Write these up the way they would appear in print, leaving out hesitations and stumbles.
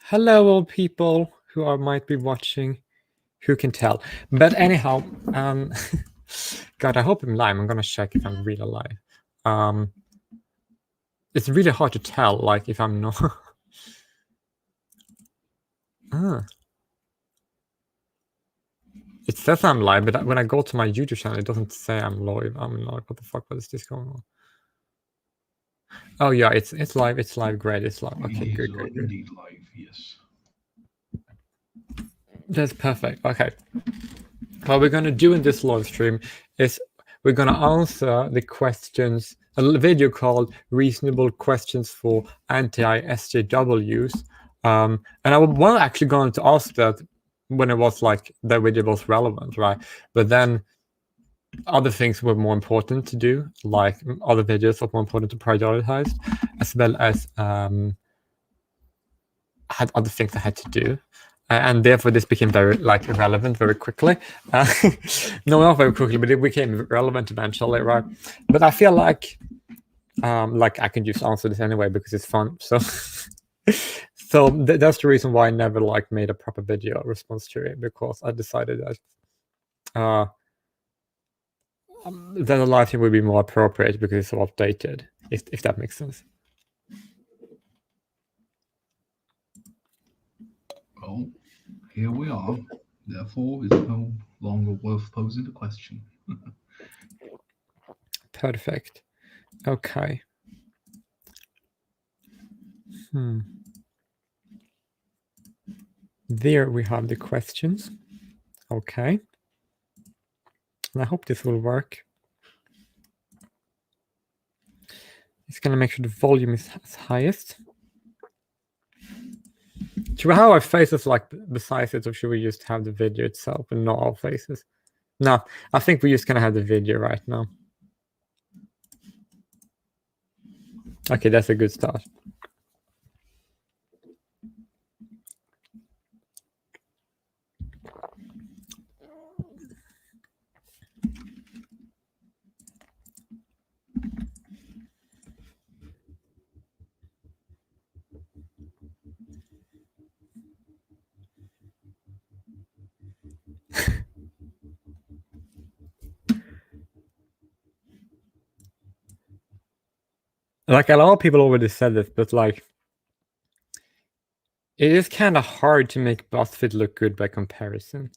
Hello, all people might be watching. Who can tell? But anyhow, God, I hope I'm live. I'm gonna check if I'm really live. It's really hard to tell, like if I'm not. It says I'm live, but when I go to my YouTube channel, it doesn't say I'm live. I'm like, what the fuck? What is this going on? Oh yeah, it's live. It's live. Great. It's live. Okay, good. Indeed live. Yes. That's perfect. Okay. What we're gonna do in this live stream is we're gonna answer the questions. A video called "Reasonable Questions for Anti-SJWs," and I was actually going to ask that when it was like that video was relevant, right? But then other things were more important to do, like other videos were more important to prioritize, as well as had other things I had to do. And therefore, this became very irrelevant very quickly. No, not very quickly, but it became relevant eventually, right? But I feel like I can just answer this anyway because it's fun. So, that's the reason why I never made a proper video response to it, because I decided that then a live stream would be more appropriate because it's so updated. If that makes sense. Well, here we are. Therefore, it's no longer worth posing the question. Perfect. Okay. There we have the questions. Okay. And I hope this will work. It's gonna make sure the volume is highest. Should we have our faces besides it, or should we just have the video itself and not our faces? No, I think we're just gonna have the video right now. Okay, that's a good start. A lot of people already said this, but it is kind of hard to make BuzzFeed look good by comparison.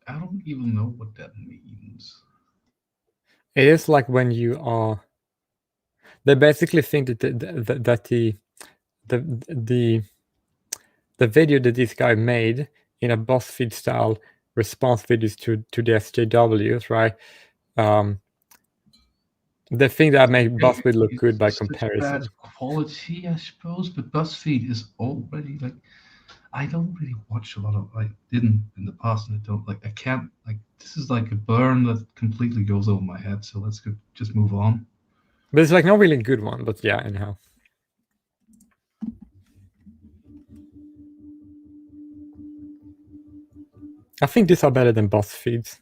I don't even know what that means. It is like when you are. They basically think that the video that this guy made in a BuzzFeed style response videos to the SJWs, right? The thing that made BuzzFeed look good by comparison. Bad quality, I suppose, but BuzzFeed is already I don't really watch a lot of. I didn't in the past, and I don't I can't this is like a burn that completely goes over my head. So let's just move on. But it's not really a good one. But yeah, anyhow. I think these are better than BuzzFeed's.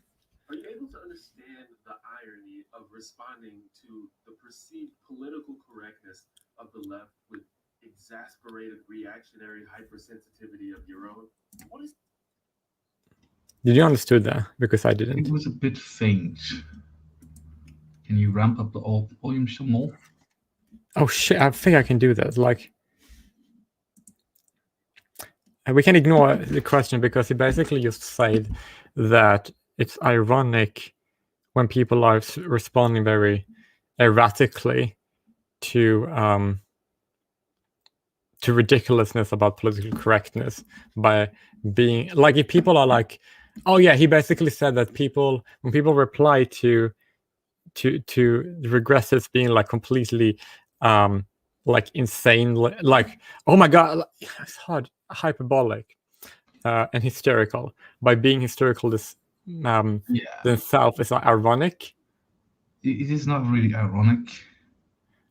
Are you able to understand the irony of responding to the perceived political correctness of the left with exasperated reactionary hypersensitivity of your own? What is? Did you understand that? Because I didn't. It was a bit faint. Can you ramp up the volume some more? Oh shit! I think I can do that. We can ignore the question because he basically just said that it's ironic when people are responding very erratically to ridiculousness about political correctness by being if people are oh yeah, he basically said that when people reply to regressives being completely insane, oh my god, it's hard, hyperbolic and hysterical. By being hysterical, this themselves is ironic. It is not really ironic.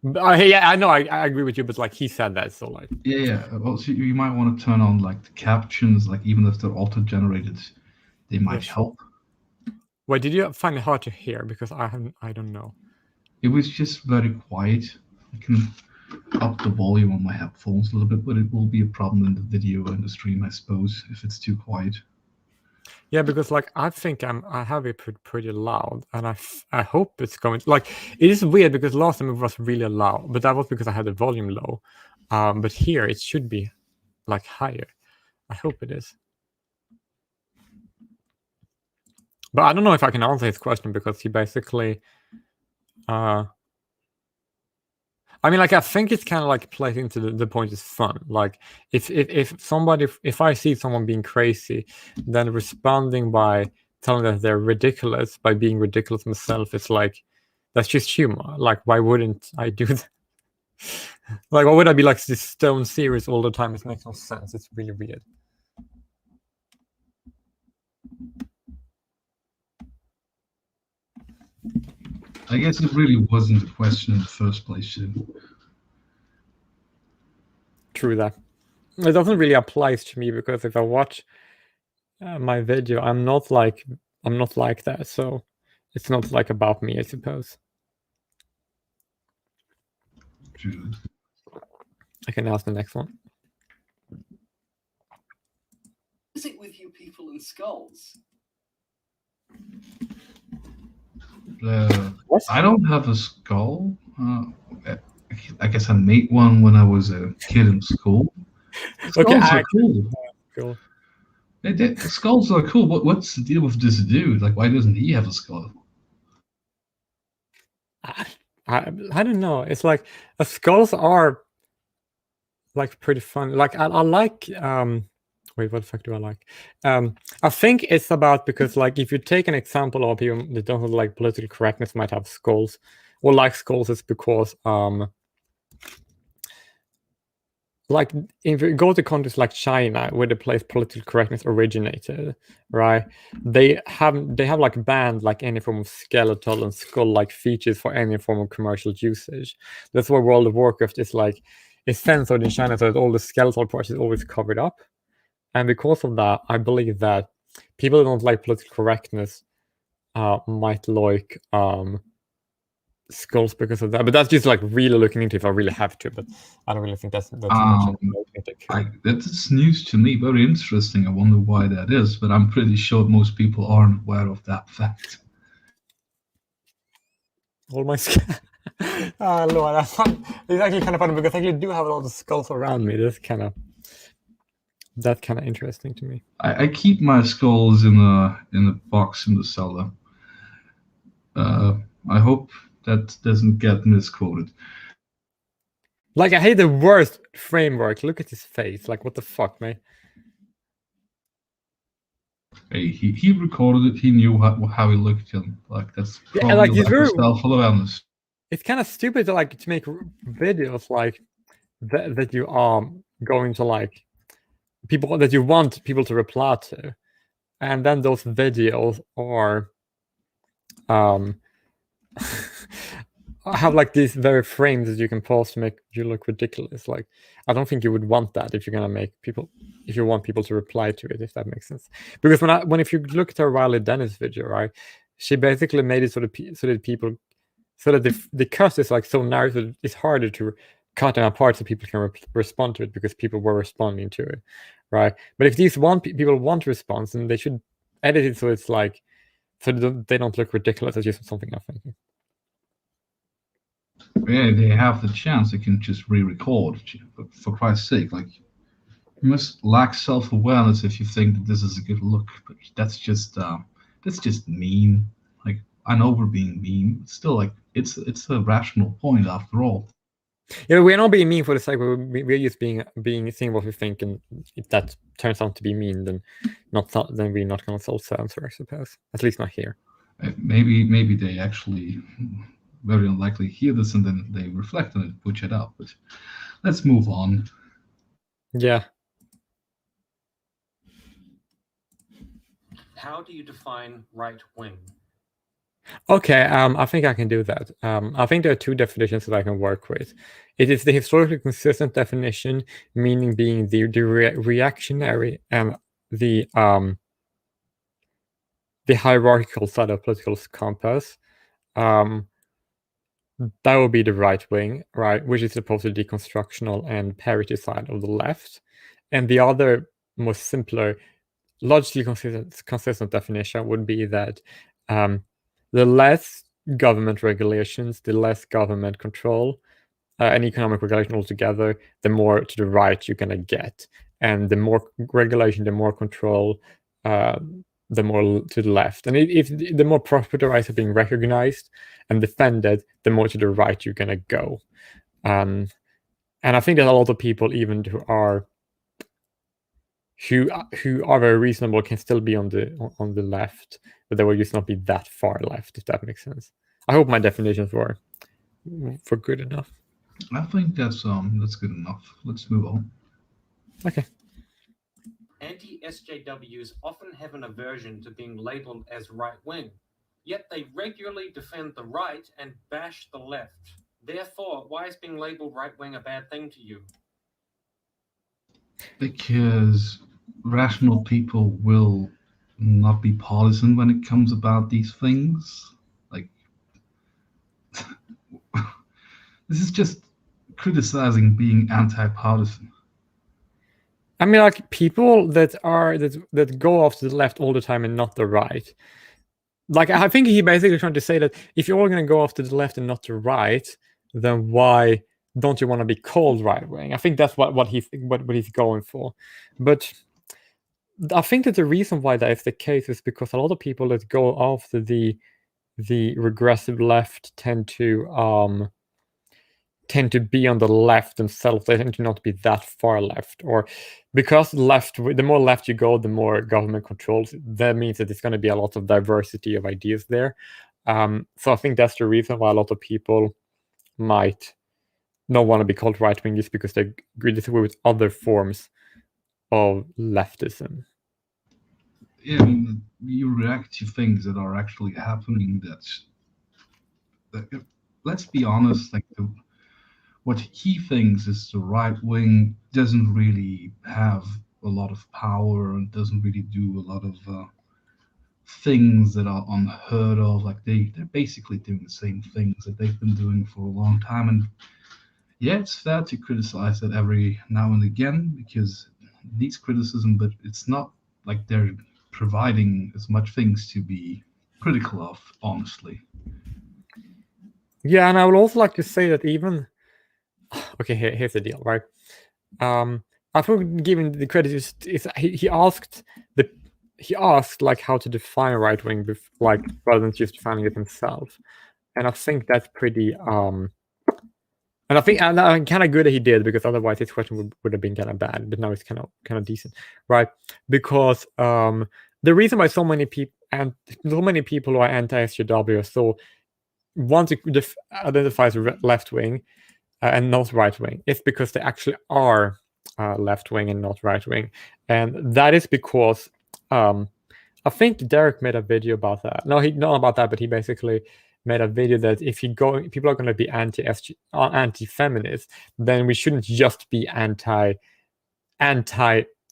Yeah, I know. I agree with you, but he said that, so yeah. Also, you might want to turn on the captions, even if they're auto-generated, they might help. Wait, did you find it hard to hear? Because I don't know. It was just very quiet. I can up the volume on my headphones a little bit, but it will be a problem in the video and the stream, I suppose, if it's too quiet. Yeah, because like I think I have it pretty loud, and I hope it's going like it is weird because last time it was really loud, but that was because I had the volume low. But here it should be like higher. I hope it is. But I don't know if I can answer his question because he basically I mean, like, I think it's kind of like plays into the point is fun. Like, if I see someone being crazy, then responding by telling that they're ridiculous by being ridiculous myself is like, that's just humor. Like, why wouldn't I do that? Like, why would I be like this stone serious all the time? It makes no sense. It's really weird. I guess it really wasn't a question in the first place, Jim. True that. It doesn't really apply to me because if I watch my video, I'm not like that. So it's not like about me, I suppose. True. I can ask the next one. Is it with you people in skulls? I don't have a skull. I guess I made one when I was a kid in school. Skulls are cool. Cool. Skulls are cool. What's the deal with this dude? Like, why doesn't he have a skull? I don't know. It's like skulls are like pretty fun. Like I like wait, what the fuck do I like? I think it's about because like if you take an example of people that don't have like political correctness might have skulls or like skulls, it's because like if you go to countries like China where the place political correctness originated, right? They have like banned like any form of skeletal and skull like features for any form of commercial usage. That's why World of Warcraft is like it's censored in China so that all the skeletal parts is always covered up. And because of that, I believe that people who don't like political correctness might like skulls because of that. But that's just like really looking into if I really have to. But I don't really think that's much. That's news to me. Very interesting. I wonder why that is. But I'm pretty sure most people aren't aware of that fact. All my oh Lord, it's actually kind of funny because I actually do have a lot of skulls around me. That's kind of interesting to me. I keep my skulls in a box in the cellar. I hope that doesn't get misquoted. Like, I hate the worst framework. Look at his face. Like, what the fuck, man? Hey, he recorded it. He knew how he looked. And like that's probably like self-awareness. It's kind of stupid to like to make videos like that you are going to like people that you want people to reply to, and then those videos are have like these very frames that you can pause to make you look ridiculous. Like, I don't think you would want that if you're gonna make people, if you want people to reply to it, if that makes sense. Because if you look at her Riley Dennis video, right, she basically made it so that the cut is like so narrow that it's harder to cut them apart so people can respond to it because people were responding to it, right? But if these people want to respond, then they should edit it so it's like so they don't look ridiculous. That's just something I'm thinking. Yeah, they have the chance. They can just re-record. But for Christ's sake, like you must lack self-awareness if you think that this is a good look. But that's just mean. Like I know we're being mean. But still, like it's a rational point after all. Yeah, we're not being mean for the sake. We're just being seeing what we think, and if that turns out to be mean, then we're not going to self-censor, I suppose. At least not here. Maybe they actually very unlikely hear this and then they reflect on it, push it out. But let's move on. Yeah. How do you define right wing? Okay, I think I can do that. I think there are two definitions that I can work with. It is the historically consistent definition, meaning being the reactionary and the hierarchical side of political compass. that would be the right wing, right, which is supposed to be deconstructional and parity side of the left. And the other, more simpler, logically consistent definition would be that the less government regulations, the less government control, and economic regulation altogether, the more to the right you're going to get. And the more regulation, the more control, the more to the left. And if the more property rights are being recognized and defended, the more to the right you're going to go. And I think that a lot of people, even who are very reasonable, can still be on the left, but they will just not be that far left, if that makes sense. I hope my definitions were good enough. I think that's good enough. Let's move on. Okay. Anti-SJWs often have an aversion to being labeled as right-wing, yet they regularly defend the right and bash the left. Therefore, why is being labeled right-wing a bad thing to you? Because rational people will not be partisan when it comes about these things. Like, this is just criticizing being anti-partisan. I mean, like, people that go off to the left all the time and not the right. Like, I think he basically trying to say that if you're all going to go off to the left and not the right, then why don't you want to be called right wing? I think that's what he's going for. But I think that the reason why that is the case is because a lot of people that go after the regressive left tend to be on the left themselves. They tend to not be that far left, or because the more left you go, the more government controls. That means that there's going to be a lot of diversity of ideas there. So I think that's the reason why a lot of people might not want to be called right wing, just because they disagree with other forms of leftism. Yeah, I mean, you react to things that are actually happening. Let's be honest, like what he thinks is the right wing doesn't really have a lot of power and doesn't really do a lot of things that are unheard of. Like they're basically doing the same things that they've been doing for a long time. And yeah, it's fair to criticize that every now and again, because it needs criticism, but it's not like they're providing as much things to be critical of, honestly. Yeah, and I would also like to say that even okay, here's the deal, right? I think giving the credit is he asked like how to define right wing, like rather than just defining it himself, and I think that's pretty and I think I'm kind of good that he did, because otherwise his question would have been kind of bad, but now it's kind of decent, right? Because the reason why so many people who are anti-SJW so want to identify as left wing and not right wing, it's because they actually are left wing and not right wing, and that is because I think Derek made a video about that. No, not about that, but he basically made a video that if people are going to be anti-feminist, then we shouldn't just be anti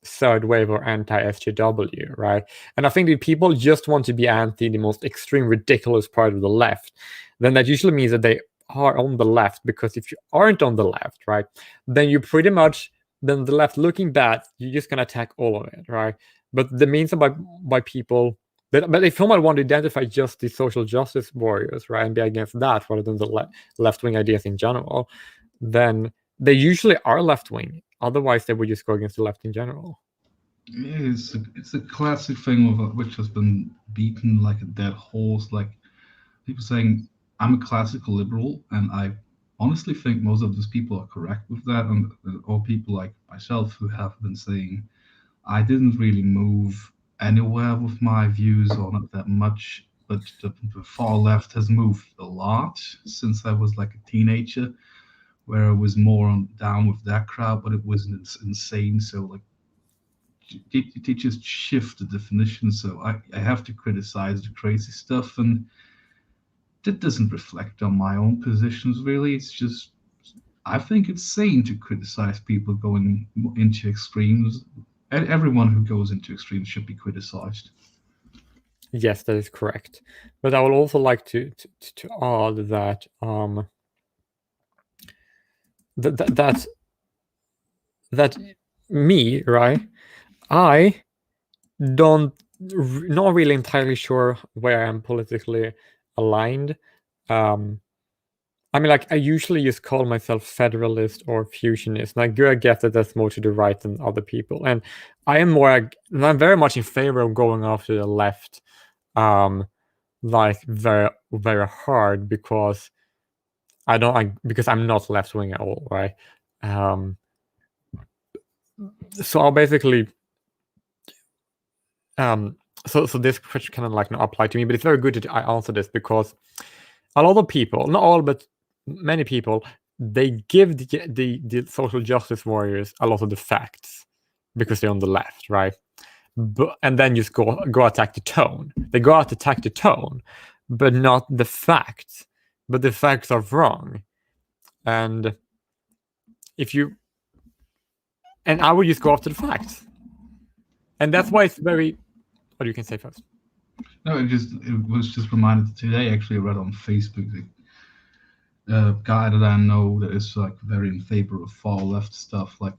third wave or anti-SJW, right? And I think if people just want to be anti the most extreme, ridiculous part of the left, then that usually means that they are on the left, because if you aren't on the left, right, then you pretty much, then the left looking bad, you're just going to attack all of it, right? But the means by people, but if someone want to identify just the social justice warriors, right, and be against that rather than the left-wing ideas in general, then they usually are left-wing. Otherwise, they would just go against the left in general. Yeah, it's a classic thing which has been beaten like a dead horse. Like people saying, I'm a classical liberal, and I honestly think most of those people are correct with that, or people like myself who have been saying, I didn't really move anywhere with my views, or not that much, but the far left has moved a lot since I was like a teenager, where I was more down with that crowd, but it wasn't insane. So like they just shift the definition. So I have to criticize the crazy stuff, and that doesn't reflect on my own positions really. It's just, I think it's sane to criticize people going into extremes. Everyone who goes into extremes should be criticized. Yes, that is correct. But I would also like to add that that me, right? I don't not really entirely sure where I'm politically aligned. I mean, like, I usually just call myself federalist or fusionist, and I do get that that's more to the right than other people. And I'm very much in favor of going after the left, like very, very hard, because because I'm not left wing at all, right? So I'll basically, so this question kind of like not apply to me, but it's very good that I answer this, because a lot of people, not all, but many people, they give the social justice warriors a lot of the facts because they're on the left, right? And then just go attack the tone. They go out to attack the tone, but not the facts. But the facts are wrong. And I would just go after the facts. And that's why it's very, what you can say first. No, it was just reminded today. Actually, I read on Facebook a guy that I know that is like very in favor of far left stuff, like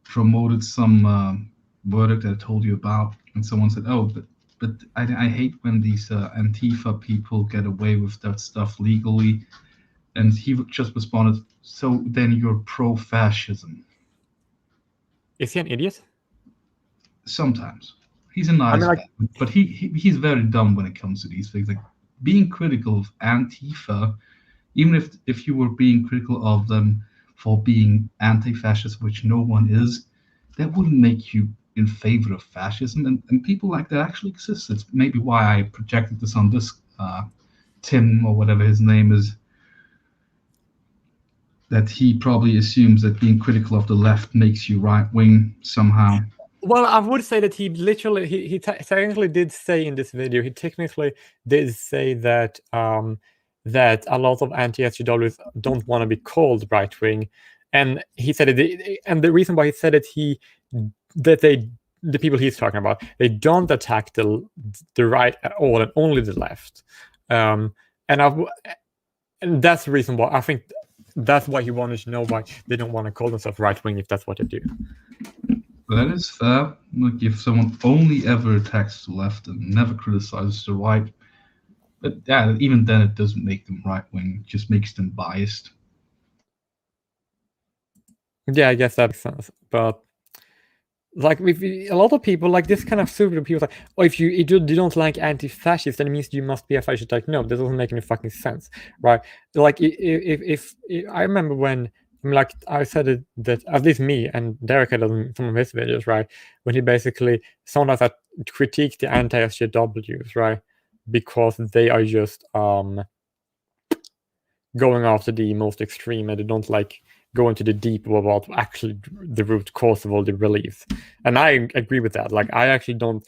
promoted some verdict that I told you about, and someone said, "Oh, but I hate when these Antifa people get away with that stuff legally," and he just responded, "So then you're pro-fascism." Is he an idiot? Sometimes. He's a nice guy, but he's very dumb when it comes to these things. Like, being critical of Antifa, even if you were being critical of them for being anti-fascist, which no one is, that wouldn't make you in favor of fascism. And people like that actually exist. It's maybe why I projected this on this Tim, or whatever his name is, that he probably assumes that being critical of the left makes you right-wing somehow. Well, I would say that he literally, he technically did say in this video, he technically did say that that a lot of anti-SJWs don't want to be called right-wing, and he said it, and the reason why he said it, the people he's talking about, they don't attack the right at all, and only the left, and that's the reason why I think that's why he wanted to know why they don't want to call themselves right-wing if that's what they do. That is fair. Like, if someone only ever attacks the left and never criticizes the right, but yeah, even then it doesn't make them right-wing. It just makes them biased. Yeah, I guess that makes sense. But like, with a lot of people, like this kind of stupid people, like, oh, if you don't like anti-fascist, then it means you must be a fascist. Like, no, that doesn't make any fucking sense, right? Like, if I remember when, I mean, like, I said it, that at least me and Derek had on some of his videos, right, when he basically sometimes critique the anti-SJWs, right, because they are just going after the most extreme, and they don't like go into the deep about actually the root cause of all the beliefs. And I agree with that. Like, I actually don't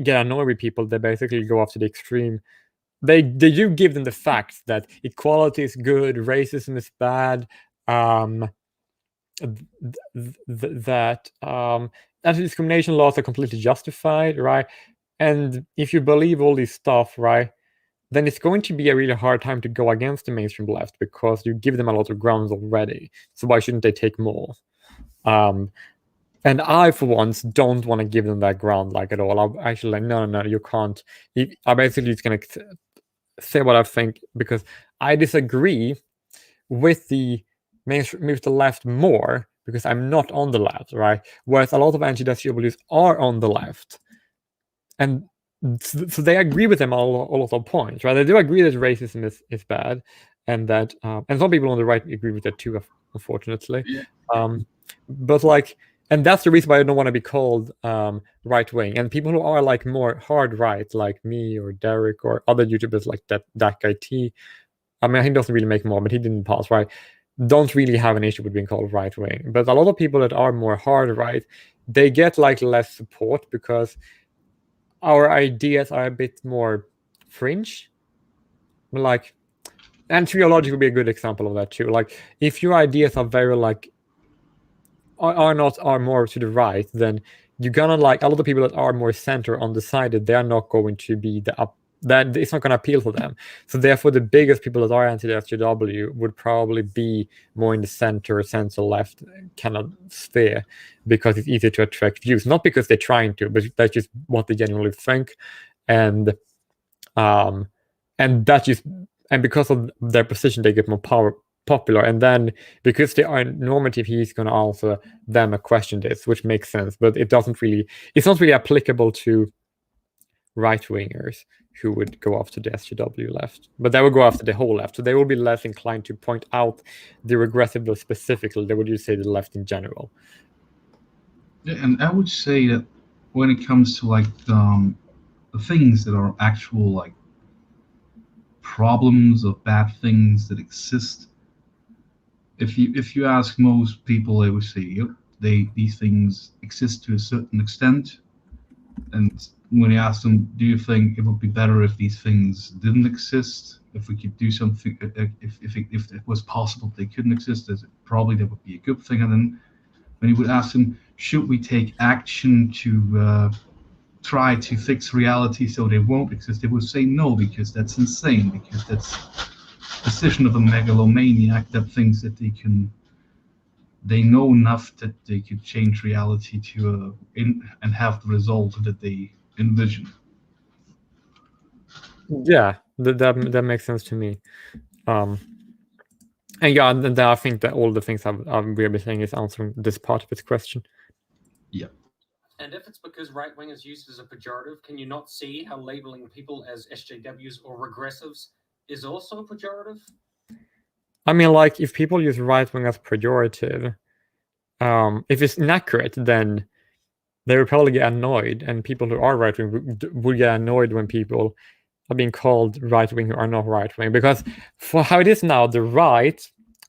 get annoyed with people that basically go after the extreme. They do give them the facts that equality is good, racism is bad, that anti-discrimination laws are completely justified, right? And if you believe all this stuff, right, then it's going to be a really hard time to go against the mainstream left, because you give them a lot of grounds already. So why shouldn't they take more? And I, for once, don't want to give them that ground, like, at all. I'm actually like, no, you can't. I'm basically just going to say what I think, because I disagree with the mainstream, with the left more, because I'm not on the left, right? Whereas a lot of anti-SJWs are on the left. And so they agree with them all of the points, right? They do agree that racism is bad, and that and some people on the right agree with that too, unfortunately. But like, and that's the reason why I don't want to be called right wing. And people who are like more hard right, like me or Derek or other YouTubers like that guy T, I mean, he doesn't really make more, but he didn't pass, right? Don't really have an issue with being called right wing. But a lot of people that are more hard right, they get like less support because our ideas are a bit more fringe. Like, and Triologic would be a good example of that too. Like, if your ideas are very like are more to the right, then you're gonna like a lot of people that are more center undecided. They are not going to be that it's not going to appeal to them. So therefore, the biggest people that are anti-SJW would probably be more in the center left kind of sphere, because it's easier to attract views, not because they're trying to, but that's just what they genuinely think, and that just, and because of their position, they get more popular. And then because they are normative, he's going to answer them a question this, which makes sense, but it's not really applicable to right-wingers who would go after the SJW left, but they will go after the whole left. So they will be less inclined to point out the regressive specifically. They would just say the left in general. Yeah, and I would say that when it comes to like the things that are actual like problems or bad things that exist, if you ask most people, they would say, yep, these things exist to a certain extent. And when you ask them, do you think it would be better if these things didn't exist? If we could do something, if it was possible they couldn't exist, probably that would be a good thing. And then when you would ask them, should we take action to try to fix reality so they won't exist, they would say no, because that's insane, because that's the decision of a megalomaniac that thinks that they know enough that they could change reality to and have the result that they envision. Yeah, that makes sense to me. And yeah, and I think that all the things we've been saying is answering this part of its question. Yeah. And if it's because right-wing is used as a pejorative, can you not see how labeling people as SJWs or regressives is also pejorative? I mean, like, if people use right-wing as pejorative, if it's inaccurate, then they will probably get annoyed, and people who are right-wing would get annoyed when people are being called right-wing who are not right-wing. Because for how it is now, the right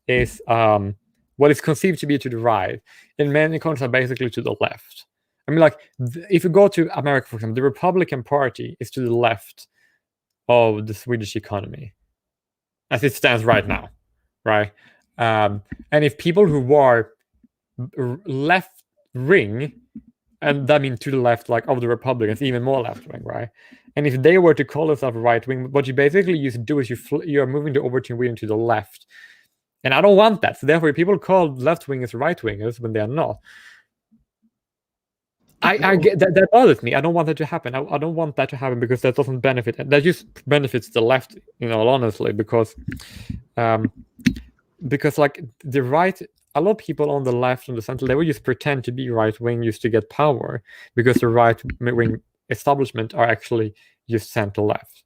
is what is conceived to be to the right. In many countries are basically to the left. I mean, like, if you go to America, for example, the Republican Party is to the left of the Swedish economy, as it stands right now, right? And if people who are left-wing, and that means to the left, like, of the Republicans, even more left-wing, right? And if they were to call themselves right-wing, what you basically used to do is you are moving the overtune to the left. And I don't want that. So therefore, people call left-wingers right-wingers when they are not. I get that bothers me. I don't want that to happen. I don't want that to happen, because that doesn't benefit. That just benefits the left, honestly, because like the right, a lot of people on the left and the center, they will just pretend to be right-wing just to get power, because the right-wing establishment are actually just center-left.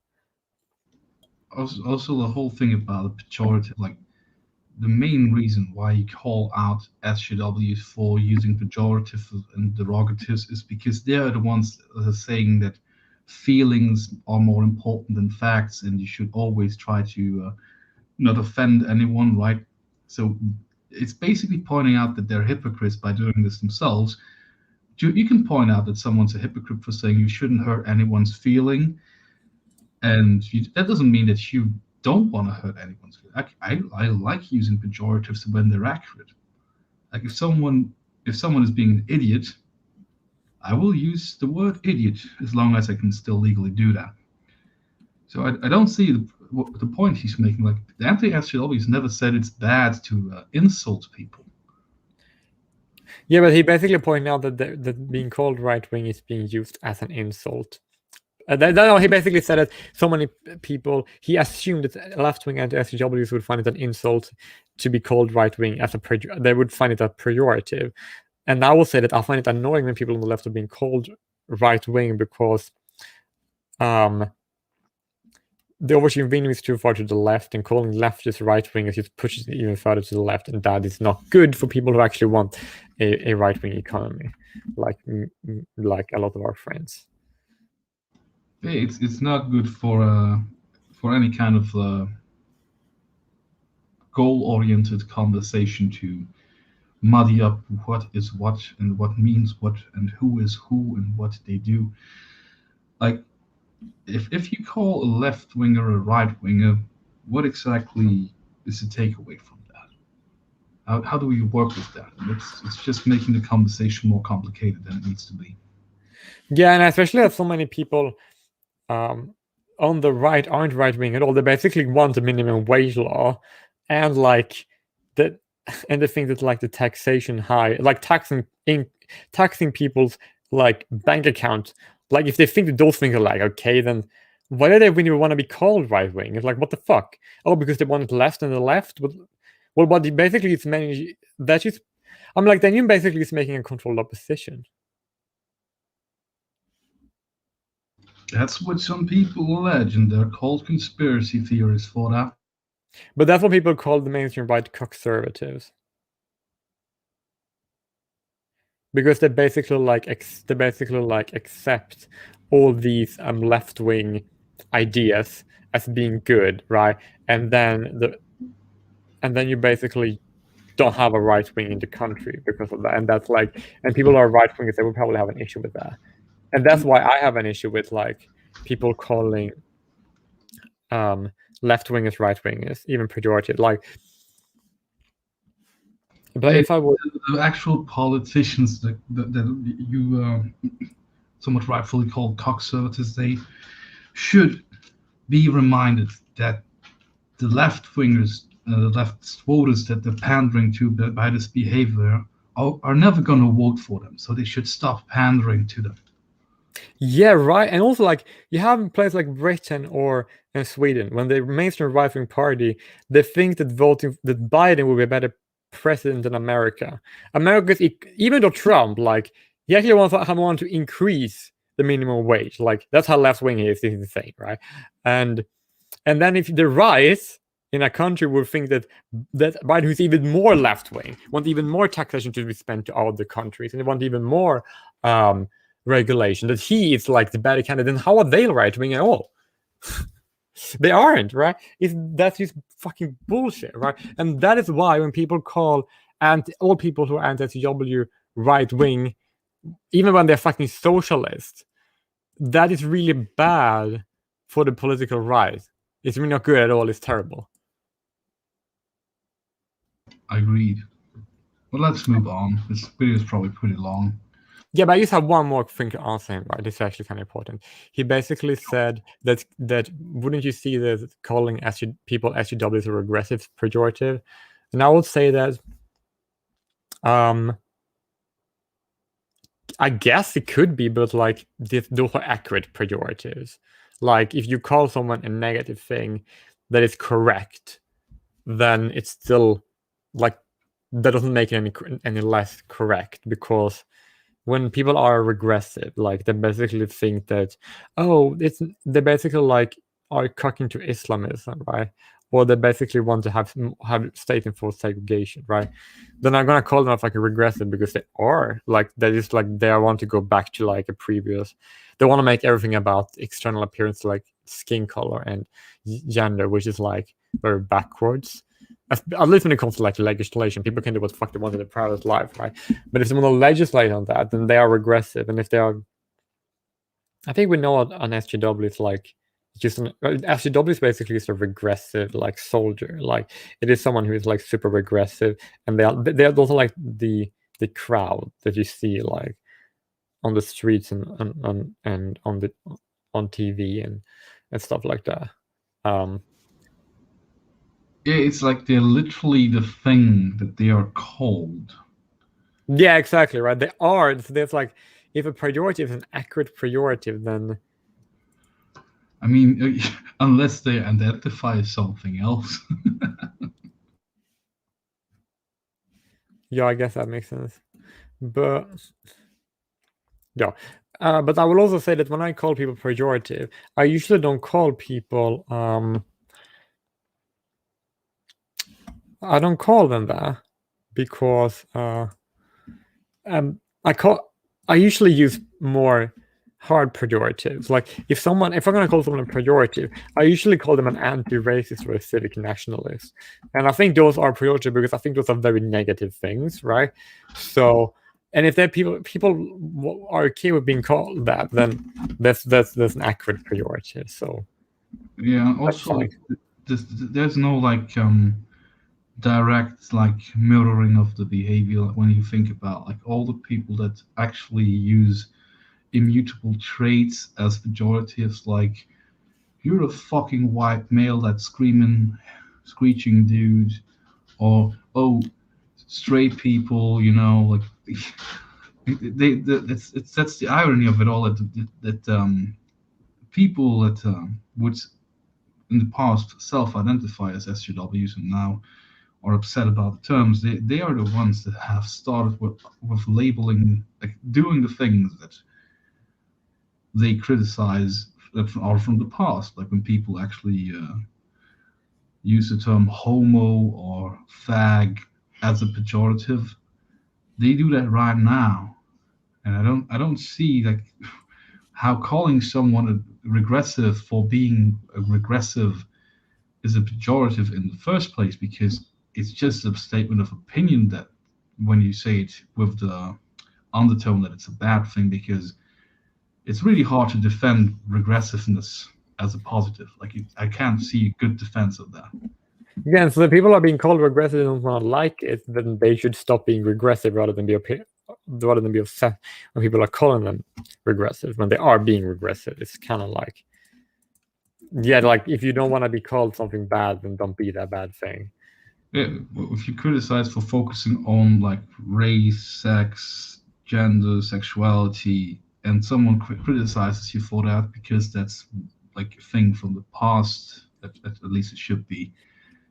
Also, the whole thing about the pejorative, like, the main reason why you call out SJWs for using pejorative and derogatives is because they're the ones that are saying that feelings are more important than facts, and you should always try to not offend anyone, right? So it's basically pointing out that they're hypocrites by doing this themselves. You can point out that someone's a hypocrite for saying you shouldn't hurt anyone's feeling, and that doesn't mean that you don't want to hurt anyone's feelings. I like using pejoratives when they're accurate. Like, if someone is being an idiot, I will use the word idiot as long as I can still legally do that. So I don't see the point he's making. Like, the anti-SJWs never said it's bad to insult people. Yeah, but he basically pointed out that being called right-wing is being used as an insult. He basically said that so many people, he assumed that left-wing anti-SJWs would find it an insult to be called right-wing, they would find it a pejorative. And I will say that I find it annoying when people on the left are being called right-wing, because the overtune being is too far to the left, and calling leftists right-wing is just pushes it even further to the left, and that is not good for people who actually want a right-wing economy, like a lot of our friends. It's not good for any kind of goal-oriented conversation to muddy up what is what and what means what and who is who and what they do. Like, if you call a left-winger a right-winger, what exactly is the takeaway from that? How do we work with that? And it's just making the conversation more complicated than it needs to be. Yeah, and especially as so many people on the right aren't right wing at all. They basically want a minimum wage law, and like that, and they think that like the taxation high, like taxing people's like bank account. Like if they think that those things are like okay, then why do they really want to be called right wing? It's like what the fuck? Oh, because they want it left and the left. But well, what basically it's managing that is, I'm like then you basically is making a controlled opposition. That's what some people allege, and they're called conspiracy theories for that. But that's what people call the mainstream right conservatives. Because they basically like accept all these left wing ideas as being good, right? And then you basically don't have a right wing in the country because of that. And that's like, and people who are right wingers, they will probably have an issue with that. And that's why I have an issue with like people calling left wingers right wingers, even pejorative. Like, but if I would, the actual politicians that you somewhat rightfully call conservatives, they should be reminded that the left wingers, the left voters that they're pandering to by this behavior are never going to vote for them. So they should stop pandering to them. yeah, right. And also, like, you have in places like Britain or in Sweden, when the mainstream right-wing party, they think that that Biden will be a better president than America. America's even though Trump, like, he actually want to increase the minimum wage. Like, that's how left-wing he is. This is insane, right? And then if the right in a country will think that Biden, who's even more left-wing, want even more taxation to be spent to all the countries, and they want even more regulation, that he is like the better candidate, then how are they right-wing at all? They aren't, right? That's just fucking bullshit, right? And that is why when people call all people who are anti-SJW right-wing, even when they're fucking socialist, that is really bad for the political right. It's really not good at all. It's terrible. Agreed. Well, let's move on. This video is probably pretty long. Yeah, but I just have one more thing to answer him, right? This is actually kind of important. He basically said that wouldn't you see that calling people SJWs a regressive pejorative? And I would say that I guess it could be, but like those are accurate pejoratives. Like if you call someone a negative thing that is correct, then it's still like that doesn't make it any less correct, because when people are regressive, like they basically think that they basically like are cocking to Islamism, right? Or they basically want to have state-enforced segregation, right? Then I'm gonna call them like a regressive because they are like that is like they want to go back to like a previous. They want to make everything about external appearance, like skin color and gender, which is like very backwards. At least when it comes to like legislation, people can do what the fuck they want in their private life, right? But if they want to legislate on that, then they are regressive. And if they are, I think we know what an SJW is like. Just an SJW is basically a regressive like soldier. Like it is someone who is like super regressive, and they're also like the crowd that you see like on the streets and on TV and stuff like that. Yeah, it's like they're literally the thing that they are called. Yeah, exactly, right. They are. So there's like, if a pejorative is an accurate pejorative, then I mean, unless they identify something else. yeah, I guess that makes sense. But yeah, but I will also say that when I call people pejorative, I usually don't call people. I don't call them that because I usually use more hard pejoratives. Like if I'm gonna call someone a pejorative, I usually call them an anti-racist or a civic nationalist, and I think those are pejorative because I think those are very negative things, right? So, and if there people are okay with being called that, then that's an accurate pejorative. So yeah, also like there's no like direct like mirroring of the behavior when you think about like all the people that actually use immutable traits as pejoratives, like you're a fucking white male that's screeching dude, or oh, straight people, you know, like that's the irony of it all, that people that would in the past self-identify as SJWs and now are upset about the terms, they are the ones that have started with labeling, like doing the things that they criticize that are from the past, like when people actually use the term homo or fag as a pejorative. They do that right now, and I don't see like how calling someone a regressive for being a regressive is a pejorative in the first place, because it's just a statement of opinion that when you say it with the undertone that it's a bad thing, because it's really hard to defend regressiveness as a positive. Like I can't see a good defense of that. Again, so the people are being called regressive and don't want to like it, then they should stop being regressive rather than be upset when people are calling them regressive when they are being regressive. It's kind of like, yeah, like if you don't want to be called something bad, then don't be that bad thing. Yeah, if you criticize for focusing on like race, sex, gender, sexuality, and someone criticizes you for that because that's like a thing from the past, at least it should be,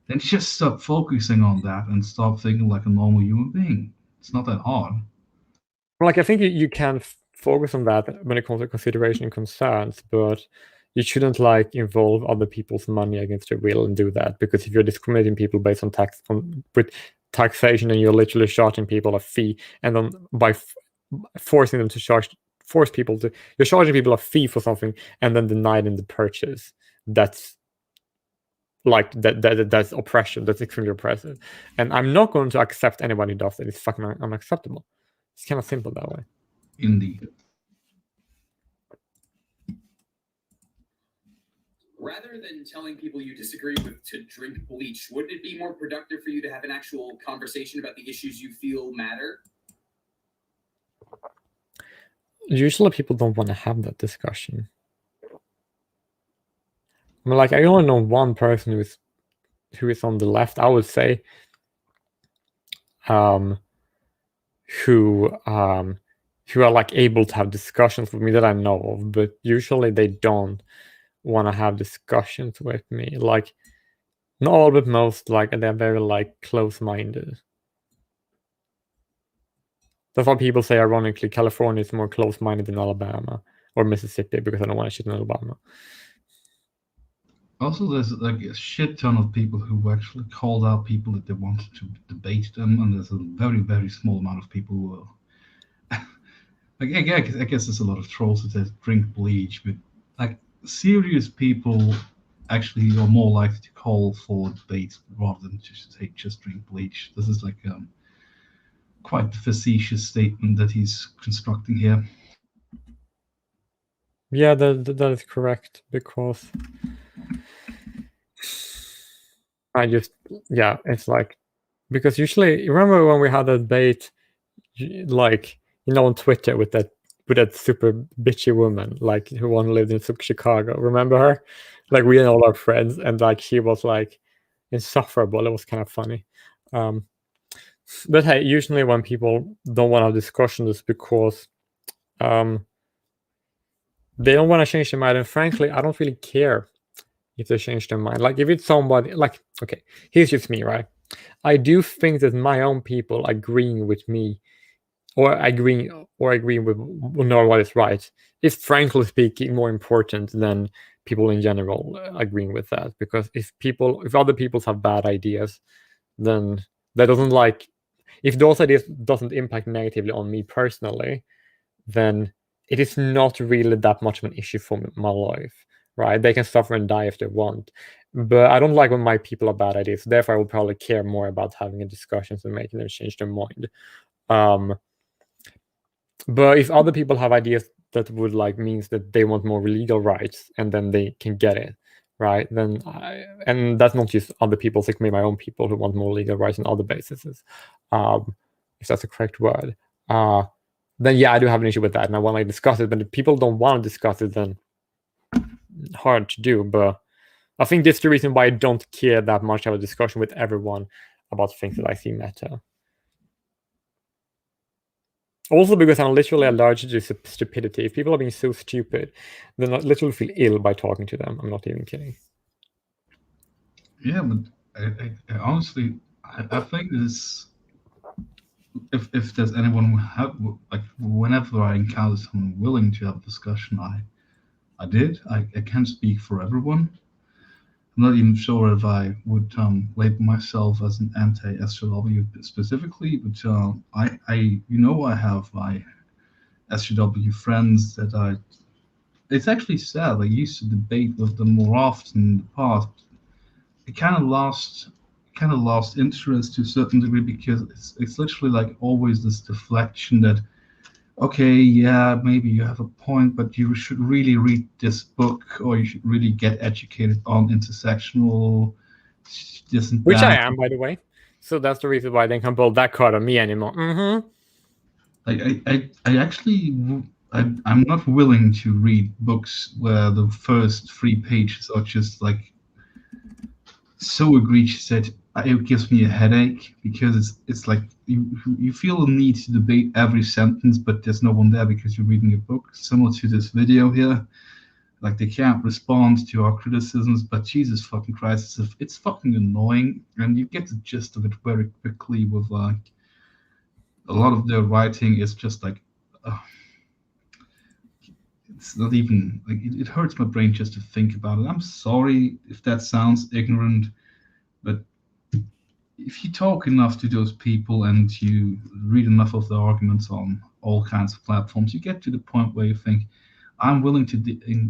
then just stop focusing on that and stop thinking like a normal human being. It's not that hard. Like I think you can focus on that when it comes to consideration and concerns, but you shouldn't like involve other people's money against their will and do that, because if you're discriminating people based on with taxation, and you're literally charging people a fee, and then by forcing them to you're charging people a fee for something and then denying them the purchase. That's like that's oppression. That's extremely oppressive, and I'm not going to accept anyone who does it. It's fucking unacceptable. It's kind of simple that way. Indeed. Rather than telling people you disagree with to drink bleach, wouldn't it be more productive for you to have an actual conversation about the issues you feel matter? Usually people don't want to have that discussion. I mean, like, I only know one person who is on the left, I would say, who are like able to have discussions with me that I know of, but usually they don't want to have discussions with me. Like, not all, but most. Like, they're very like close-minded. That's why people say, ironically, California is more close-minded than Alabama or Mississippi, because I don't want to shit in Alabama. Also, there's like a shit ton of people who actually called out people that they wanted to debate them, and there's a very, very small amount of people who will. Like, I guess there's a lot of trolls that says drink bleach, but like serious people actually are more likely to call for debate rather than just say just drink bleach. This is like quite the facetious statement that he's constructing here. Yeah, that is correct, because it's like, because usually, remember when we had that debate, like, on Twitter with that super bitchy woman, like, who only lived in Chicago. Remember her? Like, we and all our friends, and like she was like insufferable. It was kind of funny. But hey, usually when people don't want to have discussions, it's because they don't want to change their mind. And frankly, I don't really care if they change their mind. Like, if it's somebody, like, okay, here's just me, right? I do think that my own people agreeing with me, or agreeing with knowing what is right, is, frankly speaking, more important than people in general agreeing with that. Because if other people have bad ideas, then that doesn't, like, if those ideas doesn't impact negatively on me personally, then it is not really that much of an issue for my life, right? They can suffer and die if they want, but I don't like when my people have bad ideas. Therefore, I would probably care more about having a discussion and making them change their mind. But if other people have ideas that would, like, means that they want more legal rights, and then they can get it, right? Then and that's not just other people, it's like my own people who want more legal rights on other bases, if that's the correct word. Then yeah, I do have an issue with that, and I want to discuss it. But if people don't want to discuss it, then hard to do. But I think this is the reason why I don't care that much to have a discussion with everyone about things that I see meta. Also because I'm literally allergic to stupidity. If people are being so stupid, then I literally feel ill by talking to them. I'm not even kidding. Yeah, but I honestly, I think this. If there's anyone who have, like, whenever I encounter someone willing to have a discussion, I did. I can't speak for everyone. I'm not even sure if I would label myself as an anti-SJW specifically, but I have my SJW friends that I. It's actually sad. I used to debate with them more often in the past. It kind of lost interest to a certain degree because it's literally like always this deflection that, okay, yeah, maybe you have a point, but you should really read this book, or you should really get educated on intersectional this and Which that. I am, by the way. So that's the reason why they can't pull that card on me anymore. I'm not willing to read books where the first 3 pages are just like so egregious that it gives me a headache, because it's like you feel the need to debate every sentence, but there's no one there because you're reading a book. Similar to this video here, like they can't respond to our criticisms, but Jesus fucking Christ, it's fucking annoying, and you get the gist of it very quickly. With like a lot of their writing is just like. It's not even like it hurts my brain just to think about it. I'm sorry if that sounds ignorant, but if you talk enough to those people and you read enough of their arguments on all kinds of platforms, you get to the point where you think, I'm willing to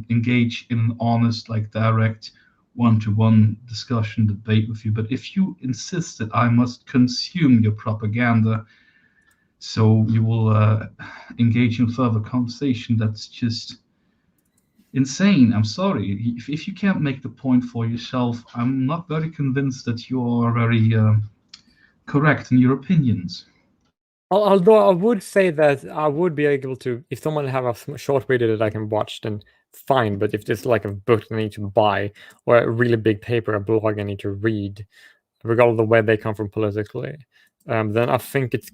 engage in an honest, like direct, one-to-one discussion, debate with you. But if you insist that I must consume your propaganda, so you will engage in further conversation, that's just insane. I'm sorry. If you can't make the point for yourself, I'm not very convinced that you are very correct in your opinions. Although I would say that I would be able to, if someone have a short video that I can watch, then fine. But if there's like a book I need to buy, or a really big paper, a blog I need to read, regardless of where they come from politically, then I think it's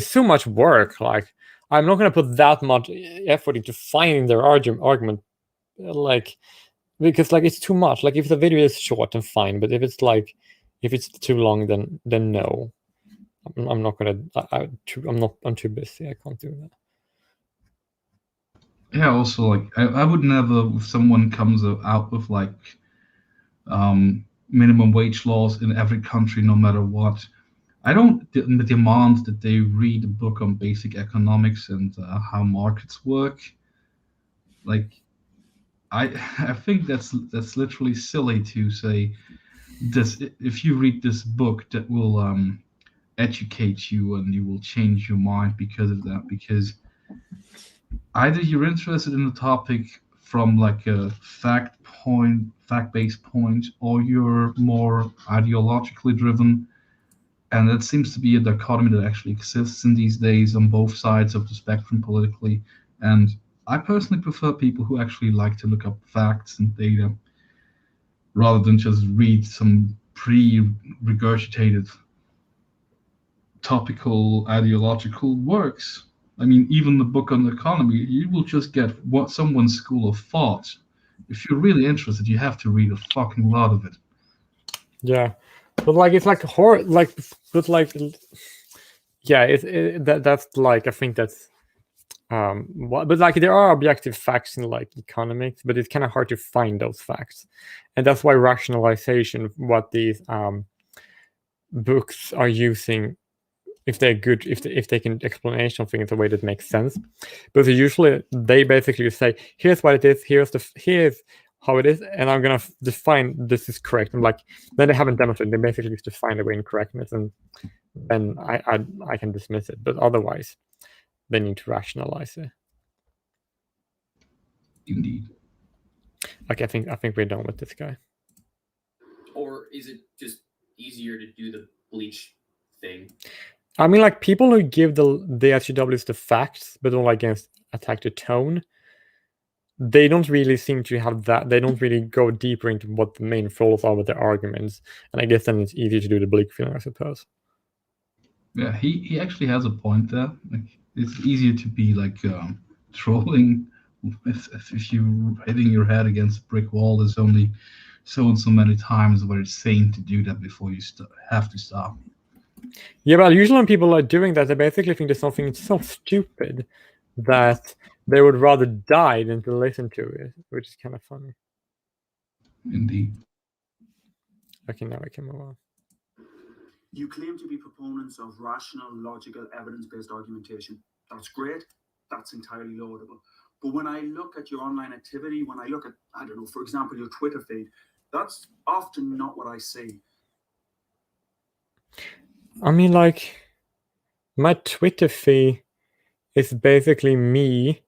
so much work. Like, I'm not going to put that much effort into finding their argument, like, because like it's too much. Like if the video is short, then fine. But if it's too long, then no. I'm not gonna. I'm too busy. I can't do that. Yeah. Also, like I would never. If someone comes out with like minimum wage laws in every country, no matter what, I don't demand that they read a book on basic economics and how markets work. Like, I think that's literally silly to say this. If you read this book, that will educate you and you will change your mind because of that. Because either you're interested in the topic from like a fact-based point, or you're more ideologically driven. And that seems to be a dichotomy that actually exists in these days on both sides of the spectrum politically. And I personally prefer people who actually like to look up facts and data rather than just read some pre-regurgitated topical ideological works. I mean, even the book on the economy, you will just get what someone's school of thought. If you're really interested, you have to read a fucking lot of it. Yeah, but like it's like horror. Like, but like, yeah, that's like I think that's but like there are objective facts in like economics, but it's kind of hard to find those facts, and that's why rationalization, what these books are using, if they're good, if they can explain something in a way that makes sense. But usually they basically say, here's what it is, here's how it is, and I'm gonna define this is correct. And like then they haven't demonstrated, they basically just define the way incorrectness, and then I can dismiss it. But otherwise they need to rationalize it. Indeed. Like I think we're done with this guy. Or is it just easier to do the Bleach thing? I mean, like people who give the SJWs the facts, but don't like attack the tone, they don't really seem to have that. They don't really go deeper into what the main flaws are with their arguments, and I guess then it's easier to do the bleak feeling, I suppose. Yeah, he actually has a point there. Like, it's easier to be like trolling if you're hitting your head against a brick wall. There's only so and so many times where it's sane to do that before you have to stop. Yeah, but usually when people are doing that, they basically think there's something so stupid that they would rather die than to listen to it, which is kind of funny. Indeed. Okay, now I can move on. You claim to be proponents of rational, logical, evidence-based argumentation. That's great. That's entirely laudable. But when I look at your online activity, when I look at, I don't know, for example, your Twitter feed, that's often not what I see. I mean, like, my Twitter feed is basically me.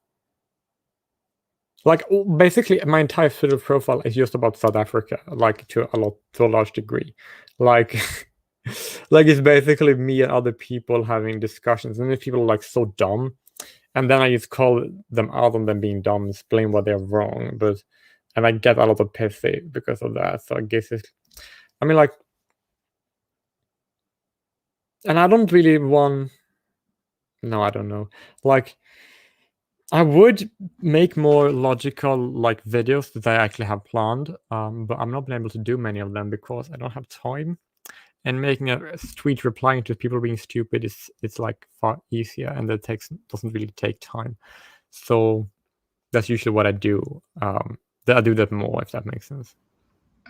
Like, basically, my entire Twitter profile is just about South Africa, like to a large degree. Like, like it's basically me and other people having discussions, and if people are like so dumb, and then I just call them out on them being dumb, explain why they're wrong, and I get a lot of pissy because of that. So I guess it's, I mean, like, and I don't really want. No, I don't know. Like, I would make more logical like videos that I actually have planned, but I'm not been able to do many of them because I don't have time. And making a tweet replying to people being stupid it's like far easier, and that doesn't really take time. So that's usually what I do. I do that more, if that makes sense.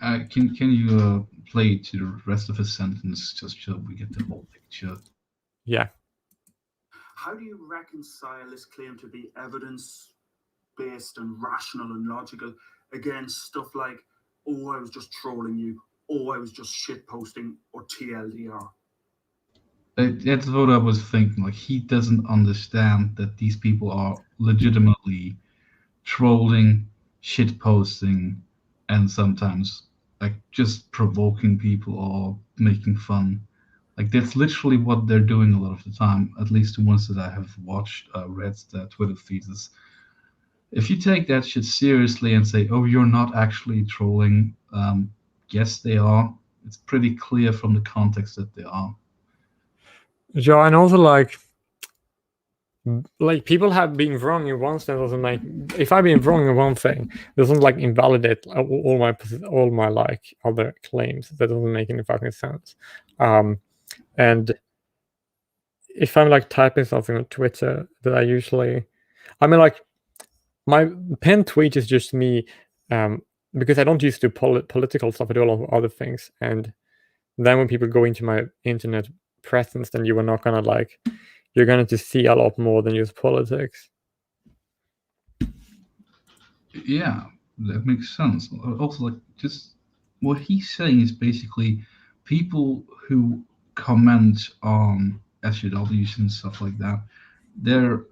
Can you play to the rest of the sentence just so we get the whole picture? Yeah. How do you reconcile this claim to be evidence-based and rational and logical against stuff like, oh, I was just trolling you, oh, I was just shitposting, or TLDR? That's what I was thinking. Like, he doesn't understand that these people are legitimately trolling, shitposting, and sometimes like just provoking people or making fun. Like, that's literally what they're doing a lot of the time, at least the ones that I have watched, read their Twitter feeds. If you take that shit seriously and say, oh, you're not actually trolling, yes, they are. It's pretty clear from the context that they are. Yeah, and also like people have been wrong in one sense doesn't make, if I've been wrong in one thing, doesn't like invalidate all my like other claims. That doesn't make any fucking sense. And if I'm like typing something on Twitter that I usually, I mean, like, my pinned tweet is just me, because I don't used to do political stuff. I do a lot of other things, and then when people go into my internet presence, then you are not gonna like, you're going to see a lot more than just politics. Yeah, that makes sense. Also, like, just what he's saying is basically people who comment on SJWs and stuff like that, their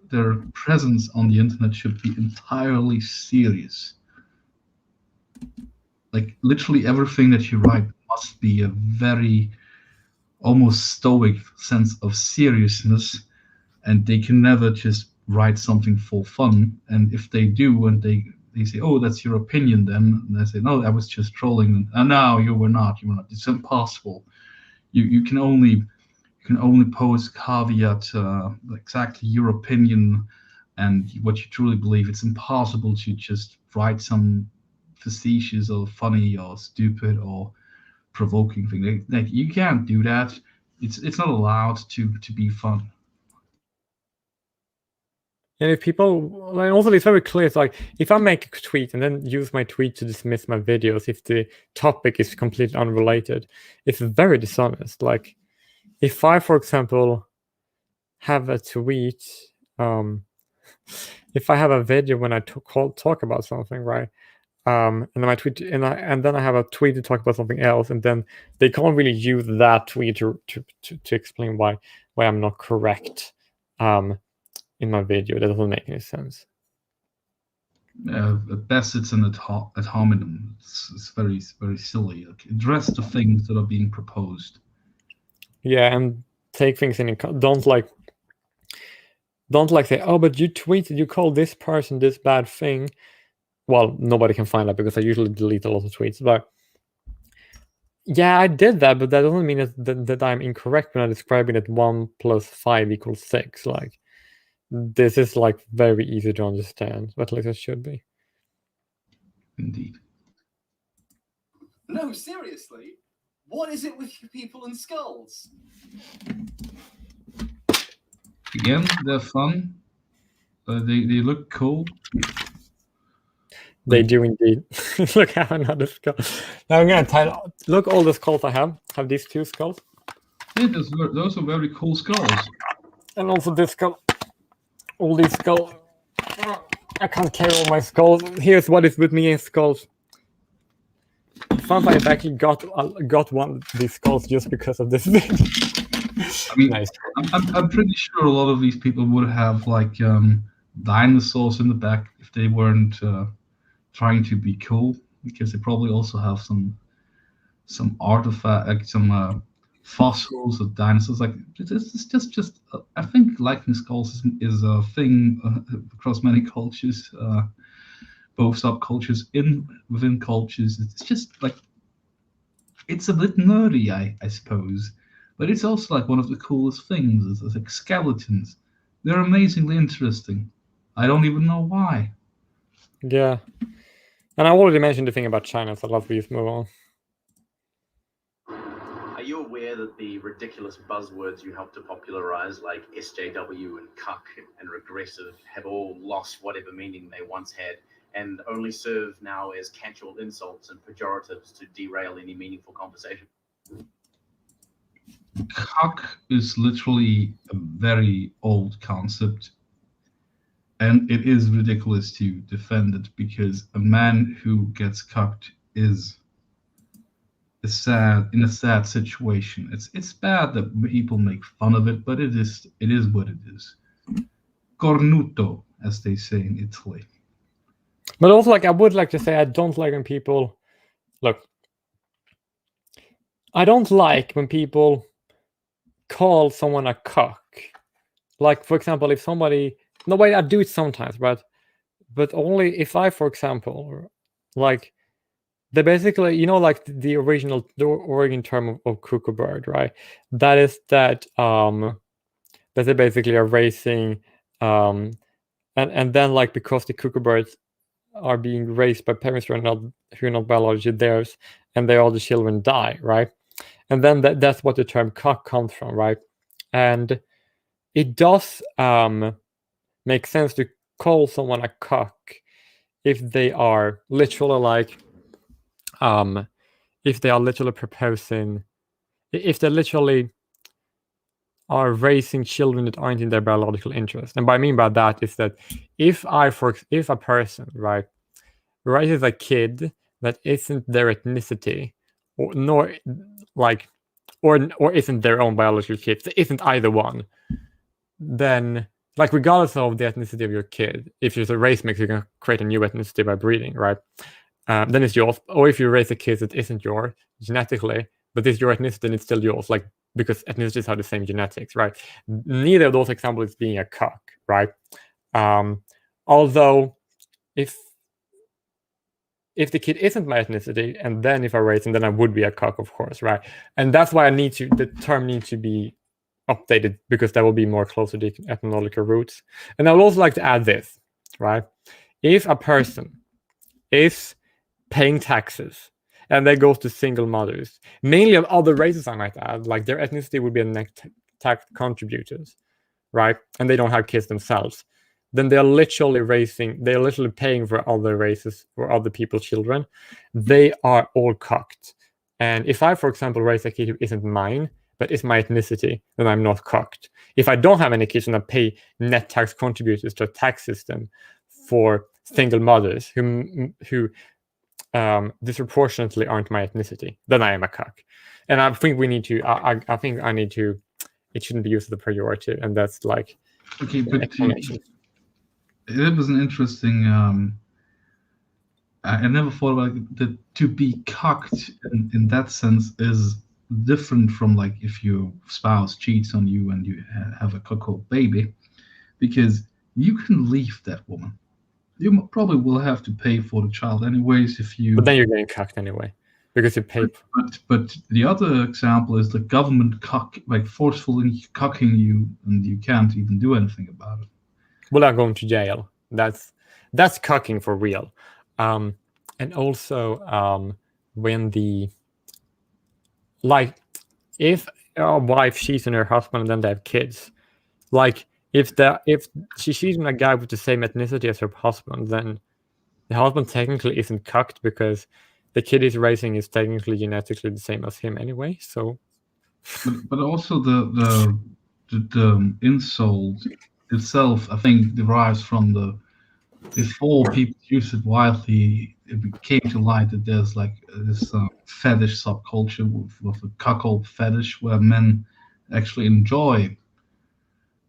presence on the internet should be entirely serious. Like, literally everything that you write must be a very almost stoic sense of seriousness, and they can never just write something for fun. And if they do, and they say, oh, that's your opinion then, and they say, no, I was just trolling, and no, you were not. It's impossible. You can only post caveat exactly your opinion and what you truly believe. It's impossible to just write some facetious or funny or stupid or provoking thing. Like, you can't do that. It's not allowed to be fun. And if people, and also it's very clear, it's like, if I make a tweet and then use my tweet to dismiss my videos, if the topic is completely unrelated, it's very dishonest. Like, if I, for example, have a tweet, if I have a video when I talk about something, right? And then my tweet, and then I have a tweet to talk about something else, and then they can't really use that tweet to explain why I'm not correct in my video. That doesn't make any sense. At best, it's an ad hominem. It's very, very silly. Like, address the things that are being proposed. Yeah, and take things in. Don't like say, oh, but you tweeted, you called this person this bad thing, well, nobody can find that because I usually delete a lot of tweets. But yeah, I did that, but that doesn't mean that I'm incorrect when I'm describing that 1 + 5 = 6. Like, this is like very easy to understand, but at least it should be. Indeed. No, seriously. What is it with you people and skulls? Again, they're fun. They look cool. They do indeed. Look, I have another skull. Now I'm gonna title. Look, all the skulls I have. I have these 2 skulls, Yeah, those are very cool skulls. and also this skull. All these skulls. I can't carry all my skulls. Here's what is with me in skulls. Fun fact, I actually got one of these skulls just because of this video. I mean, Nice. I'm pretty sure a lot of these people would have like dinosaurs in the back if they weren't trying to be cool, because they probably also have some artifact, like some fossils of dinosaurs. Like it's just I think liking skulls is a thing across many cultures, both subcultures within cultures. It's just like, it's a bit nerdy, I suppose, but it's also like one of the coolest things. It's like skeletons. They're amazingly interesting. I don't even know why. Yeah. And I already mentioned the thing about China, so I'll just move on. Are you aware that the ridiculous buzzwords you helped to popularize, like SJW and cuck and regressive, have all lost whatever meaning they once had and only serve now as casual insults and pejoratives to derail any meaningful conversation? Cuck is literally a very old concept, and it is ridiculous to defend it, because a man who gets cucked is in a sad situation. It's bad that people make fun of it, but it is what it is. Cornuto, as they say in Italy. But also, like, I would like to say, I don't like when people look. I don't like when people call someone a cuck. Like, for example, if somebody, no way, I do it sometimes, but only if I, for example, like, they basically, you know, like the origin term of cuckoo bird, right? That is that they basically are raising, and then, like, because the cuckoo birds are being raised by parents who are not biologically theirs, and all the children die, right? And then that's what the term cuck comes from, right? And it does make sense to call someone a cuck if they are literally like, if they are literally proposing, if they literally are raising children that aren't in their biological interest. And what I mean by that is that if a person, right, raises a kid that isn't their ethnicity, or isn't their own biological kid, so isn't either one, then, like, regardless of the ethnicity of your kid, if there's a race mix, you can create a new ethnicity by breeding, right? Then it's yours. Or if you raise a kid that isn't yours genetically, but is your ethnicity, then it's still yours, like, because ethnicities have the same genetics, right? Neither of those examples is being a cuck, right? Although, if the kid isn't my ethnicity, and then if I raise him, then I would be a cuck, of course, right? And that's why the term needs to be updated, because that will be more closer to ethnological roots. And I would also like to add this, right? If a person is paying taxes and they go to single mothers, mainly of other races, I might add, like their ethnicity would be net tax contributors, right? And they don't have kids themselves, then they're literally paying for other races, for other people's children. They are all cucked. And if I, for example, raise a kid who isn't mine, but is my ethnicity, then I'm not cucked. If I don't have any kids and I pay net tax contributors to a tax system for single mothers who disproportionately aren't my ethnicity, then I am a cuck. And I think we need to, I think I need to, it shouldn't be used as a pejorative, and that's like, okay, but it was an interesting, I never thought about that. To be cucked in that sense is different from, like, if your spouse cheats on you and you have a cuckold baby, because you can leave that woman. You probably will have to pay for the child anyways if you. But then you're getting cucked anyway because you pay. But the other example is the government forcefully cucking you, and you can't even do anything about it. Well, I'm going to jail. That's cucking for real. And also when if a wife cheats on her husband and then they have kids, like if she cheats on a guy with the same ethnicity as her husband, then the husband technically isn't cucked because the kid he's raising is technically genetically the same as him anyway. So, but also the insult itself, I think, derives from before people used it widely, it came to light that there's like this fetish subculture with a cuckold fetish where men actually enjoy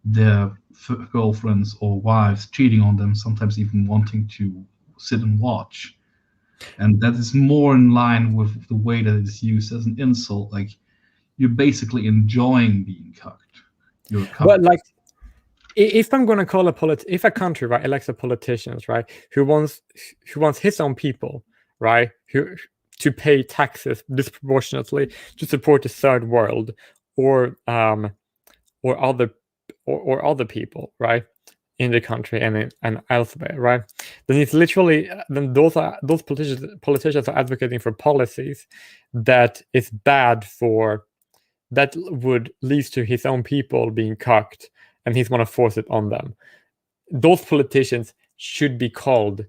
their girlfriends or wives cheating on them, sometimes even wanting to sit and watch. And that is more in line with the way that it's used as an insult. Like, you're basically enjoying being cucked. You're cucked. But like, if I'm going to call if a country, right, elects a politicians, right, who wants his own people, right, to pay taxes disproportionately to support the third world or other people, right, in the country and elsewhere, right, then it's literally those politicians are advocating for policies that is bad that would lead to his own people being cucked, and he's going to force it on them. Those politicians should be called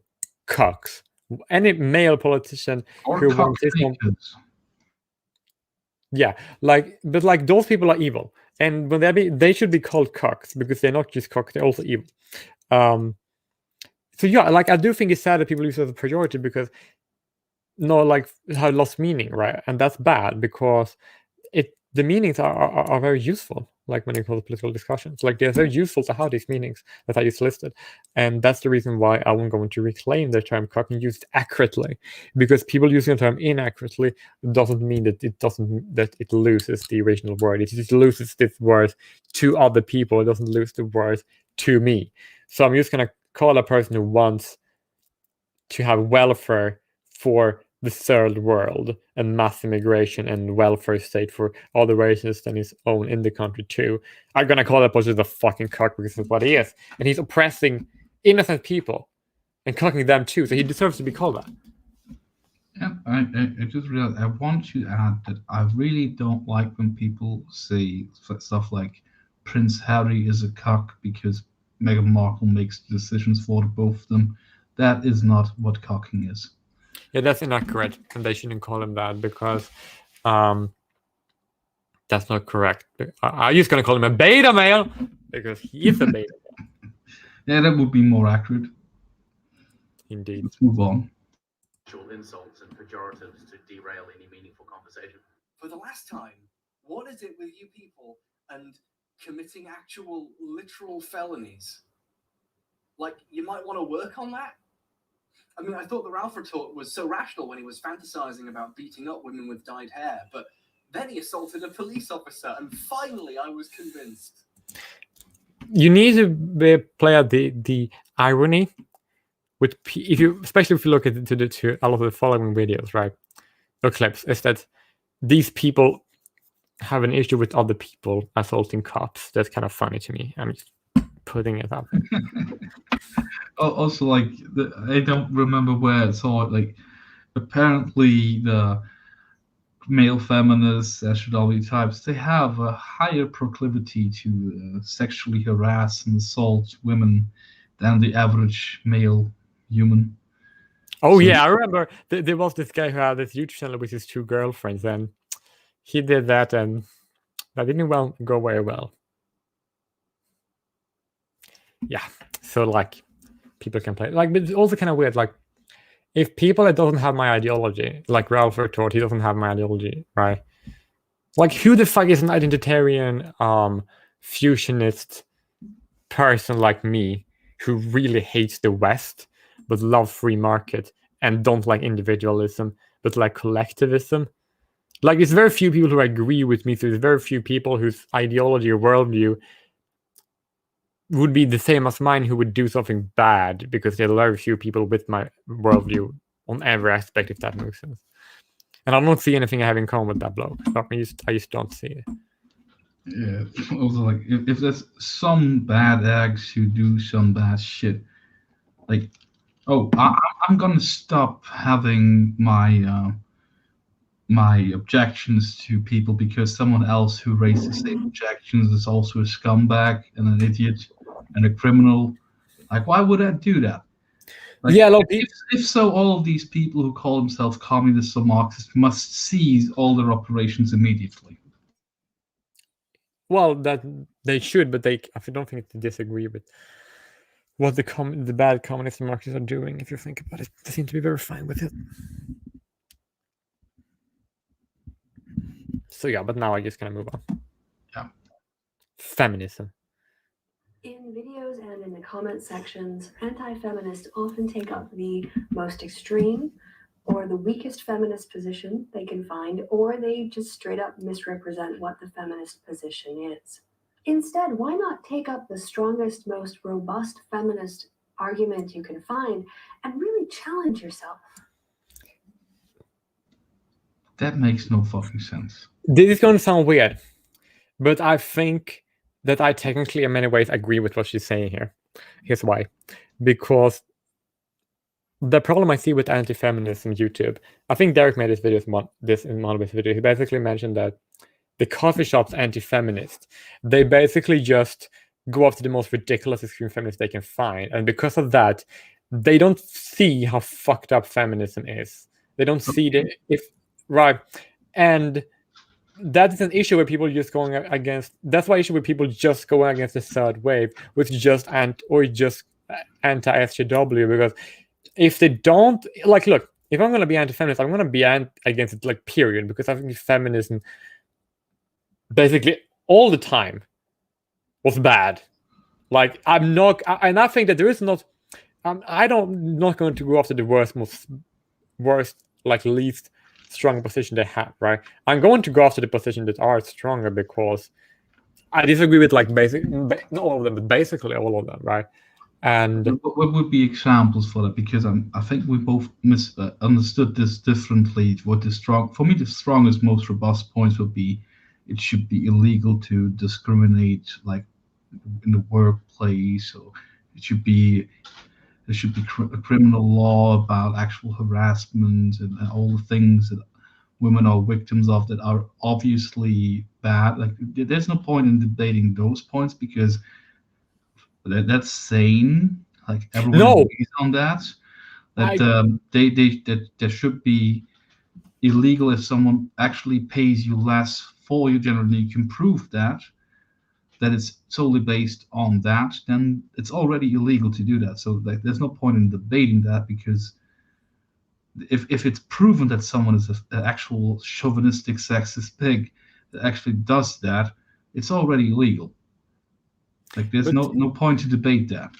cucks. Any male politician who wants his own... Yeah, but those people are evil, and when they should be called cucks because they're not just cucks; they're also evil. So yeah, I do think it's sad that people use it as a pejorative because have lost meaning, right? And that's bad because the meanings are very useful. Like when you call the political discussions, like they're very useful to have these meanings that I just listed, and that's the reason why I'm going to reclaim the term cuck and use it accurately. Because people using the term inaccurately doesn't mean that it loses the original word. It just loses this word to other people. It doesn't lose the word to me. So I'm just gonna call a person who wants to have welfare for the third world and mass immigration and welfare state for all the races than his own in the country too. I'm gonna call that person a fucking cuck because that's what he is, and he's oppressing innocent people and cucking them too. So he deserves to be called that. Yeah, I just realized I want to add that I really don't like when people say stuff like Prince Harry is a cuck because Meghan Markle makes decisions for both of them. That is not what cucking is. Yeah, that's inaccurate, and they shouldn't call him that because that's not correct. I'm just gonna call him a beta male because he is a beta male. Yeah, that would be more accurate. Indeed. Let's move on. Insults and pejoratives to derail any meaningful conversation. For the last time, what is it with you people and committing actual literal felonies? Like, you might want to work on that? I mean, I thought the Ralph retort was so rational when he was fantasizing about beating up women with dyed hair, but then he assaulted a police officer, and finally I was convinced. You need to play out the irony with especially if you look at to a lot of the following videos, right, or clips, is that these people have an issue with other people assaulting cops. That's kind of funny to me. I'm just putting it up. Also, like, I don't remember where I saw it. Like, apparently the male feminists, SJW types, they have a higher proclivity to sexually harass and assault women than the average male human. Oh, yeah, I remember there was this guy who had this YouTube channel with his two girlfriends, and he did that, and that didn't go very well. Yeah, so like people can play like, but it's also kind of weird. Like, if people that doesn't have my ideology, like Ralph retort, he doesn't have my ideology, right? Like, who the fuck is an identitarian, fusionist person like me who really hates the West but love free market and don't like individualism but like collectivism? Like, it's very few people who agree with me. So there's very few people whose ideology or worldview would be the same as mine who would do something bad because there are very few people with my worldview on every aspect, if that makes sense. And I don't see anything I have in common with that bloke. So I just don't see it. Yeah. Also, like if there's some bad eggs who do some bad shit, like, oh, I'm gonna stop having my my objections to people because someone else who raised the same objections is also a scumbag and an idiot and a criminal. Like, why would I do that? Like, Yeah, like if so, all of these people who call themselves communists or Marxists must cease all their operations immediately. well, that they should, but I don't think they disagree with what the bad communists and Marxists are doing. If you think about it, they seem to be very fine with it. So yeah, but now I'm just gonna move on. Yeah. Feminism. In videos and in the comment sections, anti-feminists often take up the most extreme or the weakest feminist position they can find, or they just straight up misrepresent what the feminist position is. Instead, why not take up the strongest, most robust feminist argument you can find and really challenge yourself? That makes no fucking sense. This is going to sound weird, but I think that I technically, in many ways, agree with what she's saying here. Here's why. Because the problem I see with anti-feminism YouTube, I think Derek made this in one of his videos. He basically mentioned that the coffee shop's anti-feminist, they basically just go after the most ridiculous extreme feminists they can find. And because of that, they don't see how fucked up feminism is. They don't see right. And that is an issue where people just going against. That's why issue where people just go against the third wave, which is just anti-SJW. Because if they don't look, if I'm going to be anti-feminist, I'm going to be against it, like, period. Because I think feminism, basically all the time, was bad. Like, I'm not, and I think that there is not. I'm not going to go after the worst, like, least strong position they have, right? I'm going to go after the position that are stronger because I disagree with, like, not all of them, but basically all of them, right? And what would be examples for that? Because I think we both understood this differently. For me, the strongest, most robust points would be it should be illegal to discriminate, like, in the workplace, or there should be a criminal law about actual harassment and all the things that women are victims of that are obviously bad. Like, there's no point in debating those points because that's sane. Like, everyone agrees on that. That there should be illegal if someone actually pays you less for you. Generally, you can prove that it's solely based on that, then it's already illegal to do that. So, like, there's no point in debating that, because if it's proven that someone is an actual chauvinistic, sexist pig that actually does that, it's already illegal. Like, there's no point to debate that.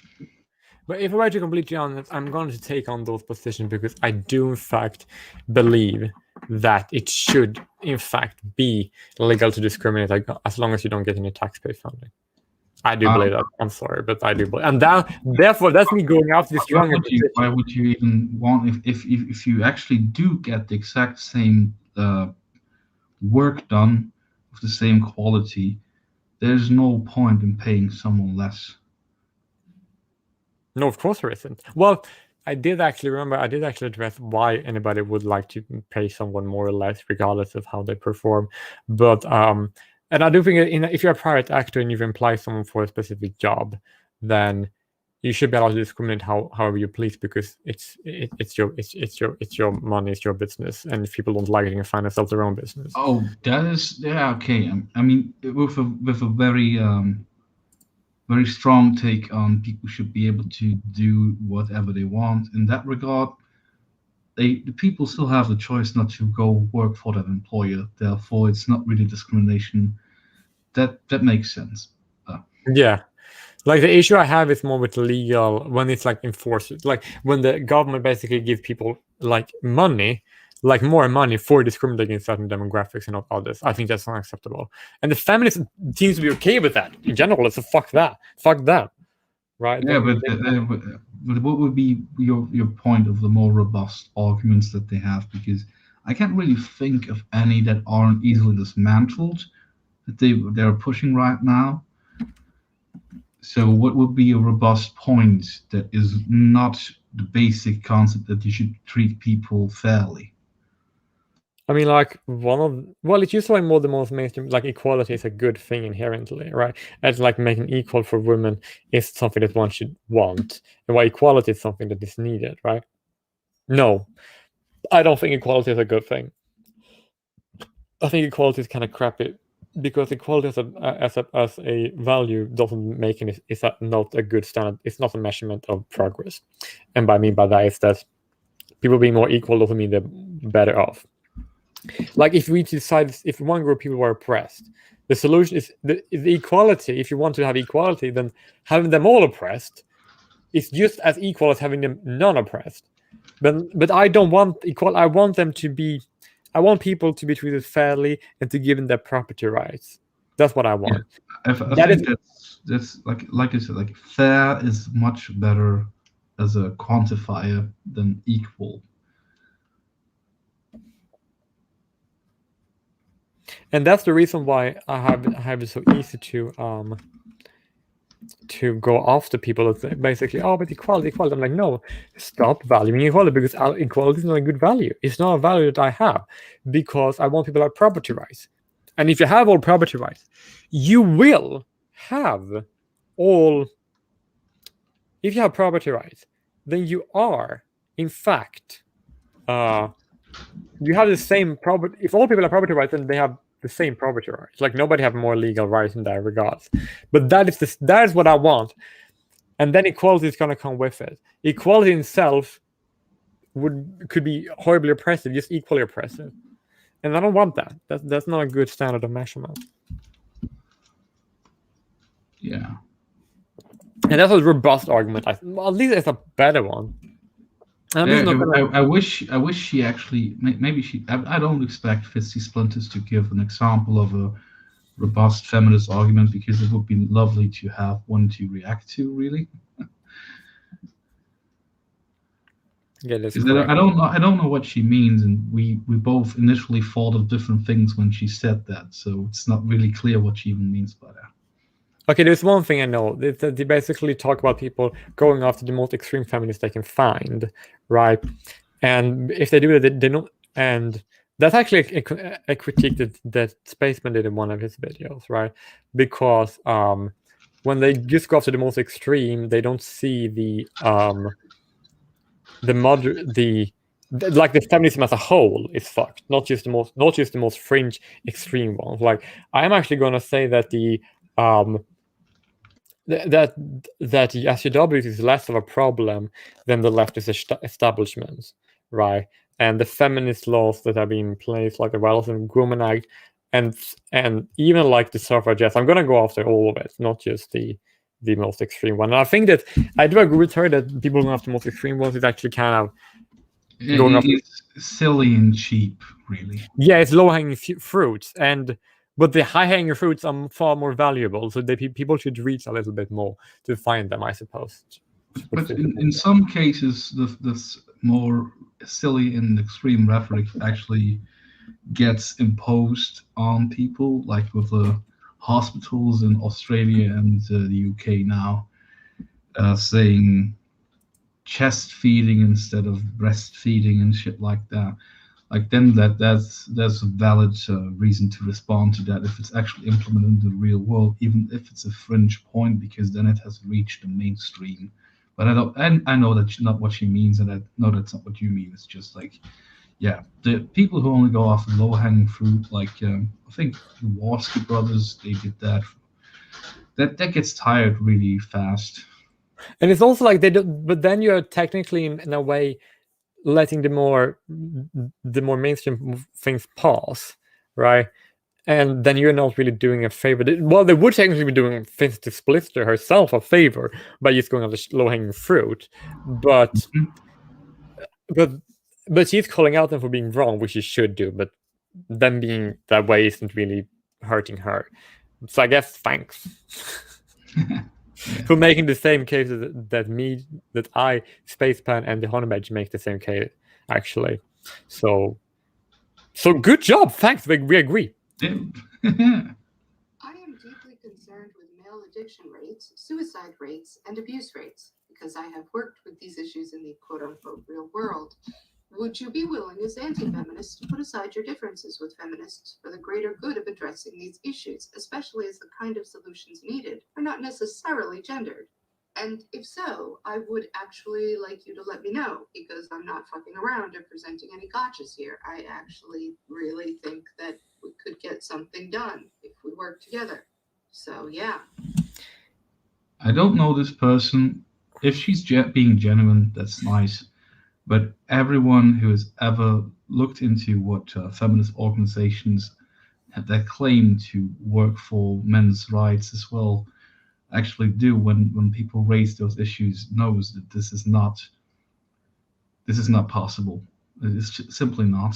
But if I were to be completely honest, I'm going to take on those positions because I do, in fact, believe that it should, in fact, be legal to discriminate, like, as long as you don't get any taxpayer funding. I do believe that. I'm sorry, but I do believe, and therefore that's me going after the stronger position. Why would you even want if you actually do get the exact same work done with the same quality? There's no point in paying someone less. No, of course there isn't. Well, I did actually address why anybody would like to pay someone more or less, regardless of how they perform. But and I do think if you're a private actor and you've employed someone for a specific job, then you should be allowed to discriminate however you please, because it's your money, it's your business, and if people don't like it, you can find themselves their own business. Oh, that is okay. I mean, with a very very strong take on people should be able to do whatever they want. In that regard, the people still have the choice not to go work for that employer. Therefore, it's not really discrimination. That makes sense. Yeah. Like, the issue I have is more with legal, when it's, like, enforced, like when the government basically gives people, like, money, like more money for discriminating against certain demographics and not others. I think that's unacceptable. And the feminists seems to be okay with that in general. So fuck that. Fuck that. right? Yeah, Then but what would be your point of the more robust arguments that they have? Because I can't really think of any that aren't easily dismantled that they're pushing right now. So what would be a robust point that is not the basic concept that you should treat people fairly? I mean, like it's usually more the most mainstream. Like equality is a good thing inherently, right? It's like making equal for women is something that one should want, and why equality is something that is needed, right? No, I don't think equality is a good thing. I think equality is kind of crappy because equality as a value doesn't make it is not a good standard. It's not a measurement of progress, and by that is that people being more equal doesn't mean they're better off. Like if we decide if one group of people were oppressed, the solution is the equality. If you want to have equality, then having them all oppressed is just as equal as having them non-oppressed. But I don't want equal. I want people to be treated fairly and to give them their property rights. That's what I want. I think that's like I said, like fair is much better as a quantifier than equal. And that's the reason why I have it so easy to go after people that basically, but equality. I'm like, no, stop valuing equality because equality is not a good value. It's not a value that I have because I want people to have property rights. And if you have all property rights, you will have all. If you have property rights, then you are, in fact, you have the same property. If all people have property rights, then they have the same property rights. Like nobody have more legal rights in that regards. But that is what I want, and then equality is going to come with it. Equality in itself could be horribly oppressive, just equally oppressive, and I don't want that. That's not a good standard of measurement. Yeah, and that's a robust argument. At least it's a better one. I wish she actually maybe she. I don't expect Fitzy Splinters to give an example of a robust feminist argument because it would be lovely to have one to react to. Really, yeah. I don't know what she means, and we both initially thought of different things when she said that, so it's not really clear what she even means by that. Okay, there's one thing I know. They basically talk about people going after the most extreme feminists they can find, right? And if they do that, they don't. And that's actually a critique that Spaceman did in one of his videos, right? Because when they just go after the most extreme, they don't see the feminism as a whole is fucked. Not just the most fringe extreme ones. Like I'm actually going to say that the that the SJWs is less of a problem than the leftist establishments, right? And the feminist laws that have been in place, like the Wales and Grooming Act, and even like the suffragettes. I'm gonna go after all of it, not just the most extreme one. And I think that I do agree with her that people going after the most extreme ones is actually kind of it's silly and cheap, really. Yeah, it's low-hanging fruits, but the high-hanging fruits are far more valuable, so people should reach a little bit more to find them, I suppose. But in some cases, this more silly and extreme rhetoric actually gets imposed on people, like with the hospitals in Australia and the UK now, saying chest feeding instead of breastfeeding and shit like that. Like then that's a valid reason to respond to that if it's actually implemented in the real world, even if it's a fringe point, because then it has reached the mainstream. But I know that's not what she means, and I know that's not what you mean. It's just like, yeah, the people who only go after low-hanging fruit, like I think the Warski brothers, they did that. That gets tired really fast. And it's also like they do, but then you're technically in a way letting the more mainstream things pass, right? And then you're not really doing a favor. Well, they would technically be doing things to Splitter herself a favor by just going on the low-hanging fruit, but she's calling out them for being wrong, which she should do. But them being that way isn't really hurting her. So I guess thanks. for making the same case that I, Spacepan, and the Honey Badger make the same case, actually. So good job. Thanks. We agree. Yeah. I am deeply concerned with male addiction rates, suicide rates, and abuse rates because I have worked with these issues in the quote-unquote real world. Would you be willing, as anti-feminists, to put aside your differences with feminists for the greater good of addressing these issues, especially as the kind of solutions needed are not necessarily gendered? And if so, I would actually like you to let me know, because I'm not fucking around or presenting any gotchas here. I actually really think that we could get something done if we work together. So, yeah. I don't know this person. If she's being genuine, that's nice. But everyone who has ever looked into what feminist organizations that claim to work for men's rights as well actually do when people raise those issues knows that this is not possible. It's simply not.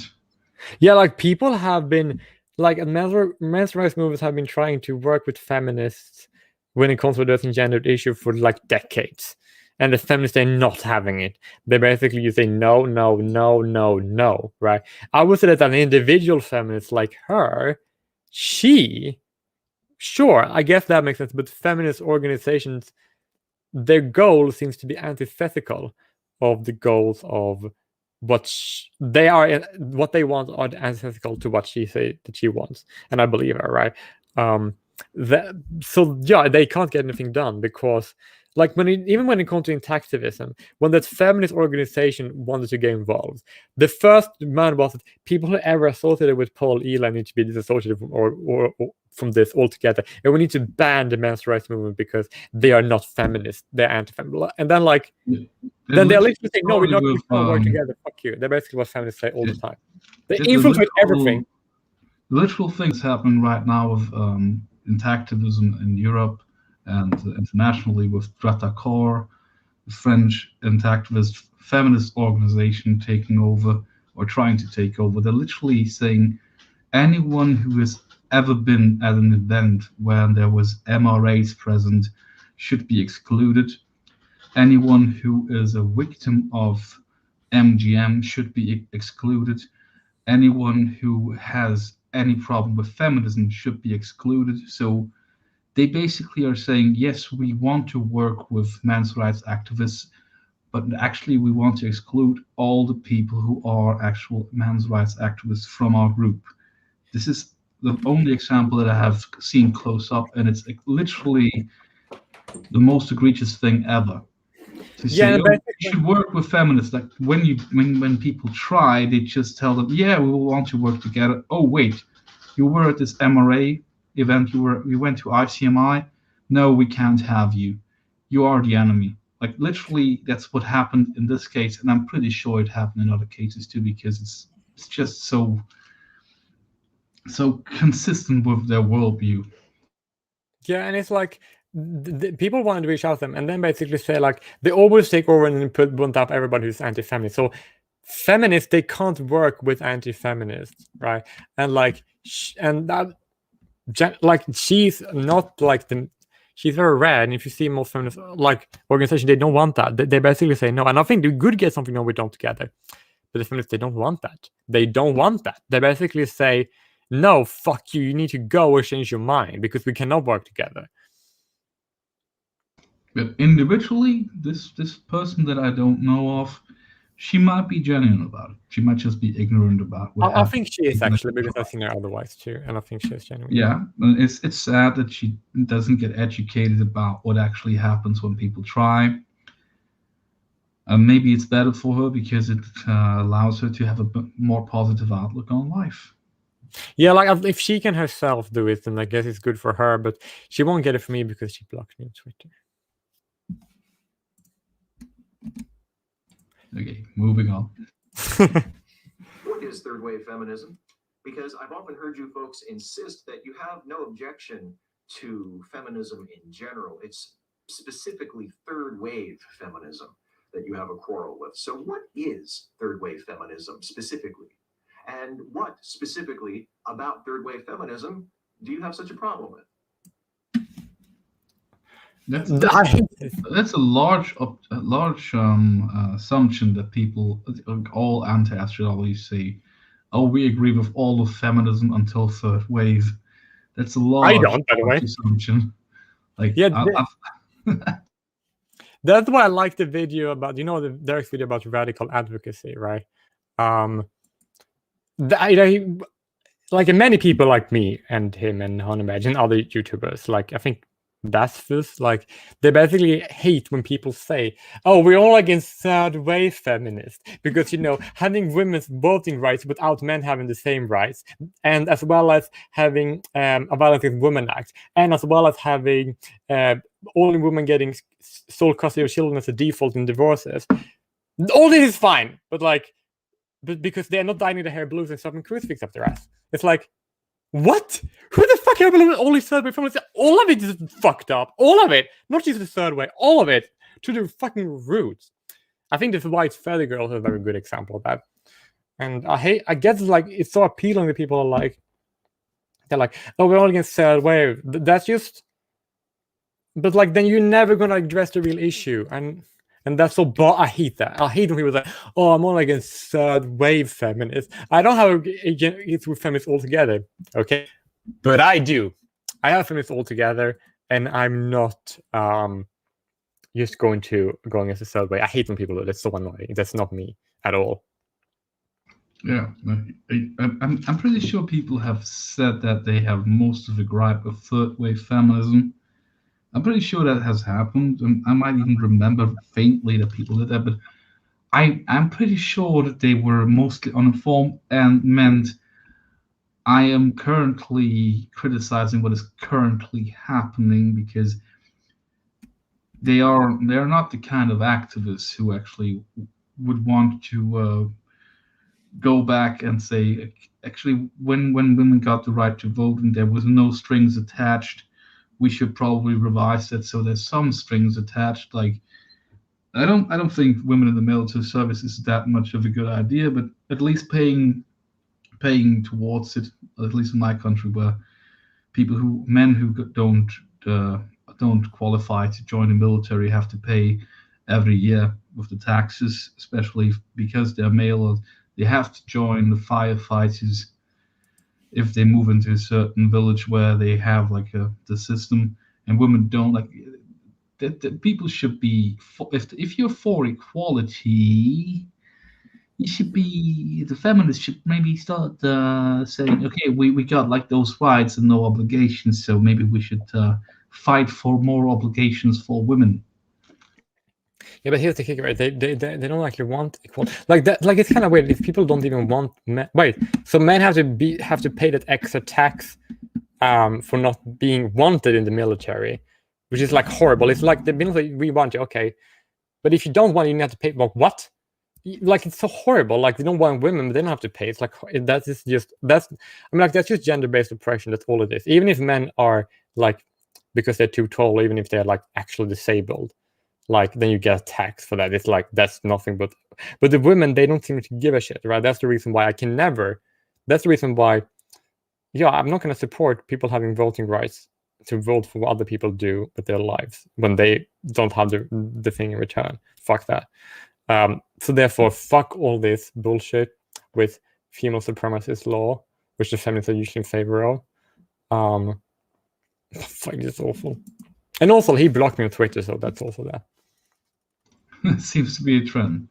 Yeah, like people have been, like men's rights movements have been trying to work with feminists when it comes to addressing gendered issue for like decades. And the feminists, they're not having it. They basically you say no, no, no, no, no, right? I would say that an individual feminist like her, sure, I guess that makes sense. But feminist organizations, their goal seems to be antithetical of the goals of what they are. What they want are antithetical to what she say that she wants, and I believe her, right? So yeah, they can't get anything done because, like, even when it comes to activism, when that feminist organization wanted to get involved, the first demand was that people who ever associated with Paul Elam need to be disassociated from this altogether, and we need to ban the men's rights movement because they are not feminist, they're anti-feminist. And then then they're literally saying, no, we're not going to work together. Fuck you. That's basically what feminists say all the time. They infiltrate everything. The literal things happening right now with activism in Europe and internationally with Greta Core, the French activist feminist organization taking over or trying to take over. They're literally saying anyone who has ever been at an event where there was MRAs present should be excluded. Anyone who is a victim of MGM should be excluded. Anyone who has any problem with feminism should be excluded. So they basically are saying, yes, we want to work with men's rights activists, but actually we want to exclude all the people who are actual men's rights activists from our group. This is the only example that I have seen close up, and it's literally the most egregious thing ever. To say, you should work with feminists. Like when people try, they just tell them, yeah, we will want to work together. Oh, wait, you were at this MRA event, you went to ICMI. No, we can't have you. You are the enemy. Like literally, that's what happened in this case, and I'm pretty sure it happened in other cases too, because it's just so consistent with their worldview. Yeah, and it's like people want to reach out to them, and then basically say like they always take over and bunt up everybody who's anti-feminist. So feminists, they can't work with anti-feminists, right? And like she's not like she's very rare, and if you see most feminist like organizations, they don't want that. They basically say no, and I think they could get something done with them together, but the feminists, they don't want that. They don't want that. They basically say no, fuck you. You need to go or change your mind because we cannot work together. But individually, this person that I don't know of, she might be genuine about it. She might just be ignorant about what I think she is actually, because I've seen her otherwise too, and I think she is genuine. Yeah, it's sad that she doesn't get educated about what actually happens when people try. Maybe it's better for her because it allows her to have a more positive outlook on life. Yeah, like if she can herself do it, then I guess it's good for her, but she won't get it from me because she blocked me on Twitter. Okay, moving on. What is third wave feminism? Because I've often heard you folks insist that you have no objection to feminism in general. It's specifically third wave feminism that you have a quarrel with. So what is third wave feminism specifically? And what specifically about third wave feminism do you have such a problem with? That's I hate this. that's a large assumption that people, all anti-ads should always say, "Oh, we agree with all of feminism until third wave." That's a large, don't, by the way. large assumption. Like, Yeah, I've that's why I like the video about, the Derek's video about radical advocacy, right? Like many people like me and him and Honimage and other YouTubers, like I think Basfus, like they basically hate when people say, "Oh, we're all against third wave feminists," because having women's voting rights without men having the same rights, and as well as having a Violence Against Women Act, and as well as having only women getting sole custody of children as a default in divorces. All this is fine, but because they're not dyeing their hair blues and stuffing crucifix up their ass. It's like, what? Who the fuck are believing all these third way feminists? All of it is fucked up. All of it. Not just the third way. All of it. To the fucking roots. I think the White Feather Girl is a very good example of that. And I guess it's so appealing that people are they're like, "Oh, we're all against third wave." That's just, but then you're never gonna address the real issue. And that's so I hate that. I hate when people say, "Oh, I'm all against third wave feminists." I don't have it with feminists altogether, okay? But I do. I have feminists altogether, and I'm not just going against the third way. I hate when people do that. That's so annoying. That's not me at all. Yeah, I'm pretty sure people have said that they have most of the gripe of third wave feminism. I'm pretty sure that has happened, and I might even remember faintly that people did that, but I'm pretty sure that they were mostly uninformed and meant I am currently criticizing what is currently happening because they are not the kind of activists who actually would want to go back and say, actually, when women got the right to vote and there was no strings attached, we should probably revise it so there's some strings attached. Like, I don't think women in the military service is that much of a good idea, but at least paying towards it, at least in my country, where men who don't qualify to join the military have to pay every year with the taxes, especially because they're male. They have to join the firefighters if they move into a certain village where they have the system, and women don't. That people should be, if you're for equality, the feminists should maybe start saying, okay, we got those rights and no obligations, so maybe we should fight for more obligations for women. Yeah, but here's the kicker, right? They don't actually want equality. It's kind of weird if people don't even want men. Wait, so men have to pay that extra tax for not being wanted in the military, which is horrible. It's like the military, we want you, okay, but if you don't want it, you have to pay. Well, what? It's so horrible. They don't want women, but they don't have to pay. It's that's just gender-based oppression. That's all it is. Even if men are because they're too tall, even if they're actually disabled, then you get a tax for that. It's that's nothing but the women, they don't seem to give a shit, right? That's the reason why that's the reason why, I'm not going to support people having voting rights to vote for what other people do with their lives when they don't have the thing in return. Fuck that. So therefore, fuck all this bullshit with female supremacist law, which the feminists are usually in favor of. Fuck, it's awful. And also, he blocked me on Twitter, so that's also that. It seems to be a trend.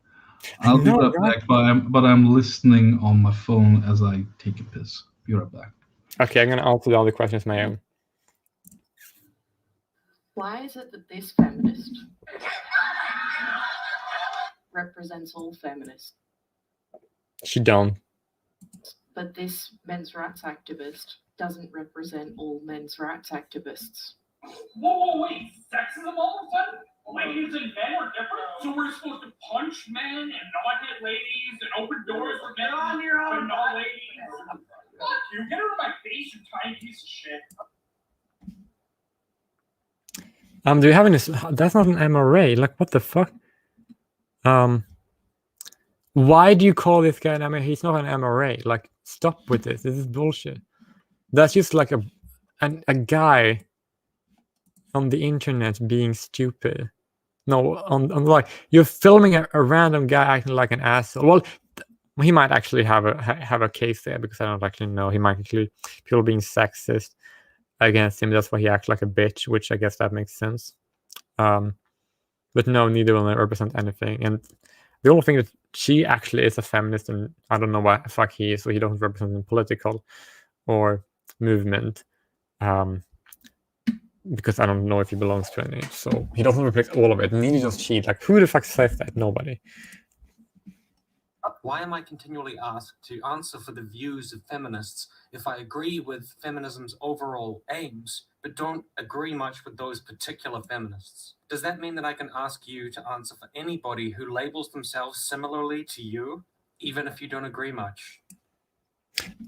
I'll be right back, but I'm listening on my phone as I take a piss. Be right back. Okay, I'm going to answer the other questions my own. Why is it that this feminist represents all feminists, She don't. but this men's rights activist doesn't represent all men's rights activists? Whoa, wait, sexism all of a sudden? Ladies and men are different? So we're supposed to punch men and not hit ladies and open doors for men but not ladies? Fuck you, get out of my face, you tiny piece of shit. Do you have any? That's not an MRA. What the fuck? Why do you call this guy an MRA? He's not an MRA. Stop with this. This is bullshit. That's just a guy. on the internet being stupid. No, on like you're filming a random guy acting like an asshole. Well, he might actually have a case there because I don't actually know. He might actually people being sexist against him. That's why he acts like a bitch, which I guess that makes sense. But no, neither will represent anything. And the only thing that she actually is a feminist, and I don't know why the fuck he is, so he doesn't represent any political or movement. Because I don't know if he belongs to any, so he doesn't reflect all of it. Neither does she. Like, who the fuck says that? Nobody. Why am I continually asked to answer for the views of feminists if I agree with feminism's overall aims, but don't agree much with those particular feminists? Does that mean that I can ask you to answer for anybody who labels themselves similarly to you, even if you don't agree much?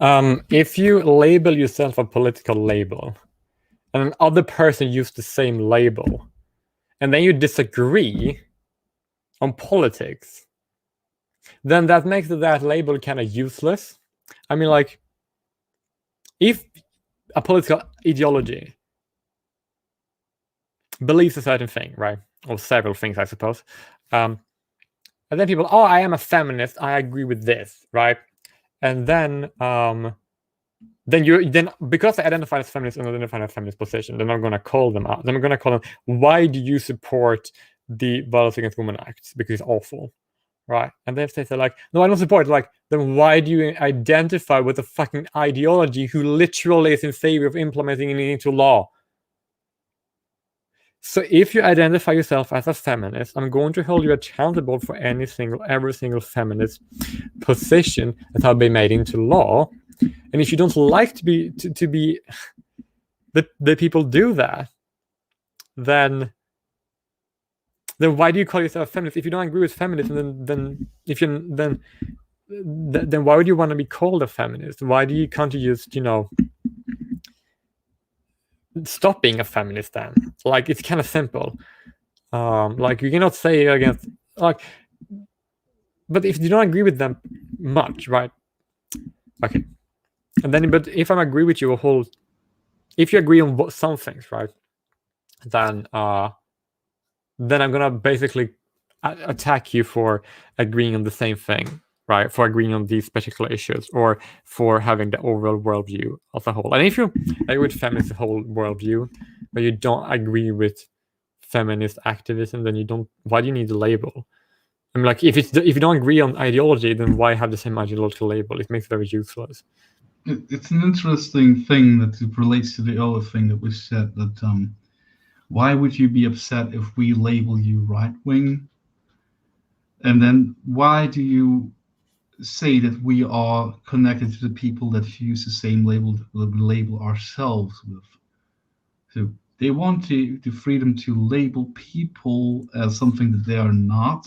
If you label yourself a political label, and another person used the same label, and then you disagree on politics, then that makes that label kind of useless. I mean, like, if a political ideology believes a certain thing, right, or several things, I suppose, and then people, oh, I am a feminist, I agree with this, right, and then because they identify as feminist and identify as feminist position, then I'm going to call them out. Then I'm going to call them, why do you support the Violence Against Women Act? Because it's awful, right? And then if they say like, no, I don't support it, like, then why do you identify with a fucking ideology who literally is in favor of implementing it into law? So if you identify yourself as a feminist, I'm going to hold you accountable for every single feminist position that have been made into law. And if you don't like to be the people do that, then why do you call yourself a feminist? If you don't agree with feminism, then why would you want to be called a feminist? Why can't you just, stop being a feminist then? Like, it's kind of simple. Like, you cannot say against, like, but if you don't agree with them much, right? Okay. And then, but if I agree with you if you agree on some things, right, then I'm gonna basically attack you for agreeing on the same thing, right? For agreeing on these particular issues, or for having the overall worldview as a whole. And if you agree with feminist whole worldview, but you don't agree with feminist activism, then why do you need the label? I mean, like, if you don't agree on ideology, then why have the same ideological label? It makes it very useless. It's an interesting thing that it relates to the other thing that was said, that why would you be upset if we label you right-wing? And then why do you say that we are connected to the people that use the same label that we label ourselves with? So they want the freedom to label people as something that they are not,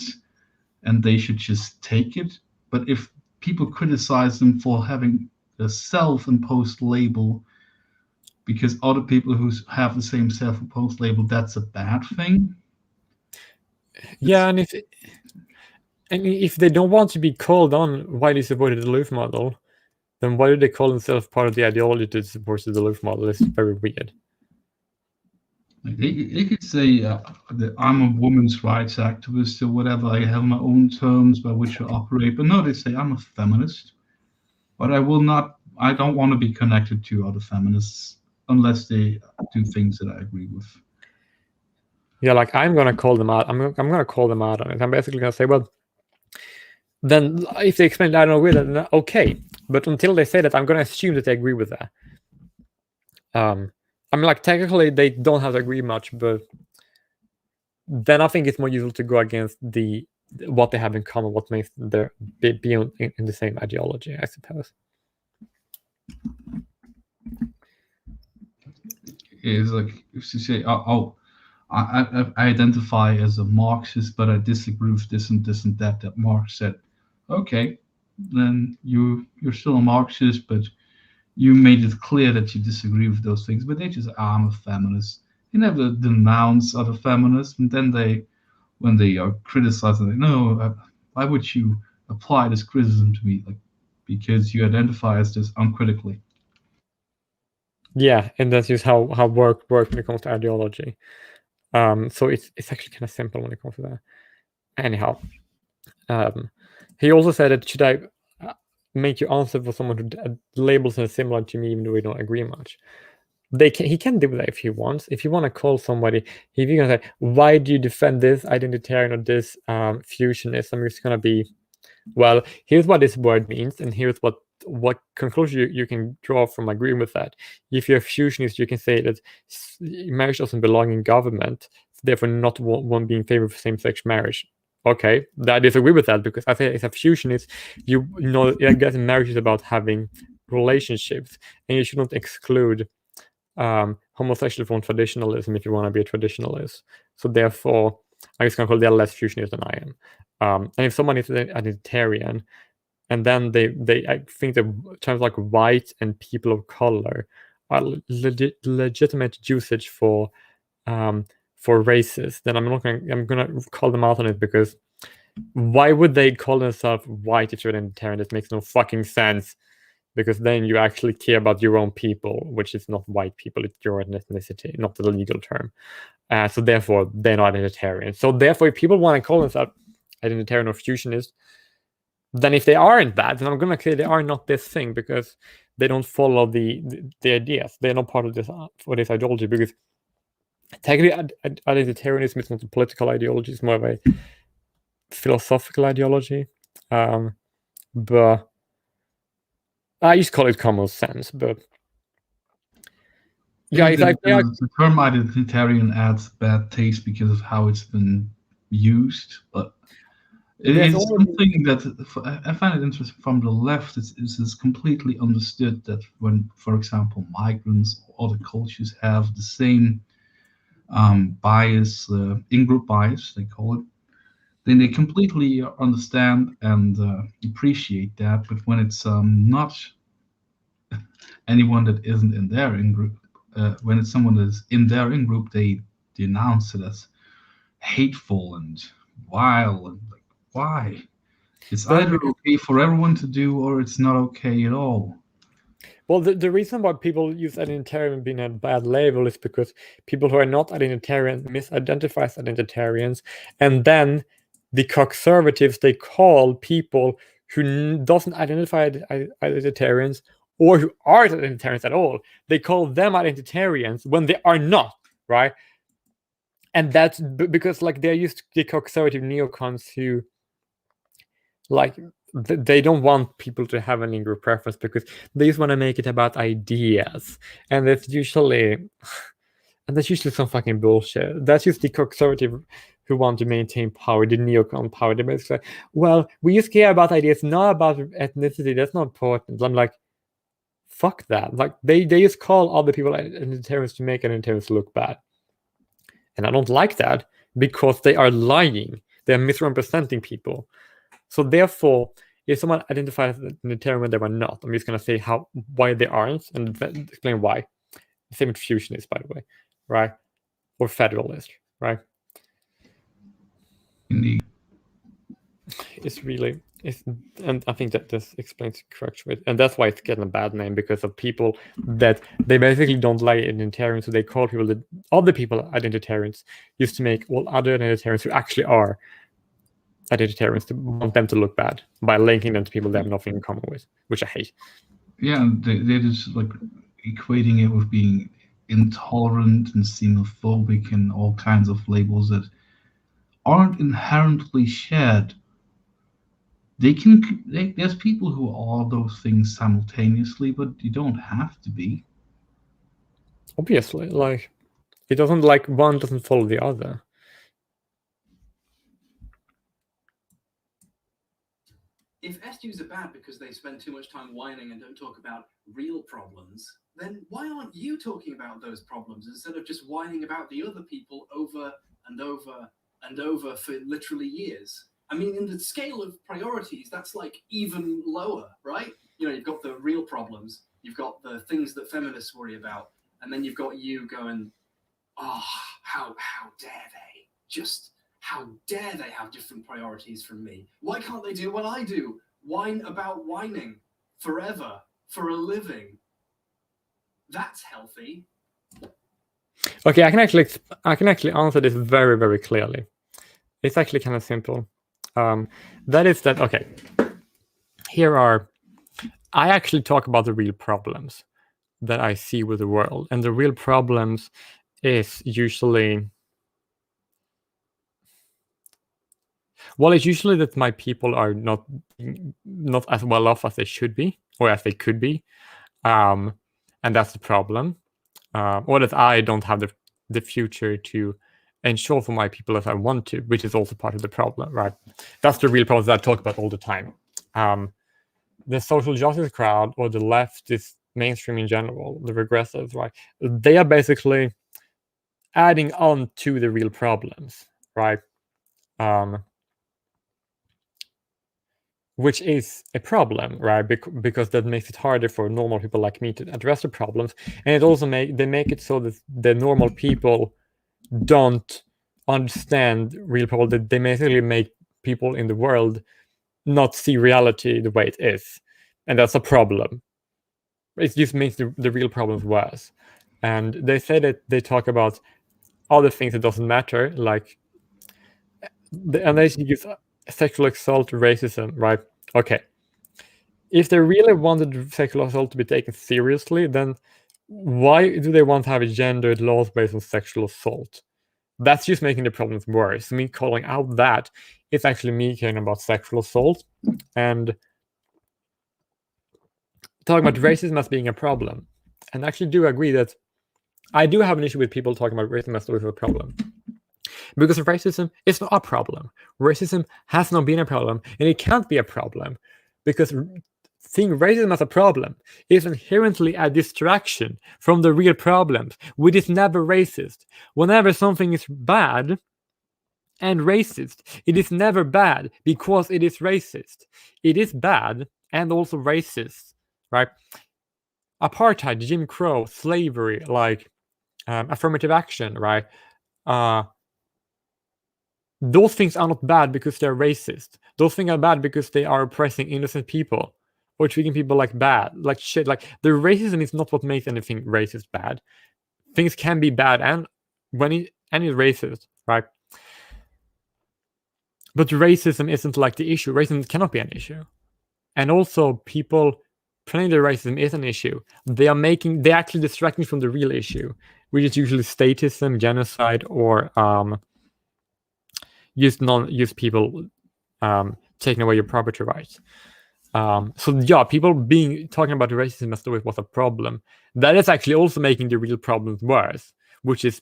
and they should just take it. But if people criticize them for having a self-imposed label because other people who have the same self-imposed label, that's a bad thing. Yeah, and if they don't want to be called on why they supported the Duluth model, then why do they call themselves part of the ideology to support the Duluth model? It's very weird. They could say that I'm a women's rights activist or whatever. I have my own terms by which I operate. But no, they say I'm a feminist. But I don't want to be connected to other feminists unless they do things that I agree with. Yeah, like, I'm going to call them out. I'm going to call them out on it. I'm basically going to say, well, then if they explain that I don't agree with it, okay. But until they say that, I'm going to assume that they agree with that. I mean, like, technically they don't have to agree much, but then I think it's more useful to go against what they have in common, what makes them be in the same ideology, I suppose. It's like if you say, I identify as a Marxist, but I disagree with this and this and that Marx said. Okay, then you're still a Marxist, but you made it clear that you disagree with those things. But they just, I'm a feminist. You never denounce other feminists, and then when they are criticized, they no, why would you apply this criticism to me? Like, because you identify as this uncritically. Yeah, and that's just how work when it comes to ideology. So it's actually kind of simple when it comes to that. Anyhow, he also said that should I make you answer for someone who labels them similar to me even though we don't agree much? He can do that if he wants. If you want to call somebody, if you're gonna say, why do you defend this identitarian or this fusionist, I'm just gonna be, well, here's what this word means, and here's what conclusion you can draw from agreeing with that. If you're a fusionist, you can say that marriage doesn't belong in government, therefore not one being in favor of same-sex marriage. Okay, I disagree with that, because I say as a fusionist, you know, I guess marriage is about having relationships, and you shouldn't exclude homosexual from traditionalism if you want to be a traditionalist. So therefore, I'm just going to call them less fusionist than I am. And if someone is an identitarian, and then I think that terms like white and people of color are legitimate usage for races, then I'm gonna call them out on it, because why would they call themselves white if you're an identitarian? It makes no fucking sense, because then you actually care about your own people, which is not white people, it's your ethnicity, not the legal term. So therefore, they're not identitarian. So therefore, if people want to call themselves identitarian or fusionist, then if they aren't that, then I'm going to say they are not this thing, because they don't follow the ideas. They're not part of this for this ideology, because technically identitarianism is not a political ideology, it's more of a philosophical ideology. But I just call it common sense. But yeah, it's like the term identitarian adds bad taste because of how it's been used, but it is something that I find it interesting from the left. It's completely understood that when, for example, migrants or other cultures have the same bias, in-group bias, they call it, then they completely understand and appreciate that. But when it's not anyone that isn't in their in-group, when it's someone that is in their in-group, they denounce it as hateful and vile and like, why? It's either okay for everyone to do or it's not okay at all. Well, the reason why people use identitarian being a bad label is because people who are not identitarian misidentify as identitarians, and then the conservatives, they call people who doesn't identify as identitarians or who aren't identitarians at all, they call them identitarians when they are not, right? And that's because like they're used to the conservative neocons who like they don't want people to have an in-group preference, because they just want to make it about ideas, and that's usually some fucking bullshit. That's just the conservative who want to maintain power, the neocon power. They basically say, well, we just care about ideas, not about ethnicity. That's not important. I'm like, fuck that. Like they just call other people identitarians to make identitarians look bad, and I don't like that, because they are lying. They're misrepresenting people. So therefore, if someone identifies as identitarian when they were not, I'm just going to say why they aren't and explain why. Same with fusionist, by the way, right? Or federalist, right? Indeed. And I think that this explains it correctly. And that's why it's getting a bad name, because of people that they basically don't like identitarians, so they call people that other people identitarians, used to make all other identitarians who actually are identitarians to want them to look bad by linking them to people they have nothing in common with, which I hate. Yeah, they're just like equating it with being intolerant and xenophobic and all kinds of labels that aren't inherently shared. There's people who are those things simultaneously, but you don't have to be. Obviously, like it doesn't, like one doesn't follow the other. If SUs are bad because they spend too much time whining and don't talk about real problems, then why aren't you talking about those problems instead of just whining about the other people over and over and over for literally years? I mean, in the scale of priorities, that's like even lower, right? You know, you've got the real problems, you've got the things that feminists worry about, and then you've got you going, oh, how dare they? Just how dare they have different priorities from me? Why can't they do what I do? Whine about whining forever for a living. That's healthy. Okay, I can actually answer this very, very clearly. It's actually kind of simple. That is that, okay, I actually talk about the real problems that I see with the world. And the real problems is usually, well, it's usually that my people are not as well off as they should be, or as they could be. And that's the problem. Or that I don't have the future to ensure for my people as I want to, which is also part of the problem, right? That's the real problem that I talk about all the time. The social justice crowd, or the left, is mainstream in general, the regressives, right? They are basically adding on to the real problems, right? Which is a problem, right? Because that makes it harder for normal people like me to address the problems, and it also they make it so that the normal people don't understand real problems. That they basically make people in the world not see reality the way it is, and that's a problem. It just makes the real problems worse. And they say that they talk about other things that doesn't matter, like and they use sexual assault, racism, right? Okay. If they really wanted sexual assault to be taken seriously, then why do they want to have a gendered laws based on sexual assault? That's just making the problems worse. Me calling out that is actually me caring about sexual assault and talking about racism as being a problem. And I actually do agree that I do have an issue with people talking about racism as a problem. Because racism is not a problem. Racism has not been a problem, and it can't be a problem. Because seeing racism as a problem is inherently a distraction from the real problems, which is never racist. Whenever something is bad and racist, it is never bad because it is racist. It is bad and also racist, right? Apartheid, Jim Crow, slavery, like affirmative action, right? Those things are not bad because they're racist. Those things are bad because they are oppressing innocent people or treating people like bad, like shit. Like, the racism is not what makes anything racist bad. Things can be bad and it's racist, right? But racism isn't like the issue. Racism cannot be an issue. And also, people pretending that racism is an issue, they're actually distracting from the real issue, which is usually statism, genocide, or use people taking away your property rights. So yeah, people talking about racism as though it was a problem, that is actually also making the real problems worse, which is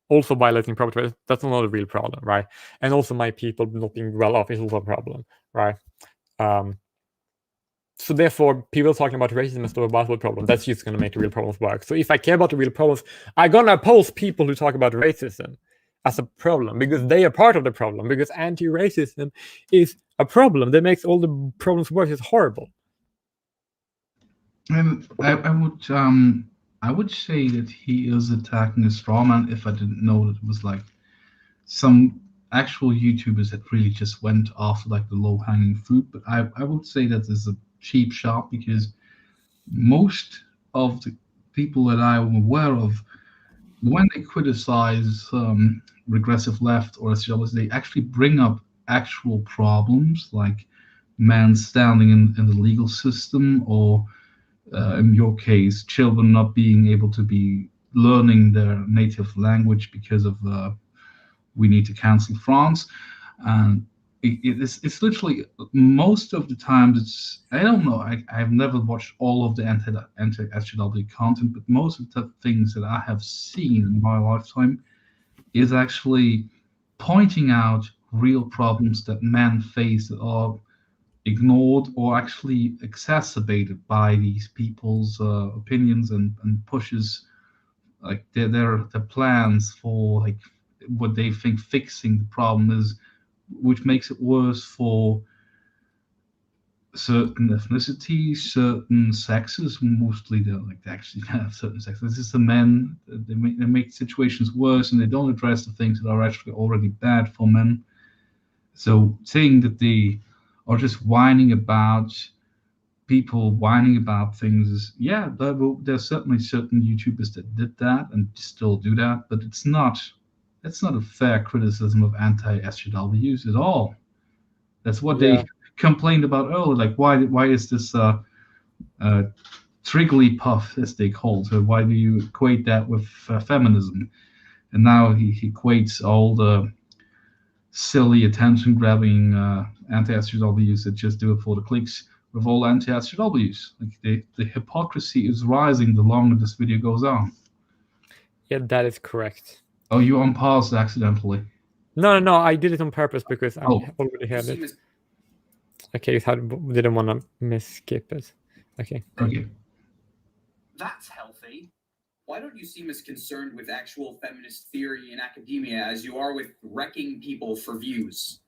also violating property rights. That's not a real problem, right? And also my people not being well off is also a problem, right? So therefore, people talking about racism as though it was a problem, that's just going to make the real problems work. So if I care about the real problems, I'm going to oppose people who talk about racism as a problem, because they are part of the problem, because anti-racism is a problem that makes all the problems worse. It's horrible. And I would say that he is attacking a straw man if I didn't know that it was like some actual YouTubers that really just went after like the low-hanging fruit. But I would say that there's a cheap shot, because most of the people that I'm aware of, when they criticize regressive left or socialists, they actually bring up actual problems like men standing in the legal system, or in your case, children not being able to be learning their native language because of we need to cancel France. And it's literally, most of the times, I don't know, I've never watched all of the anti-SJW content, but most of the things that I have seen in my lifetime is actually pointing out real problems that men face that are ignored or actually exacerbated by these people's opinions and pushes like their plans for like what they think fixing the problem is, which makes it worse for certain ethnicities, certain sexes. Mostly they actually have certain sexes. This is the men. They make situations worse, and they don't address the things that are actually already bad for men. So saying that they are just whining about people whining about things is, yeah, there's certainly certain YouTubers that did that and still do that, but that's not a fair criticism of anti-SJWs at all. That's what they complained about earlier. Like, why is this Trigglypuff, as they called her? Why do you equate that with feminism? And now he equates all the silly attention-grabbing anti-SJWs that just do it for the clicks with all anti-SJWs. Like the hypocrisy is rising the longer this video goes on. Yeah, that is correct. Oh, you unpaused accidentally. No, I did it on purpose because I already had it. Okay, didn't want to miss-skip it. Okay. That's healthy. Why don't you seem as concerned with actual feminist theory in academia as you are with wrecking people for views?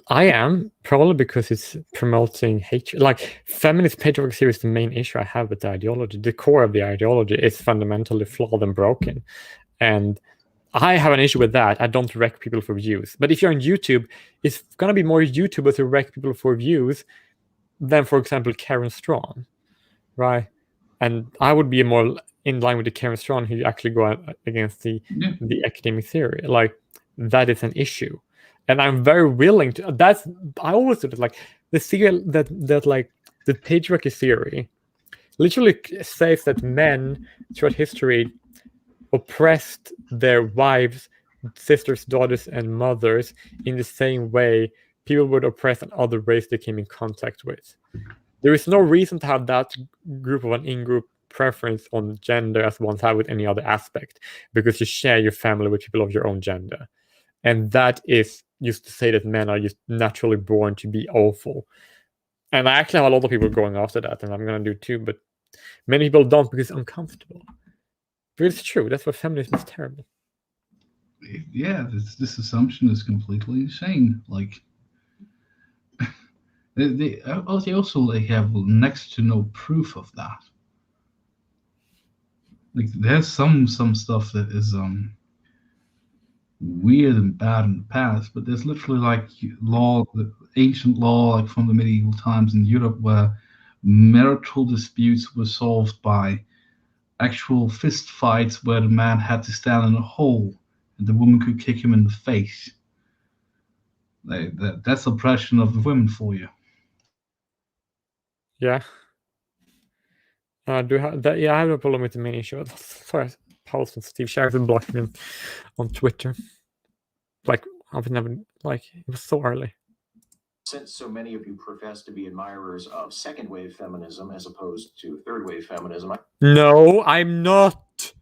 I am, probably because it's promoting hatred. Like, feminist patriarchy is the main issue I have with the ideology. The core of the ideology is fundamentally flawed and broken. And I have an issue with that. I don't wreck people for views. But if you're on YouTube, it's going to be more YouTubers who wreck people for views than, for example, Karen Strawn, right? And I would be more in line with the Karen Strawn who actually go against the academic theory. Like, that is an issue. And I'm very willing to. I always do that. Like, the theory that like the patriarchy theory literally says that men throughout history oppressed their wives, sisters, daughters, and mothers in the same way people would oppress another race they came in contact with. There is no reason to have that group of an in-group preference on gender as one have with any other aspect, because you share your family with people of your own gender. And that is used to say that men are just naturally born to be awful. And I actually have a lot of people going after that, and I'm going to do too, but many people don't because it's uncomfortable. But it's true. That's what feminism is terrible. Yeah, this assumption is completely insane. Like, they also have next to no proof of that. Like, there's some stuff that is weird and bad in the past, but there's literally like ancient law, like from the medieval times in Europe, where marital disputes were solved by actual fist fights where the man had to stand in a hole and the woman could kick him in the face. That's oppression of the women for you. Yeah. Do you have that? Yeah, I have a problem with the main issue. Sorry, post on Steve Sheridan blocked me on Twitter. Like, I've never, like, it was so early. Since so many of you profess to be admirers of second wave feminism as opposed to third wave feminism, No, I'm not.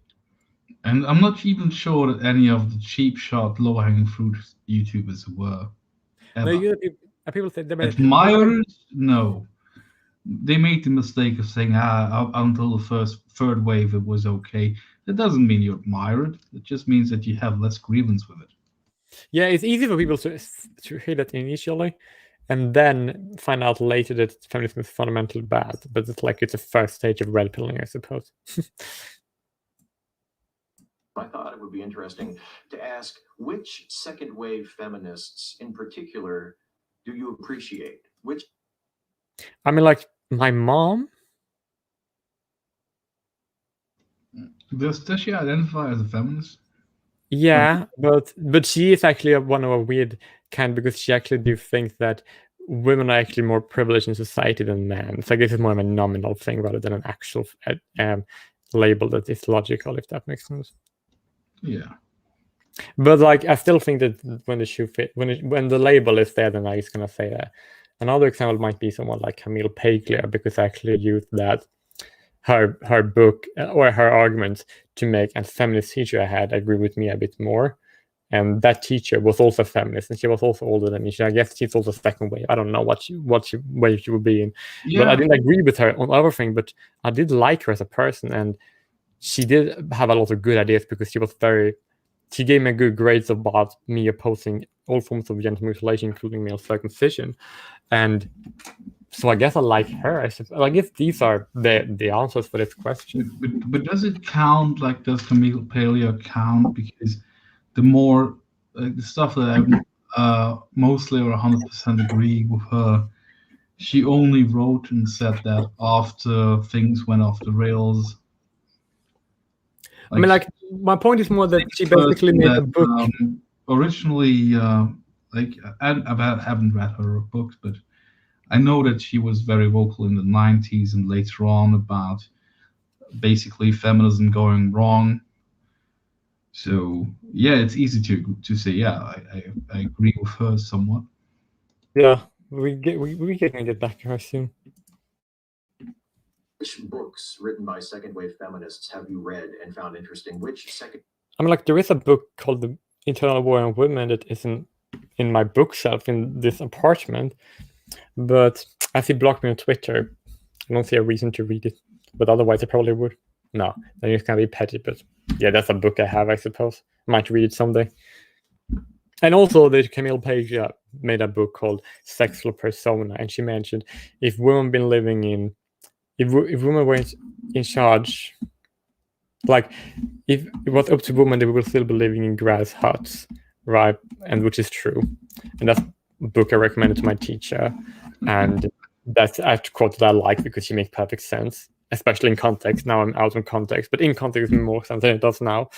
And I'm not even sure that any of the cheap shot, low hanging fruit YouTubers were. Ever. No, people say they're admirers. No, they made the mistake of saying, until the third wave, it was okay. That doesn't mean you admire it. It just means that you have less grievance with it. Yeah, it's easy for people to hear that initially, and then find out later that feminism is fundamentally bad. But it's like it's a first stage of red pilling, I suppose. I thought it would be interesting to ask which second wave feminists in particular do you appreciate? Which? I mean, like, my mom. Does she identify as a feminist? Yeah, but she is actually one of a weird kind, because she actually do think that women are actually more privileged in society than men. So I guess it's more of a nominal thing rather than an actual label that is logical, if that makes sense. Yeah. But like, I still think that when the shoe fit, when the label is there, then I'm just gonna say that. Another example might be someone like Camille Paglia, because I actually used that her book or her arguments to make a feminist teacher I had agree with me a bit more. And that teacher was also feminist, and she was also older than me. I guess she's also second wave. I don't know what wave she would be in. Yeah. But I didn't agree with her on other things, but I did like her as a person, and she did have a lot of good ideas, because she gave me good grades about me opposing all forms of genital mutilation, including male circumcision. And so I guess I like her. I guess these are the answers for this question. But does it count? Like, does Camille Paglia count? Because the more the stuff that I mostly or 100% agree with her, she only wrote and said that after things went off the rails. I mean, like, my point is more that she basically made a book. Originally, like, I haven't read her books, but I know that she was very vocal in the 90s and later on about basically feminism going wrong. So yeah, it's easy to say, yeah, I agree with her somewhat. Yeah, we can get back to her soon. Which books written by second wave feminists have you read and found interesting? Which second? I mean, like, there is a book called The Internal War on Women that isn't in my bookshelf in this apartment, but as he blocked me on Twitter, I don't see a reason to read it. But otherwise, I probably would. No, then it's gonna be petty. But yeah, that's a book I have, I suppose. Might read it someday. And also, the Camille Page made a book called Sexual Persona, and she mentioned if women been living in, if women were in charge, like if it was up to women, they would still be living in grass huts, right? And which is true. And that's a book I recommended to my teacher, and that's a quote that I like because she makes perfect sense, especially in context. Now I'm out of context, but in context, it makes more sense than it does now.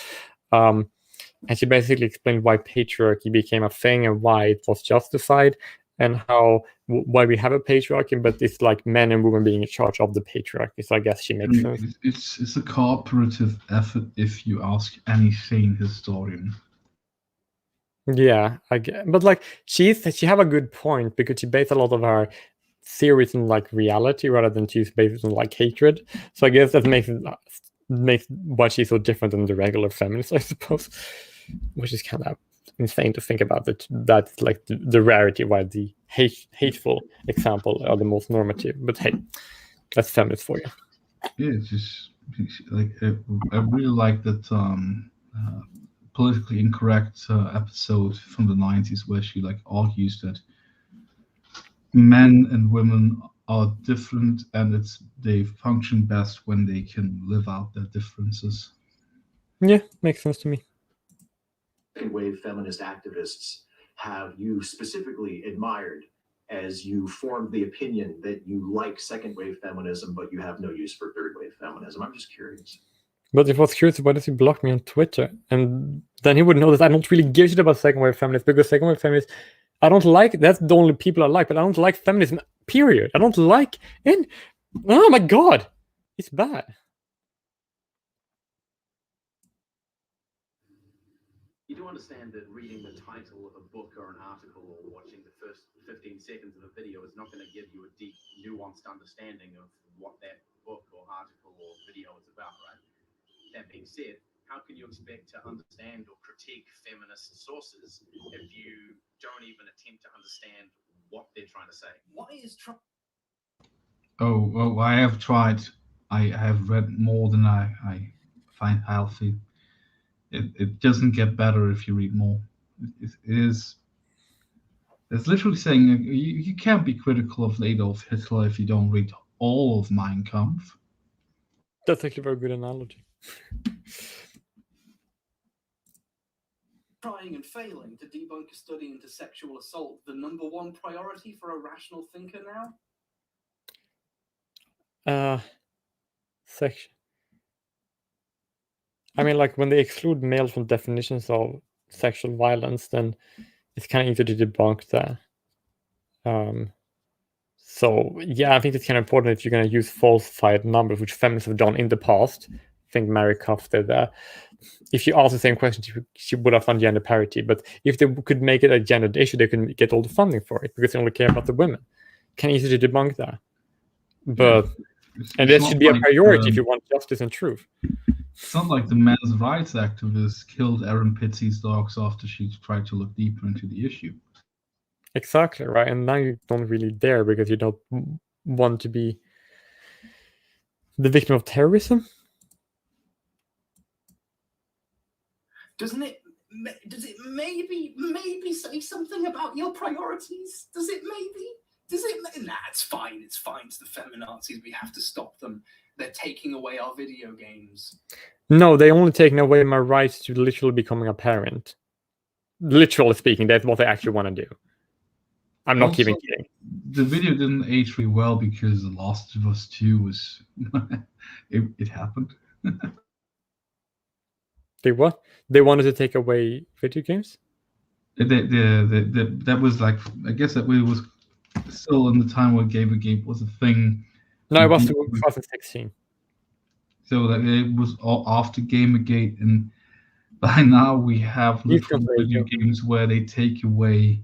And she basically explained why patriarchy became a thing and why it was justified, and why we have a patriarchy, but it's like men and women being in charge of the patriarchy. So I guess she makes sense. It's a cooperative effort, if you ask any sane historian. Yeah, but like she have a good point because she based a lot of her theories on like reality rather than she's based on like hatred. So I guess that makes why she's so different than the regular feminists, I suppose, which is kind of insane to think about. That's like the rarity why the hateful example are the most normative. But hey, that's feminist for you. Yeah, it's just like I really like that politically incorrect episode from the 90s where she like argues that men and women are different and they function best when they can live out their differences. Yeah, makes sense to me. Second wave feminist activists have you specifically admired as you formed the opinion that you like second wave feminism, but you have no use for third wave feminism? I'm just curious. But if I was curious, why does he block me on Twitter? And then he would know that I don't really give a shit about second wave feminists, because second wave feminists, I don't like, that's the only people I like, but I don't like feminism, period. I don't like, and oh my god, it's bad. You do understand that reading the title of a book or an article or watching the first 15 seconds of a video is not going to give you a deep, nuanced understanding of what that book or article or video is about, right? That being said, how can you expect to understand or critique feminist sources if you don't even attempt to understand what they're trying to say? Why is Trump? Oh, I have tried. I have read more than I find healthy. It doesn't get better if you read more. It is. It's literally saying you can't be critical of Adolf Hitler if you don't read all of Mein Kampf. That's actually a very good analogy. Trying and failing to debunk a study into sexual assault the number one priority for a rational thinker now? Section. I mean, like when they exclude males from definitions of sexual violence, then it's kind of easy to debunk that. So yeah, I think it's kind of important if you're going to use falsified numbers, which feminists have done in the past. I think Mary Cuff did that. If you ask the same question, she would have found gender parity. But if they could make it a gendered issue, they can get all the funding for it because they only care about the women. Can easily debunk that. But and that should be a priority if you want justice and truth. It's not like the men's rights activists killed Erin Pitsy's dogs after she tried to look deeper into the issue. Exactly, right? And now you don't really dare because you don't want to be the victim of terrorism. Does it maybe say something about your priorities? Nah, it's fine. It's fine. It's the feminazis. We have to stop them. They're taking away our video games. No, they're only taking away my rights to literally becoming a parent. Literally speaking, that's what they actually want to do. I'm not Also, even kidding. The video didn't age really well because The Last of Us 2 was it happened. They what? They wanted to take away video games? That was like, I guess that was still in the time where Gamergate was a thing. No, it was 2016. So that it was all after Gamergate, and by now we have literal video games where they take away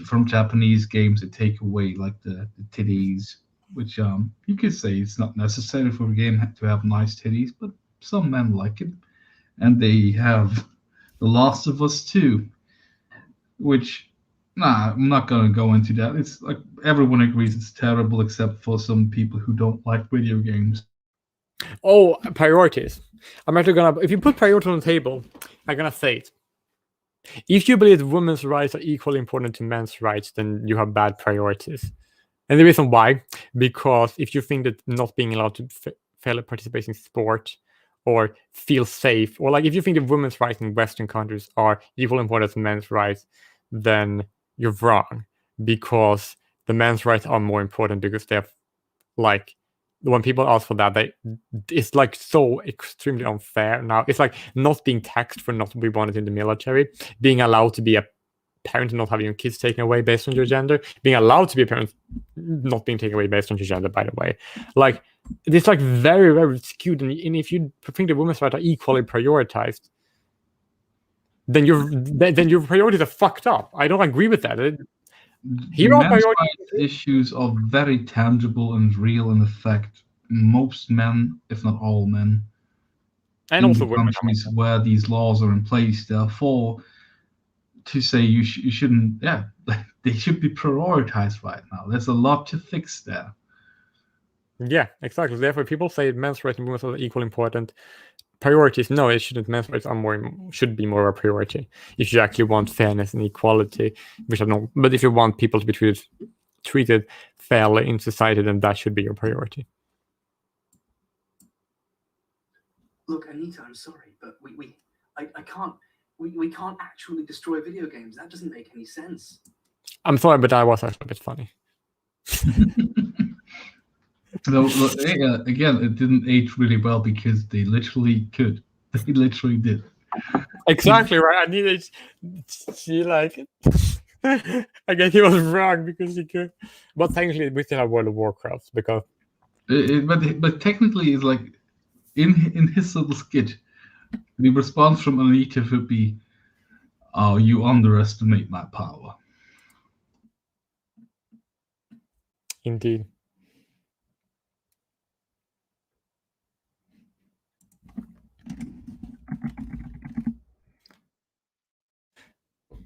from Japanese games. They take away like the titties, which you could say it's not necessary for a game to have nice titties, but some men like it, and they have The Last of Us 2, which. Nah, I'm not going to go into that. It's like everyone agrees it's terrible except for some people who don't like video games. Oh, priorities. I'm actually gonna. If you put priority on the table, I'm gonna say it. If you believe women's rights are equally important to men's rights, then you have bad priorities. And the reason why, because if you think that not being allowed to fairly participate in sport or feel safe, or like if you think that women's rights in Western countries are equally important to men's rights, then you're wrong, because the men's rights are more important, because they have, like, when people ask for that, it's like so extremely unfair now. It's like not being taxed for not being wanted in the military, being allowed to be a parent and not having your kids taken away based on your gender, being allowed to be a parent not being taken away based on your gender, by the way. Like, it's like very, very skewed, and if you think the women's rights are equally prioritized, then your priorities are fucked up. I don't agree with that. Men's rights issues are very tangible and real and affect most men, if not all men, and also women. Countries where these laws are in place. Therefore, to say you shouldn't, they should be prioritized right now. There's a lot to fix there. Yeah, exactly. Therefore, people say men's rights and women's rights are equally important. Priorities, no, it shouldn't. Men's rights should be more of a priority if you actually want fairness and equality, which I don't. But if you want people to be treated fairly in society, then that should be your priority. Look, Anita, I'm sorry, but I can't. We can't actually destroy video games. That doesn't make any sense. I'm sorry, but that was actually a bit funny. So again, it didn't age really well because they literally could. They literally did. Exactly right. I needed. She like. I guess he was wrong because he could, but thankfully we still have World of Warcraft because. But technically, it's like in his little skit, the response from Anita would be, "Oh, you underestimate my power." Indeed.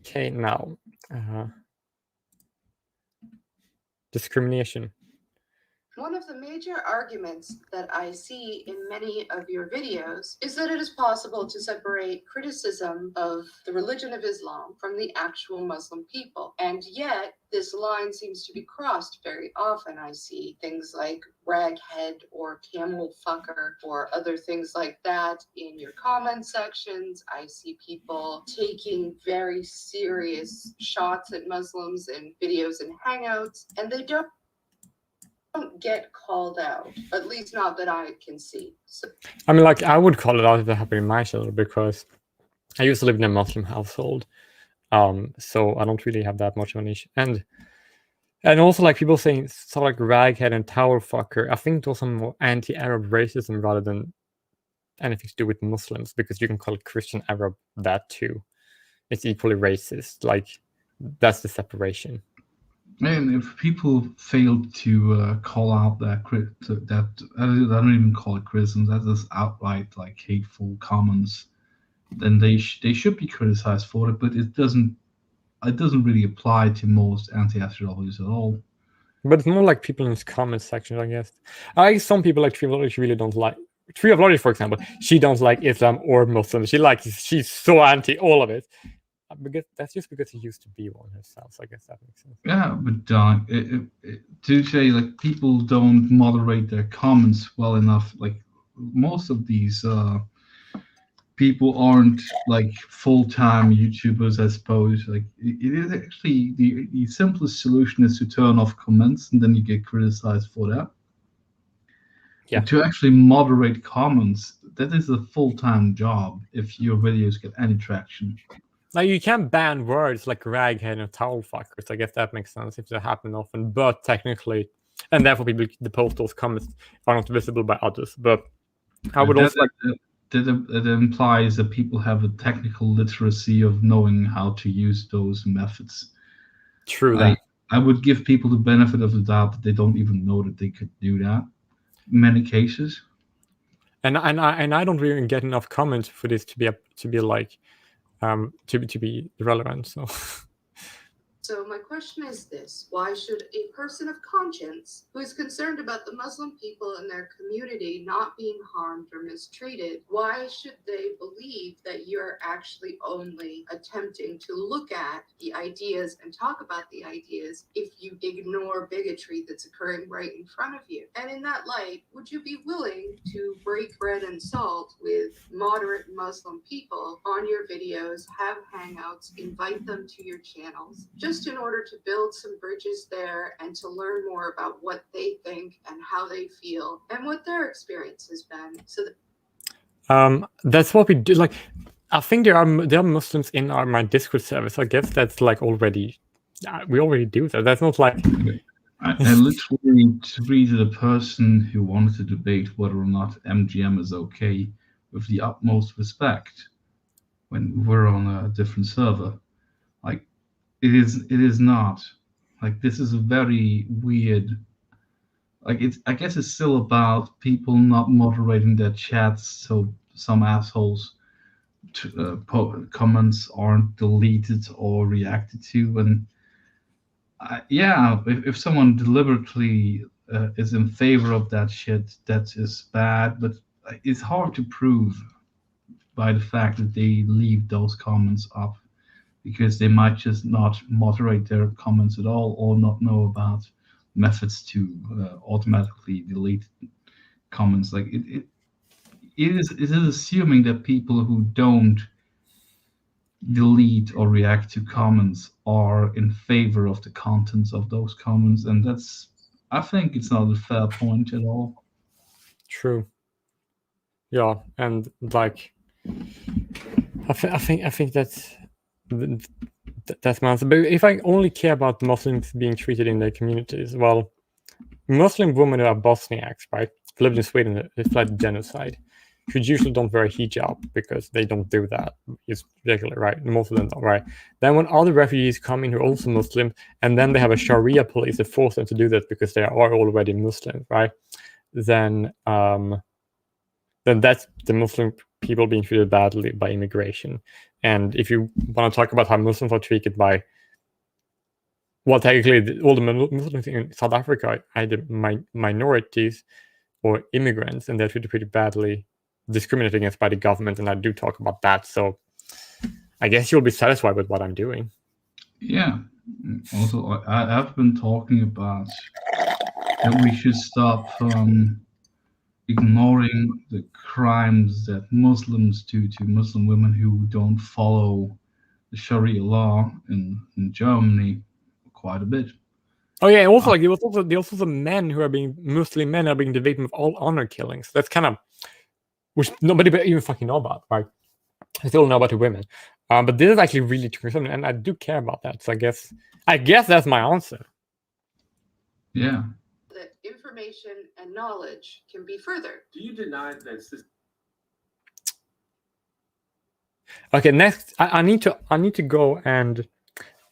Okay, now discrimination. One of the major arguments that I see in many of your videos is that it is possible to separate criticism of the religion of Islam from the actual Muslim people. And yet, this line seems to be crossed very often. I see things like raghead or camel fucker or other things like that in your comment sections. I see people taking very serious shots at Muslims in videos and hangouts, and they don't get called out, at least not that I can see. So, I mean, like, I would call it out if it happened in my channel because I used to live in a Muslim household, so I don't really have that much of an issue. And also, like, people saying stuff like raghead and tower fucker, I think those are more anti-Arab racism rather than anything to do with Muslims, because you can call Christian Arab that too. It's equally racist. Like, that's the separation. And if people fail to call out that I don't even call it criticism, that is outright like hateful comments, then they should be criticized for it. But it doesn't really apply to most anti-SJWs at all. But it's more like people in this comment section, I guess. Some people like Tree of Logic really don't like Tree of Logic, for example. She don't like Islam or Muslims. She's so anti all of it. Because that's just because she used to be one herself. So I guess that makes sense. Yeah, but to say like people don't moderate their comments well enough, like most of these people aren't like full-time YouTubers, I suppose. Like it is actually the simplest solution is to turn off comments, and then you get criticized for that. Yeah. But to actually moderate comments, that is a full-time job if your videos get any traction. Like you can ban words like raghead and towel fuckers. I guess that makes sense if they happen often. But technically, and therefore people that post those comments are not visible by others. But I would also like that implies that people have a technical literacy of knowing how to use those methods. True that. I would give people the benefit of the doubt that they don't even know that they could do that in many cases. And I don't really get enough comments for this to be like to be relevant. So my question is this: why should a person of conscience who is concerned about the Muslim people in their community not being harmed or mistreated, why should they believe that you're actually only attempting to look at the ideas and talk about the ideas if you ignore bigotry that's occurring right in front of you? And in that light, would you be willing to break bread and salt with moderate Muslim people on your videos, have hangouts, invite them to your channels, just in order to build some bridges there and to learn more about what they think and how they feel and what their experience has been? So that that's what we do. Like, I think there are Muslims in my Discord service. I guess that's like already we already do that. That's not like I literally tweeted a person who wanted to debate whether or not MGM is okay with the utmost respect when we're on a different server. Like, it is not. Like, this is a very weird. Like, I guess it's still about people not moderating their chats, so some assholes comments aren't deleted or reacted to. And yeah, if someone deliberately is in favor of that shit, that is bad. But it's hard to prove by the fact that they leave those comments up, because they might just not moderate their comments at all, or not know about methods to automatically delete comments. Like it is assuming that people who don't delete or react to comments are in favor of the contents of those comments, and I think it's not a fair point at all. True. Yeah, and like I think that's my answer. But if I only care about Muslims being treated in their communities, well, Muslim women who are Bosniaks, right, lived in Sweden, they fled genocide, who usually don't wear a hijab because they don't do that. It's regular, right? Most of them don't, right? Then when other refugees come in who are also Muslim, and then they have a Sharia police that force them to do that because they are already Muslim, right? Then that's the Muslim people being treated badly by immigration. And if you want to talk about how Muslims are treated by, well, technically all the Muslims in South Africa are either minorities or immigrants, and they're treated pretty badly, discriminated against by the government, and I do talk about that. So I guess you'll be satisfied with what I'm doing. Yeah. Also, I've been talking about that we should stop ignoring the crimes that Muslims do to Muslim women who don't follow the Sharia law in Germany quite a bit. Oh yeah, and also like there was also the men who are being Muslim men are being the victim of all honor killings. That's kind of which nobody even fucking know about, right? I still know about the women, but this is actually really concerning, and I do care about that. So I guess that's my answer. Yeah. that information and knowledge can be furthered. Do you deny that? Okay, next I need to go and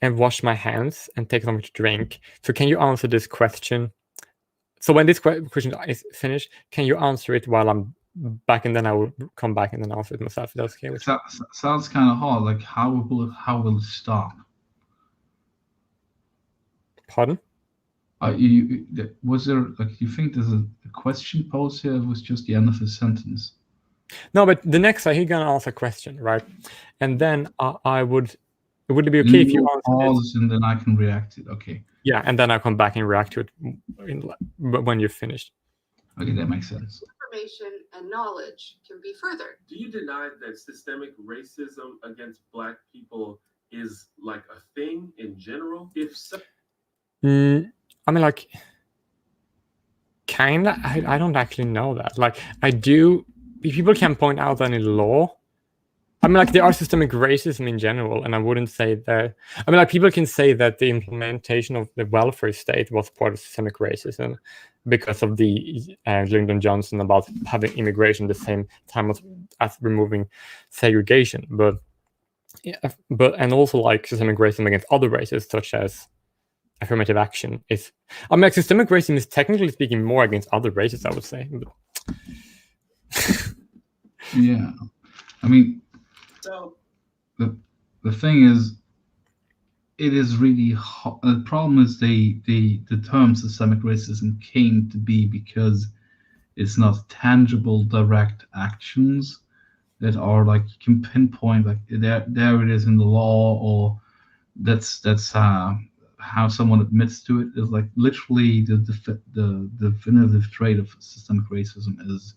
wash my hands and take something to drink. So can you answer this question? So when this question is finished, can you answer it while I'm back, and then I will come back and then answer it myself. That's okay. Sounds kind of hard. Like how will it stop? Pardon? Was there like you think there's a question posed here? It was just the end of the sentence. No, but the next he's gonna ask a question, right? And then would it be okay if you pause and then I can react to it? Okay. Yeah, and then I'll come back and react to it when you're finished. Okay, that makes sense. Information and knowledge can be furthered. Do you deny that systemic racism against Black people is like a thing in general? If so, I mean, like, kinda. I don't actually know that. Like, I do. People can point out that in law. I mean, like, there are systemic racism in general, and I wouldn't say that. I mean, like, people can say that the implementation of the welfare state was part of systemic racism because of the Lyndon Johnson about having immigration at the same time as removing segregation. But and also like systemic racism against other races, such as affirmative action, is. I mean, like, systemic racism is technically speaking more against other races, I would say. But... Yeah, I mean. So the thing is, it is really the problem is the term systemic racism came to be because it's not tangible direct actions that are like you can pinpoint, like there it is in the law, or that's how someone admits to it. Is like literally the definitive trait of systemic racism is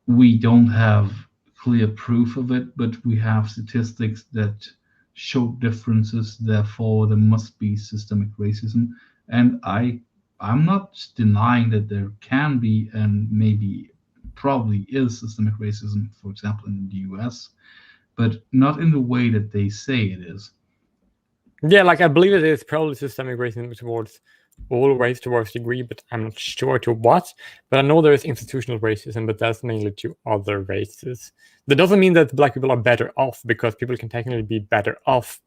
we don't have clear proof of it, but we have statistics that show differences. Therefore, there must be systemic racism. And I'm not denying that there can be, and maybe probably is, systemic racism, for example, in the US, but not in the way that they say it is. Yeah, like, I believe it is probably systemic racism towards all race to a degree, but I'm not sure to what. But I know there is institutional racism, but that's mainly to other races. That doesn't mean that Black people are better off, because people can technically be better off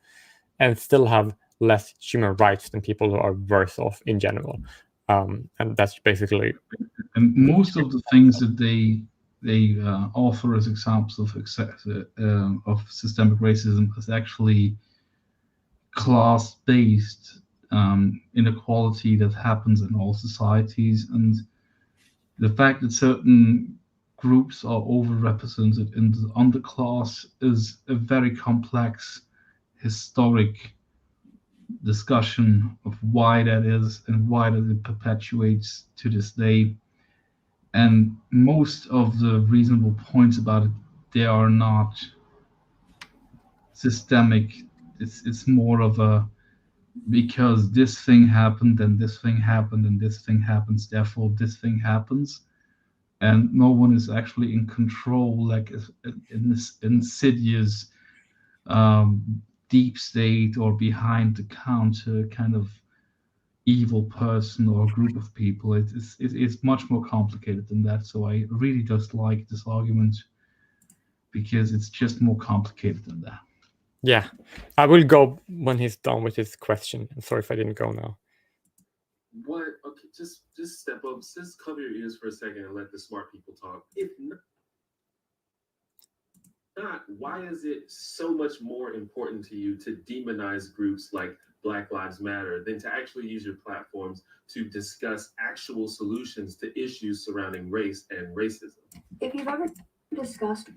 and still have less human rights than people who are worse off in general. And that's basically. And most of the things that they offer as examples of systemic racism is actually class-based inequality that happens in all societies, and the fact that certain groups are overrepresented in the underclass is a very complex historic discussion of why that is and why that it perpetuates to this day. And most of the reasonable points about it, they are not systemic. It's more of a, because this thing happened and this thing happened and this thing happens, therefore this thing happens, and no one is actually in control, like in this insidious deep state or behind the counter kind of evil person or group of people. It's much more complicated than that. So I really just like this argument because it's just more complicated than that. Yeah, I will go when he's done with his question. I'm sorry if I didn't go now. what? Okay, just step up. Just cover your ears for a second and let the smart people talk. If not, why is it so much more important to you to demonize groups like Black Lives Matter than to actually use your platforms to discuss actual solutions to issues surrounding race and racism? If you've ever discussed.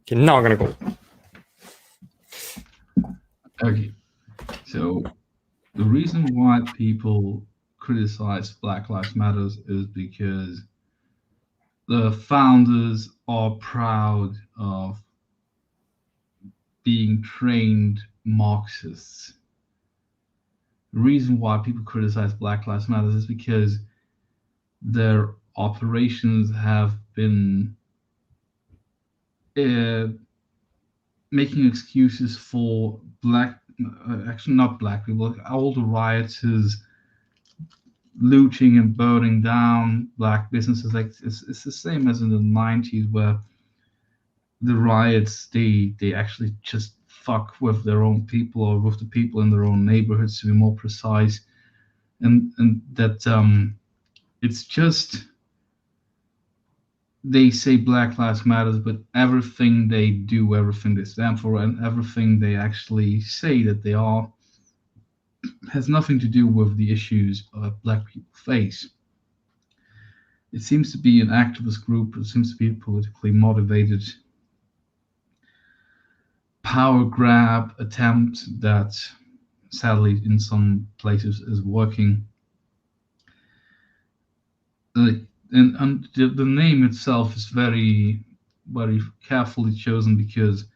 Okay, now I'm gonna go. Okay, so the reason why people criticize Black Lives Matter is because the founders are proud of being trained Marxists. The reason why people criticize Black Lives Matter is because their operations have been making excuses for actually not black people, all the rioters looting and burning down black businesses. Like it's the same as in the 90s, where the riots they actually just fuck with their own people or with the people in their own neighborhoods, to be more precise, and that it's just, they say Black Lives Matter, but everything they do, everything they stand for, and everything they actually say that they are has nothing to do with the issues Black people face. It seems to be an activist group. It seems to be a politically motivated power grab attempt that sadly in some places is working. and the name itself is very, very carefully chosen, because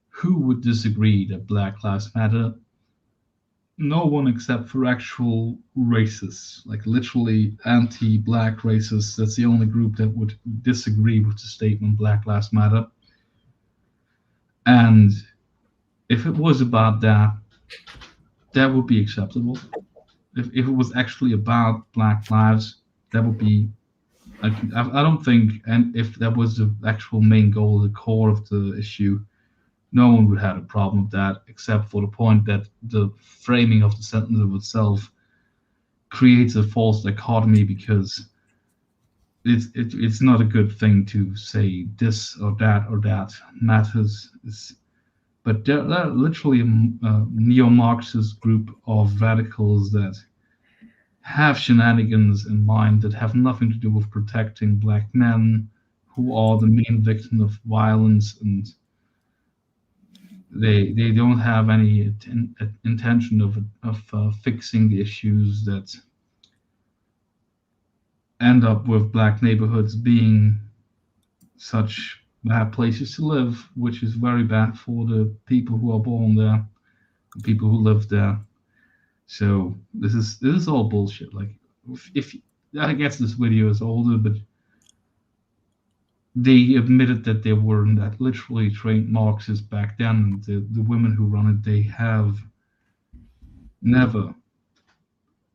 who would disagree that Black Lives Matter? No one except for actual racists, like literally anti-black racists. That's the only group that would disagree with the statement Black Lives Matter. And if it was about that, that would be acceptable. If it was actually about Black lives, that would be. I don't think, and if that was the actual main goal, the core of the issue, no one would have a problem with that, except for the point that the framing of the sentence of itself creates a false dichotomy, because it's not a good thing to say this or that matters. But they're literally a neo-Marxist group of radicals that have shenanigans in mind that have nothing to do with protecting black men, who are the main victim of violence, and they don't have any intention of fixing the issues that end up with black neighborhoods being such bad places to live, which is very bad for the people who are born there, the people who live there. So this is all bullshit. Like, if I guess this video is older, but they admitted that they were not literally trained Marxists back then. And the women who run it, they have never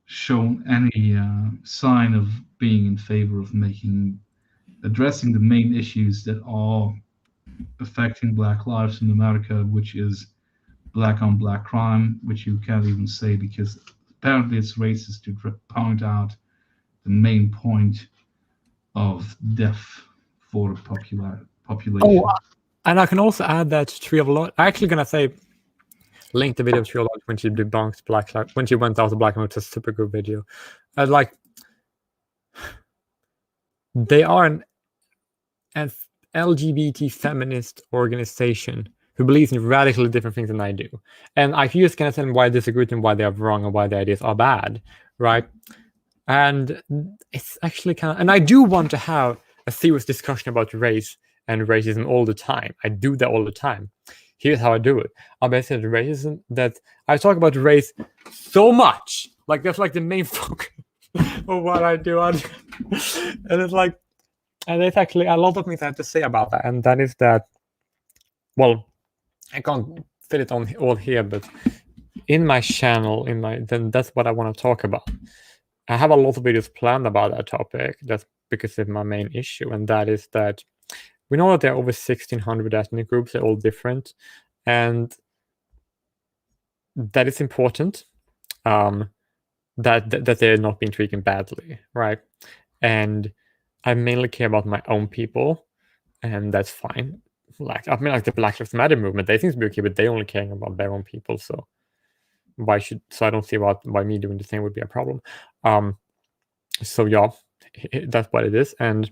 shown any sign of being in favor of addressing the main issues that are affecting Black lives in America, which is black on black crime, which you can't even say, because apparently it's racist to point out the main point of death for the population. Oh, and I can also add that Triolog, I'm actually gonna say, link the video of Triolog when she debunks Black Lives, when she went out of Black Lives. It's a super good video. Like, they are an LGBT feminist organization who believes in radically different things than I do. And I just can understand why I disagree with them, why they are wrong, and why their ideas are bad, right? And it's actually kind of, and I do want to have a serious discussion about race and racism all the time. I do that all the time. Here's how I do it. I basically racism, that I talk about race so much. Like, that's like the main focus of what I do. And it's like, and there's actually a lot of things I have to say about that. And that is that, well, I can't fit it on all here, but in my channel, then that's what I want to talk about. I have a lot of videos planned about that topic. That's because it's my main issue, and that is that we know that there are over 1,600 ethnic groups. They're all different, and that it's important that they're not being treated badly, right? And I mainly care about my own people, and that's fine. Like, I mean, like the Black Lives Matter movement, they seem to be okay, but they only caring about their own people. So I don't see why me doing the same would be a problem. So yeah, that's what it is. And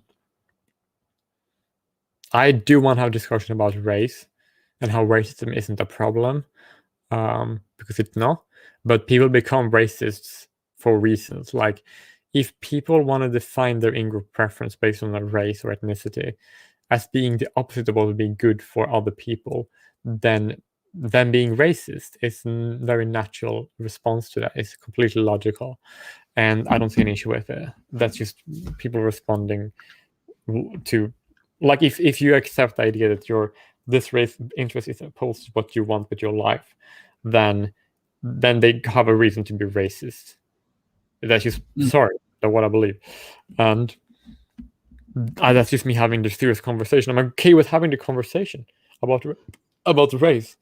I do want to have a discussion about race and how racism isn't a problem, because it's not. But people become racists for reasons. Like, if people want to define their in-group preference based on their race or ethnicity as being the opposite of what would be good for other people, then being racist is a very natural response to that. It's completely logical, and I don't see an issue with it. That's just people responding to, like, if you accept the idea that this race interest is opposed to what you want with your life, then they have a reason to be racist. That's just sorry, that's what I believe, and that's just me having this serious conversation. I'm okay with having the conversation about race,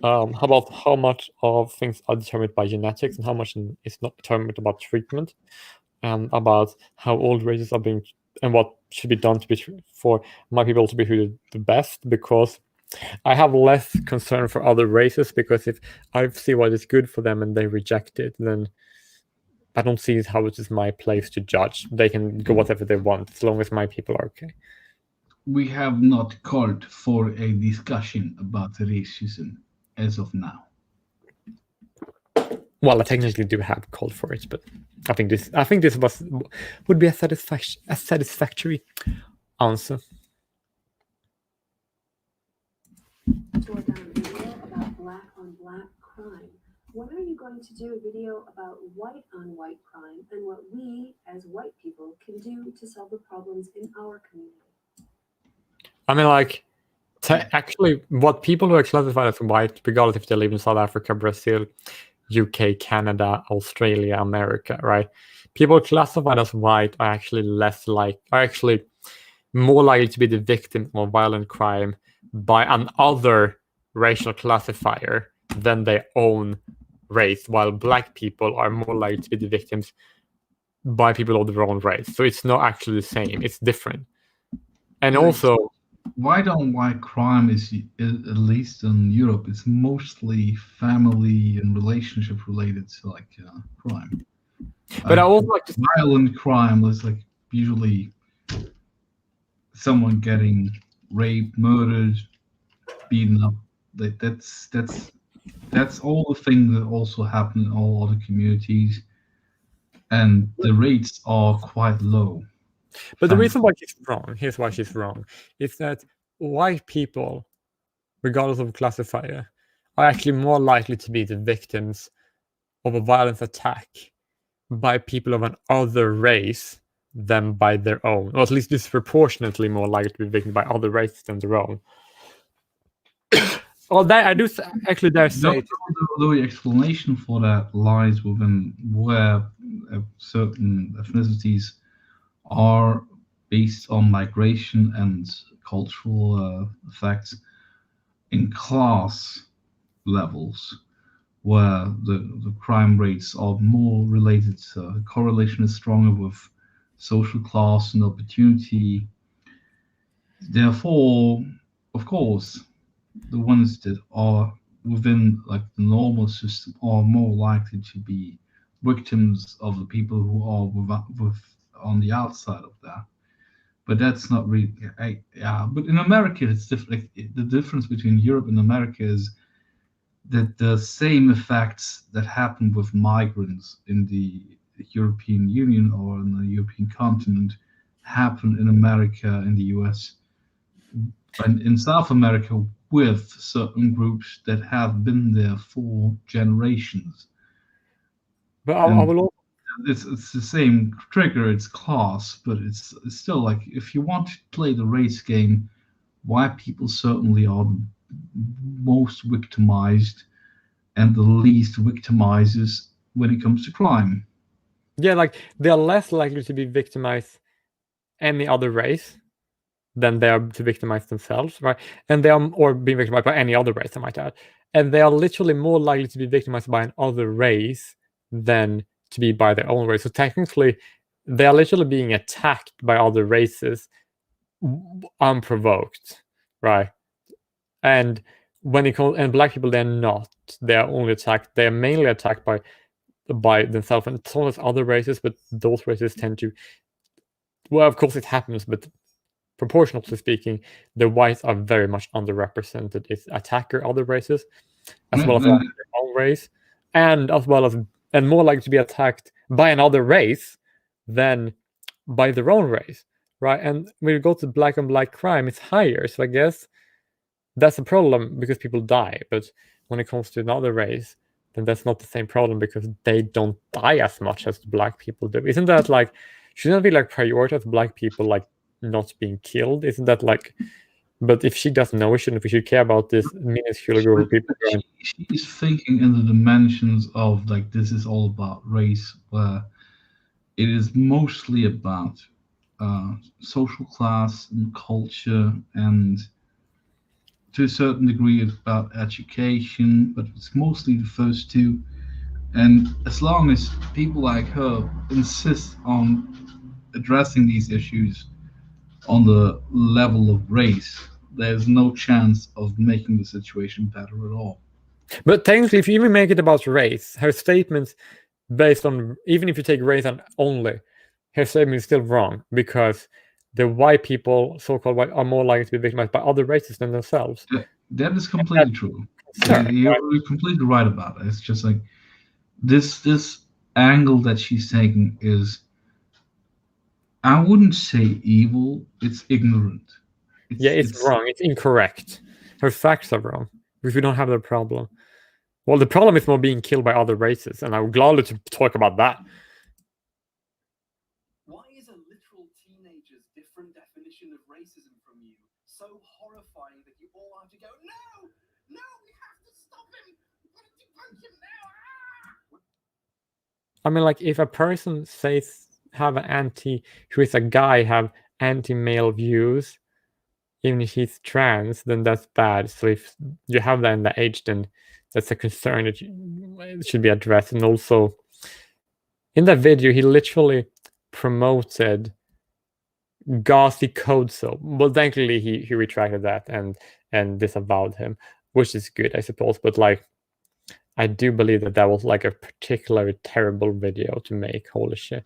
about how much of things are determined by genetics and how much is not determined about treatment, and about how all races are being, and what should be done to be for my people to be treated the best. Because I have less concern for other races, because if I see what is good for them and they reject it, then I don't see how it is my place to judge. They can go whatever they want as long as my people are okay. We have not called for a discussion about racism as of now. Well, I technically do have called for it, but I think this would be a satisfactory answer. To work on a video about black on black crime. When are you going to do a video about white on white crime and what we as white people can do to solve the problems in our community? I mean, like, actually, what people who are classified as white, regardless if they live in South Africa, Brazil, UK, Canada, Australia, America, right? People classified as white are actually more likely to be the victim of violent crime by another racial classifier than their own race, while black people are more likely to be the victims by people of their own race. So it's not actually the same, it's different. And also, white on white crime is, at least in Europe, it's mostly family and relationship related to like crime. But I also like violent crime is like usually someone getting raped, murdered, beaten up. That's all the things that also happen in all other communities, and the rates are quite low. But the reason why she's wrong, here's why she's wrong, is that white people, regardless of classifier, are actually more likely to be the victims of a violent attack by people of an other race than by their own, or at least disproportionately more likely to be victims by other races than their own. Well, that I do actually dare say. The explanation for that lies within where certain ethnicities are based on migration and cultural effects in class levels, where the crime rates are more related to, correlation is stronger with social class and opportunity. Therefore, of course, the ones that are within like the normal system are more likely to be victims of the people who are on the outside of that. But that's not really, but in America, it's different. Like, the difference between Europe and America is that the same effects that happen with migrants in the European Union or in the European continent happen in America, in the US, and in South America with certain groups that have been there for generations. But I will also... It's the same trigger, it's class, but it's still like, if you want to play the race game, white people certainly are the most victimized and the least victimizers when it comes to crime. Yeah, like they are less likely to be victimized any other race than they are to victimize themselves, right? And they are, or being victimized by any other race, I might add. And they are literally more likely to be victimized by another race than to be by their own race. So technically, they are literally being attacked by other races unprovoked, right? And when it comes, and black people, they're not. They are only attacked. They are mainly attacked by themselves and sometimes other races, but those races tend to. Well, of course, it happens, but proportionally speaking, the whites are very much underrepresented. It's attacker other races, as well as their own race, and as well as and more likely to be attacked by another race than by their own race, right? And when you go to black on black crime, it's higher. So I guess that's a problem because people die. But when it comes to another race, then that's not the same problem because they don't die as much as the black people do. Isn't that like, shouldn't it be like prioritize black people like not being killed? Isn't that like, but if she doesn't know, we should care about this minuscule group of people. She's thinking in the dimensions of like, this is all about race, where it is mostly about social class and culture, and to a certain degree it's about education, but it's mostly the first two. And as long as people like her insist on addressing these issues on the level of race, there's no chance of making the situation better at all. But technically, if you even make it about race, her statements based on, even if you take race and only, her statement is still wrong because the white people, so-called white, are more likely to be victimized by other races than themselves. That is completely true. You're completely right about it. It's just like, this angle that she's taking is, I wouldn't say evil. It's ignorant. It's wrong. It's incorrect. Her facts are wrong. If we don't have the problem. Well, the problem is more being killed by other races, and I'm glad to talk about that. Why is a literal teenager's different definition of racism from you so horrifying that you all have to go, no, no, we have to stop him. We have to punch him now. I mean, like, if a person says who is a guy, have anti-male views, even if he's trans, then that's bad. So if you have that in the age, then that's a concern that should be addressed. And also, in that video, he literally promoted Gazi Code Soap. Well, thankfully, he retracted that and disavowed him, which is good, I suppose. But like, I do believe that was like a particularly terrible video to make. Holy shit!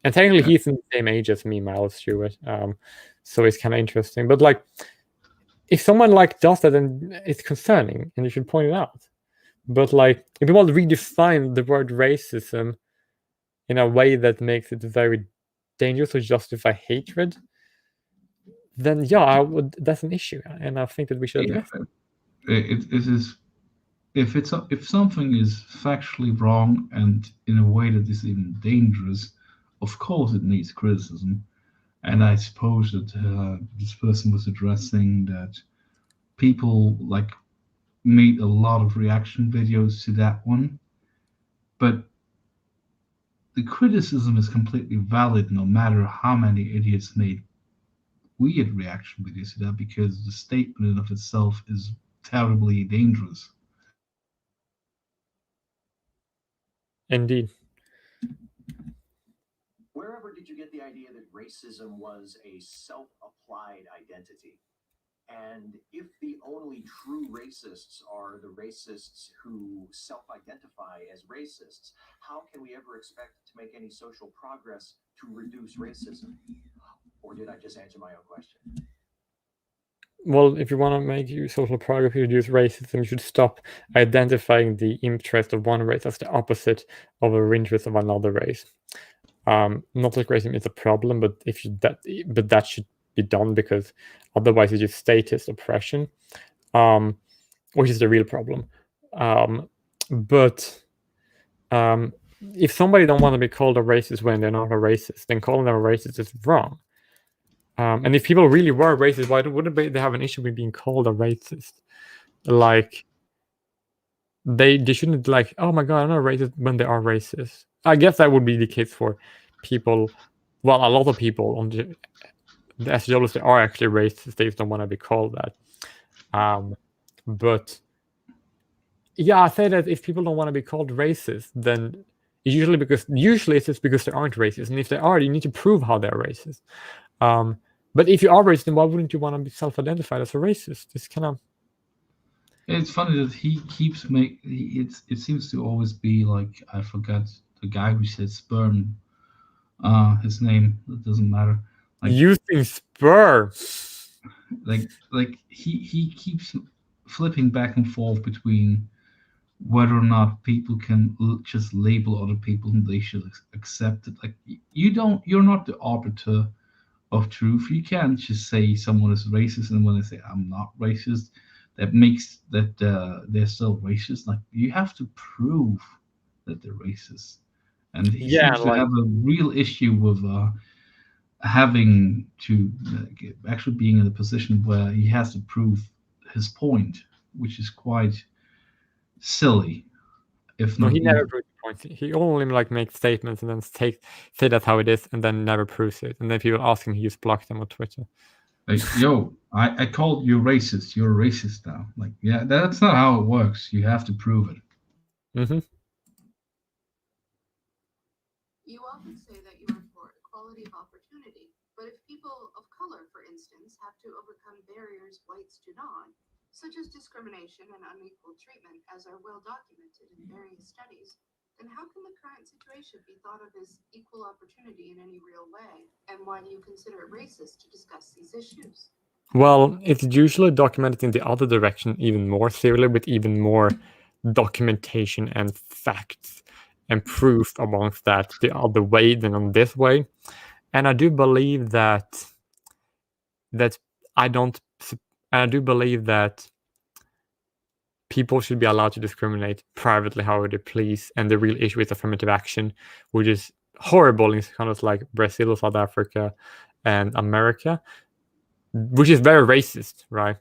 And technically, he's in the same age as me, Miles Stewart. So it's kind of interesting. But like, if someone like does that, then it's concerning, and you should point it out. But like, if you want to redefine the word racism in a way that makes it very dangerous to justify hatred, then yeah, that's an issue, and I think that we should address it is. If something is factually wrong and in a way that is even dangerous, of course it needs criticism. And I suppose that this person was addressing that people like made a lot of reaction videos to that one, but the criticism is completely valid no matter how many idiots made weird reaction videos to that, because the statement in of itself is terribly dangerous. Indeed. Wherever did you get the idea that racism was a self-applied identity? And if the only true racists are the racists who self-identify as racists, how can we ever expect to make any social progress to reduce racism? Or did I just answer my own question? Well, if you want to make social progress, reduce racism, you should stop identifying the interest of one race as the opposite of the interest of another race. Not that racism is a problem, but that should be done, because otherwise it's just statist oppression, which is the real problem. But if somebody don't want to be called a racist when they're not a racist, then calling them a racist is wrong. And if people really were racist, why wouldn't they have an issue with being called a racist? Like, they shouldn't like, oh my god, I'm not racist, when they are racist. I guess that would be the case for people. Well, a lot of people on the SJWs, they are actually racist. They just don't want to be called that. But yeah, I say that if people don't want to be called racist, then usually it's just because they aren't racist. And if they are, you need to prove how they're racist. But if you are racist, then why wouldn't you want to be self-identified as a racist? It's kind of... It's funny that he keeps it seems to always be like, I forgot the guy who said sperm. His name, it doesn't matter. Like, using sperm. Like he keeps flipping back and forth between whether or not people can just label other people and they should accept it. Like, you're not the arbiter of truth. You can't just say someone is racist and when they say I'm not racist, that makes that they're still racist. Like, you have to prove that they're racist. And he seems to have a real issue with having to actually being in a position where he has to prove his point, which is quite silly. If not, he never proves the point. He only like makes statements and then say that's how it is, and then never proves it. And then people ask him, he just blocks them on Twitter. Like, yo, I called you racist. You're a racist now. Like, yeah, that's not how it works. You have to prove it. Mm-hmm. You often say that you are for equality of opportunity, but if people of color, for instance, have to overcome barriers whites do not, such as discrimination and unequal treatment, as are well documented in various studies, then how can the current situation be thought of as equal opportunity in any real way? And why do you consider it racist to discuss these issues? Well, it's usually documented in the other direction even more severely, with even more documentation and facts. and proof amongst that the other way than on this way. And I do believe that I do believe that people should be allowed to discriminate privately however they please. And the real issue is affirmative action, which is horrible in countries like Brazil, South Africa, and America, which is very racist, right?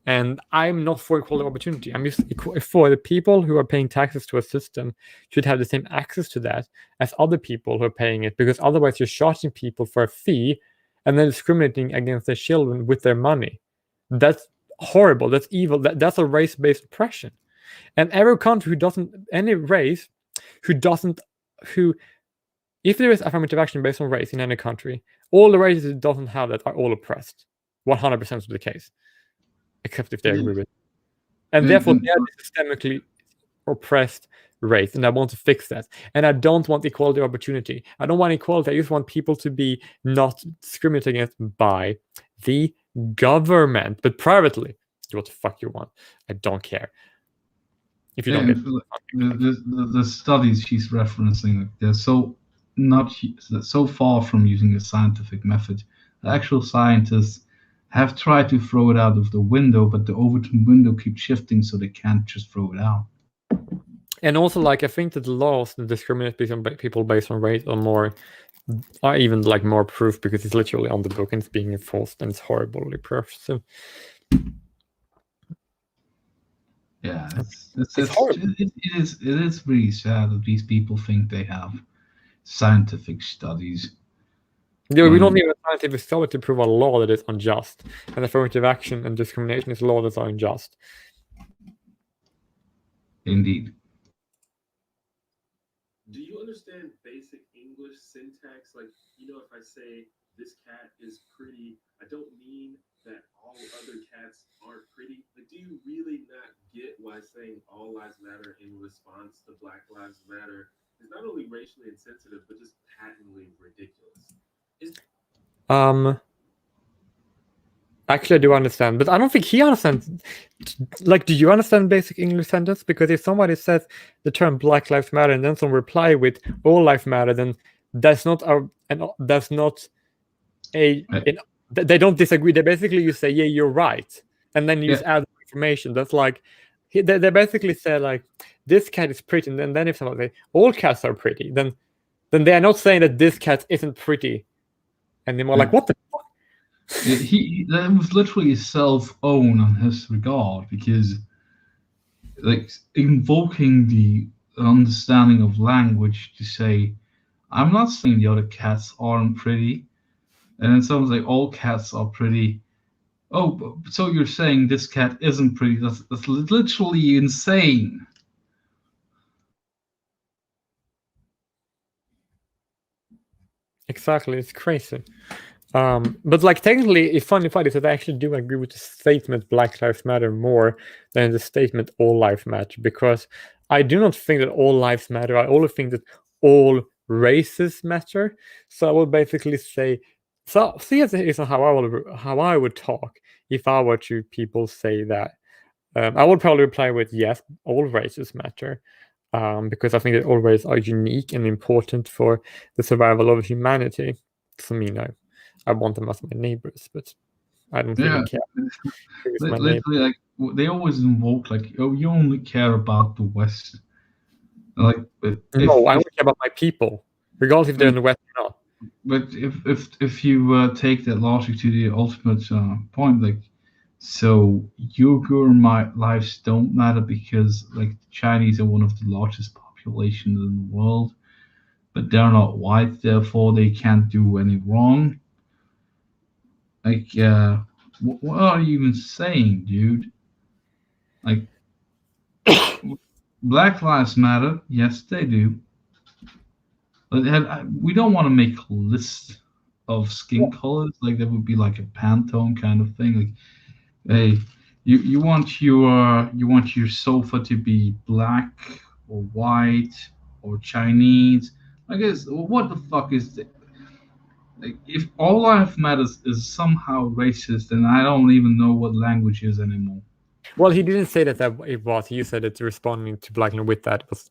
And I'm not for equality of opportunity. I'm just for the people who are paying taxes to a system should have the same access to that as other people who are paying it, because otherwise you're charging people for a fee and then discriminating against their children with their money. That's horrible. That's evil. That's a race-based oppression. And every country if there is affirmative action based on race in any country, all the races that doesn't have that are all oppressed. 100% of the case, except if they agree with it. And therefore, they are systemically oppressed race, and I want to fix that. And I don't want equality of opportunity. I don't want equality. I just want people to be not discriminated against by the government, but privately. Do what the fuck you want. I don't care. If you don't get the studies she's referencing, they're so far from using a scientific method. The actual scientists have tried to throw it out of the window, but the Overton window keeps shifting, so they can't just throw it out. And also, I think that the laws that discriminate people based on race are even more proof, because it's literally on the book and it's being enforced, and it's horribly oppressive. Yeah, it's horrible. It is really sad that these people think they have scientific studies. Yeah, we don't need a scientific study to prove a law that is unjust, and affirmative action and discrimination is law that are unjust. Indeed. Do you understand basic English syntax? If I say this cat is pretty, I don't mean that all other cats aren't pretty. Do you really not get why saying all lives matter in response to Black Lives Matter is not only racially insensitive, but just patently ridiculous? Actually, I do understand, but I don't think he understands. Do you understand basic English sentence? Because if somebody says the term Black Lives Matter and then some reply with all lives matter, then that's not they don't disagree. They basically you say, yeah, you're right, and then you just add information. That's they basically say this cat is pretty, and then if somebody say all cats are pretty, then they are not saying that this cat isn't pretty, and they're more what the fuck? That was literally self-own on his regard, because invoking the understanding of language to say, I'm not saying the other cats aren't pretty, and then someone's like, all cats are pretty. Oh, so you're saying this cat isn't pretty? That's literally insane. Exactly, it's crazy. But technically, it's funny is that I actually do agree with the statement Black Lives Matter more than the statement all lives matter, because I do not think that all lives matter. I only think that all races matter. So I will basically say, is how I would talk if I were to people say that. I would probably reply with yes, all races matter. Because I think that all races are unique and important for the survival of humanity. For me, no. I want them as my neighbors, but I don't really care. Literally, they always invoke you only care about the West. No, I only care about my people, regardless if they're in the West or not. But if you take that logic to the ultimate point, so your lives don't matter because the Chinese are one of the largest populations in the world, but they're not white, therefore they can't do any wrong. What are you even saying, dude? Black Lives Matter, yes, they do. But we don't want to make a list of skin colors. That would be a Pantone kind of thing. Hey, you want your sofa to be black or white or Chinese? I guess what the fuck is that? If all life matters is somehow racist, then I don't even know what language is anymore. Well, he didn't say that it was. He said that responding to Black and with that was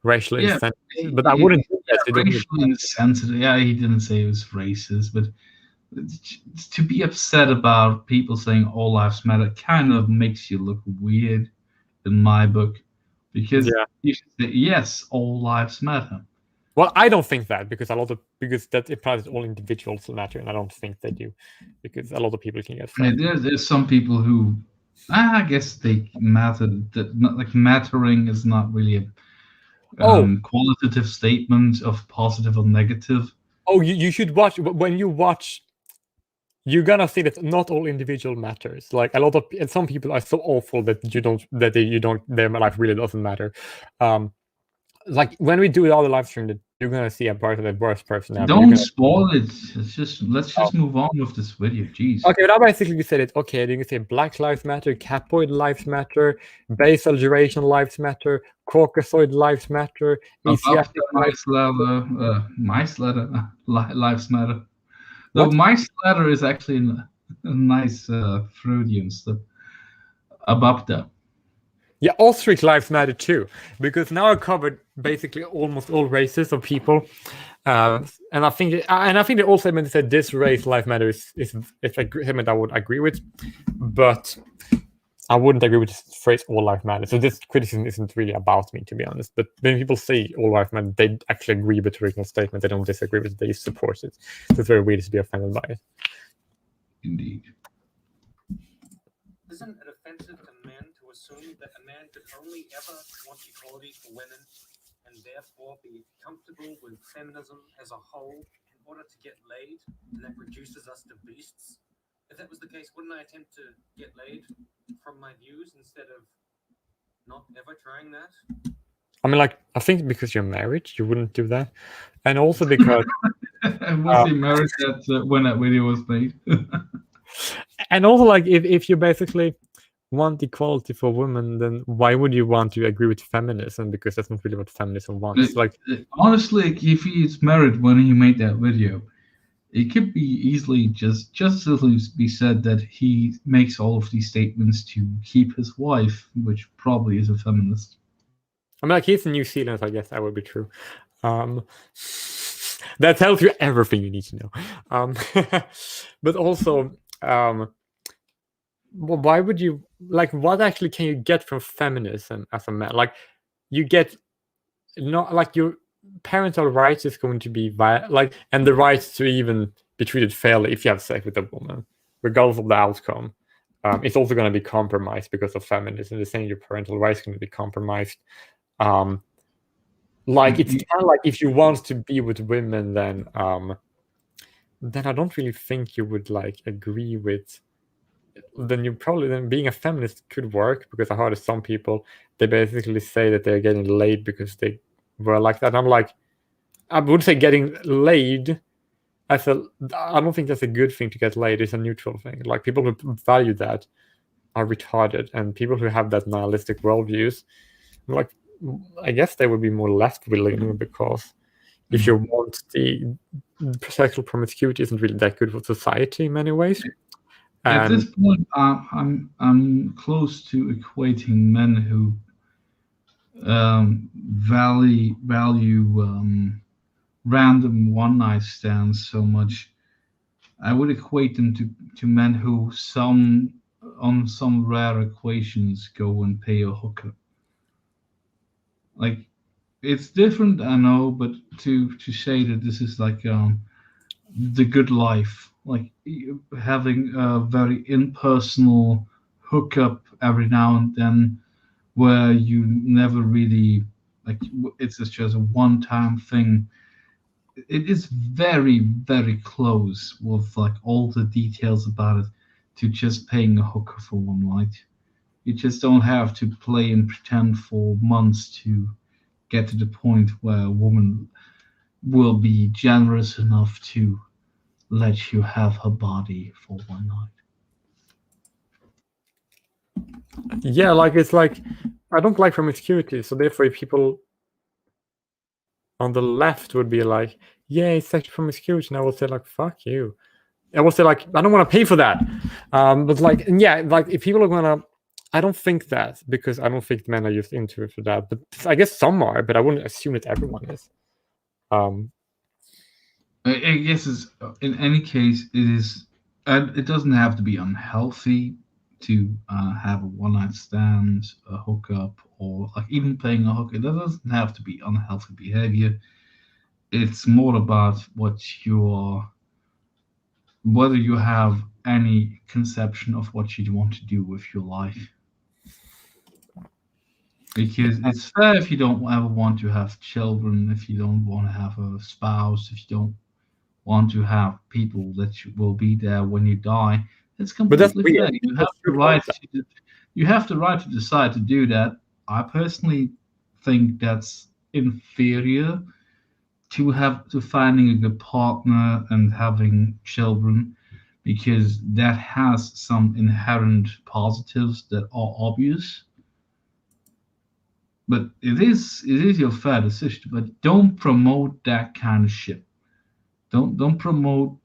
racially Yeah, insensitive, but I wouldn't do that. racially insensitive. Yeah, he didn't say it was racist, but to be upset about people saying all lives matter kind of makes you look weird in my book, because you should say yes, all lives matter. Well, I don't think that, because because that implies that all individuals matter, and I don't think they do, because a lot of people can get offended. There's some people who, I guess they matter. That like mattering is not really a qualitative statement of positive or negative. Oh, you should watch. When you watch, you're gonna see that not all individual matters. Like a lot of, and some people are so awful that their life really doesn't matter. Like when we do the other live stream, that you're gonna see a part of the worst person ever. Don't spoil it. Let's just move on with this video. Jeez. Okay, but I basically said it. Okay, then you say Black Lives Matter, Capoid Lives Matter, Basal Duration Lives Matter, Caucasoid Lives Matter, Asiatic Lives Matter. The mice letter is actually a nice Freudian stuff. Abapta. Yeah, ostrich lives matter too, because now I covered basically almost all races of people, and I think the old statement said this race life matter is a statement I would agree with, but I wouldn't agree with the phrase all life matter. So this criticism isn't really about me, to be honest. But when people say all life matter, they actually agree with the original statement. They don't disagree with it. They support it. So it's very weird to be offended by it. Indeed. Isn't it offensive to men to assume that a man could only ever want equality for women and therefore be comfortable with feminism as a whole in order to get laid, and that reduces us to beasts? If that was the case, wouldn't I attempt to get laid from my views instead of not ever trying that? I mean, like, I think because you're married, you wouldn't do that, and also because was he married when that video was made? And also, like, if you basically want equality for women, then why would you want to agree with feminism? Because that's not really what feminism wants. Like, honestly, if he's married when he made that video, it could be easily just easily be said that he makes all of these statements to keep his wife, which probably is a feminist. I mean, like, he's in New Zealand, so I guess that would be true. That tells you everything you need to know. But also, why would you, like, what actually can you get from feminism as a man? Like, you get not like your parental rights is going to be and the rights to even be treated fairly if you have sex with a woman, regardless of the outcome. It's also going to be compromised because of feminism. The same, your parental rights going to be compromised. Like, it's kind of like if you want to be with women, then I don't really think you would like agree with. Then being a feminist could work, because I heard of some people, they basically say that they're getting laid because they were like that. And I'm like, I would say getting laid I don't think that's a good thing to get laid. It's a neutral thing. Like, people who value that are retarded, and people who have that nihilistic worldviews, like, I guess they would be more left-wing, because if you want the sexual promiscuity isn't really that good for society in many ways. At this point, I'm close to equating men who value random one-night stands so much. I would equate them to men who on some rare occasions go and pay a hooker. Like, it's different, I know, but to say that this is like the good life, like having a very impersonal hookup every now and then, where you never really, like, it's just a one-time thing. It is very, very close with like all the details about it to just paying a hooker for one night. You just don't have to play and pretend for months to get to the point where a woman will be generous enough to let you have her body for one night. Yeah, like, it's like, I don't like promiscuity, so therefore people on the left would be like, yay, sexual promiscuity, and I would say, like, fuck you. I would say, like, I don't want to pay for that. But like, yeah, like, if people are gonna, I don't think that, because I don't think men are used into it for that. But I guess some are, but I wouldn't assume that everyone is. I guess it's, in any case, it is. It doesn't have to be unhealthy to have a one-night stand, a hookup, or like even playing a hooker. That doesn't have to be unhealthy behavior. It's more about whether you have any conception of what you want to do with your life. Because it's fair if you don't ever want to have children, if you don't want to have a spouse, if you don't want to have people that will be there when you die. It's completely fair. You have the right. You have the right to decide to do that. I personally think that's inferior to finding a good partner and having children, because that has some inherent positives that are obvious. But it is your fair decision. But don't promote that kind of shit. Don't promote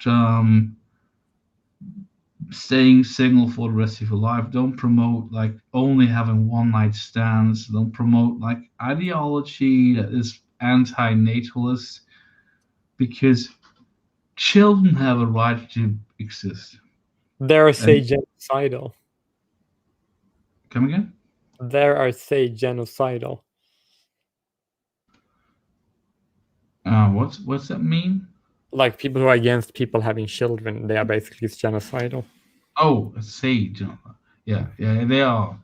staying single for the rest of your life. Don't promote like only having one night stands. Don't promote like ideology that is anti-natalist, because children have a right to exist. There say genocidal. Come again? There are say genocidal. What's that mean? Like people who are against people having children, they are basically genocidal. Oh, say, yeah, they are.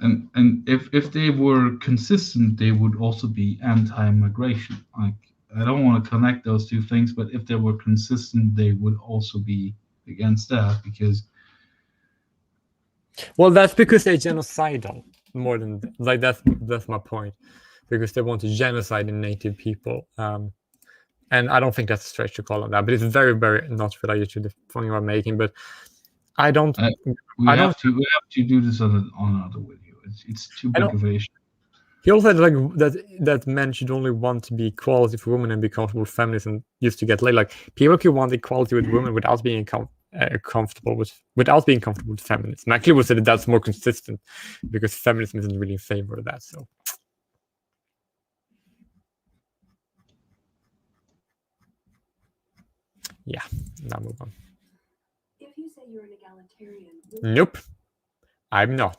And if they were consistent, they would also be anti-immigration. Like, I don't want to connect those two things, but if they were consistent, they would also be against that, because. Well, that's because they're genocidal more than like that's my point, because they want to genocide the native people. And I don't think that's a stretch to call on that, but it's very, very not related to the point you are making. But I don't. We have to do this on another video. It's too big of an issue. He also said like that men should only want to be equality for women and be comfortable with feminists and used to get laid. Like people can want equality with women without being comfortable with feminists. And actually would say that that's more consistent, because feminism isn't really in favor of that. So. Yeah, now move on. If you say you're an egalitarian, nope, I'm not.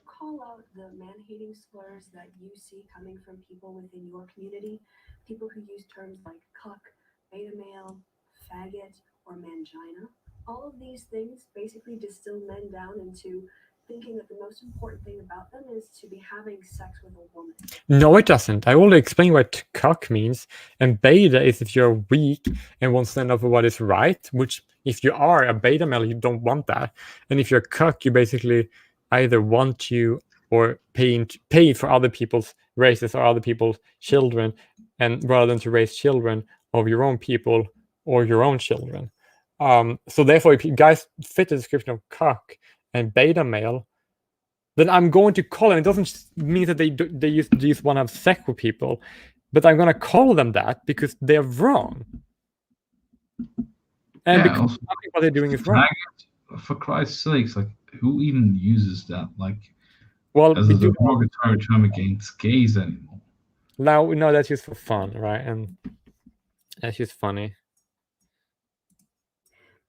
Call out the man-hating slurs that you see coming from people within your community, people who use terms like cuck, beta male, faggot, or mangina. All of these things basically distill men down into thinking that the most important thing about them is to be having sex with a woman. No, it doesn't. I already explained what cuck means, and beta is if you're weak and won't stand up for what is right, which if you are a beta male, you don't want that. And if you're a cuck, you basically either want to or pay for other people's races or other people's children, and rather than to raise children of your own people or your own children. So therefore, if you guys fit the description of cuck and beta male, then I'm going to call them. It doesn't mean that they just want to have sex with people, but I'm going to call them that because they're wrong. And because I think what they're doing is wrong. For Christ's sakes, like, who even uses that well, as a derogatory term against gays anymore? No, that's just for fun, right? And that's just funny.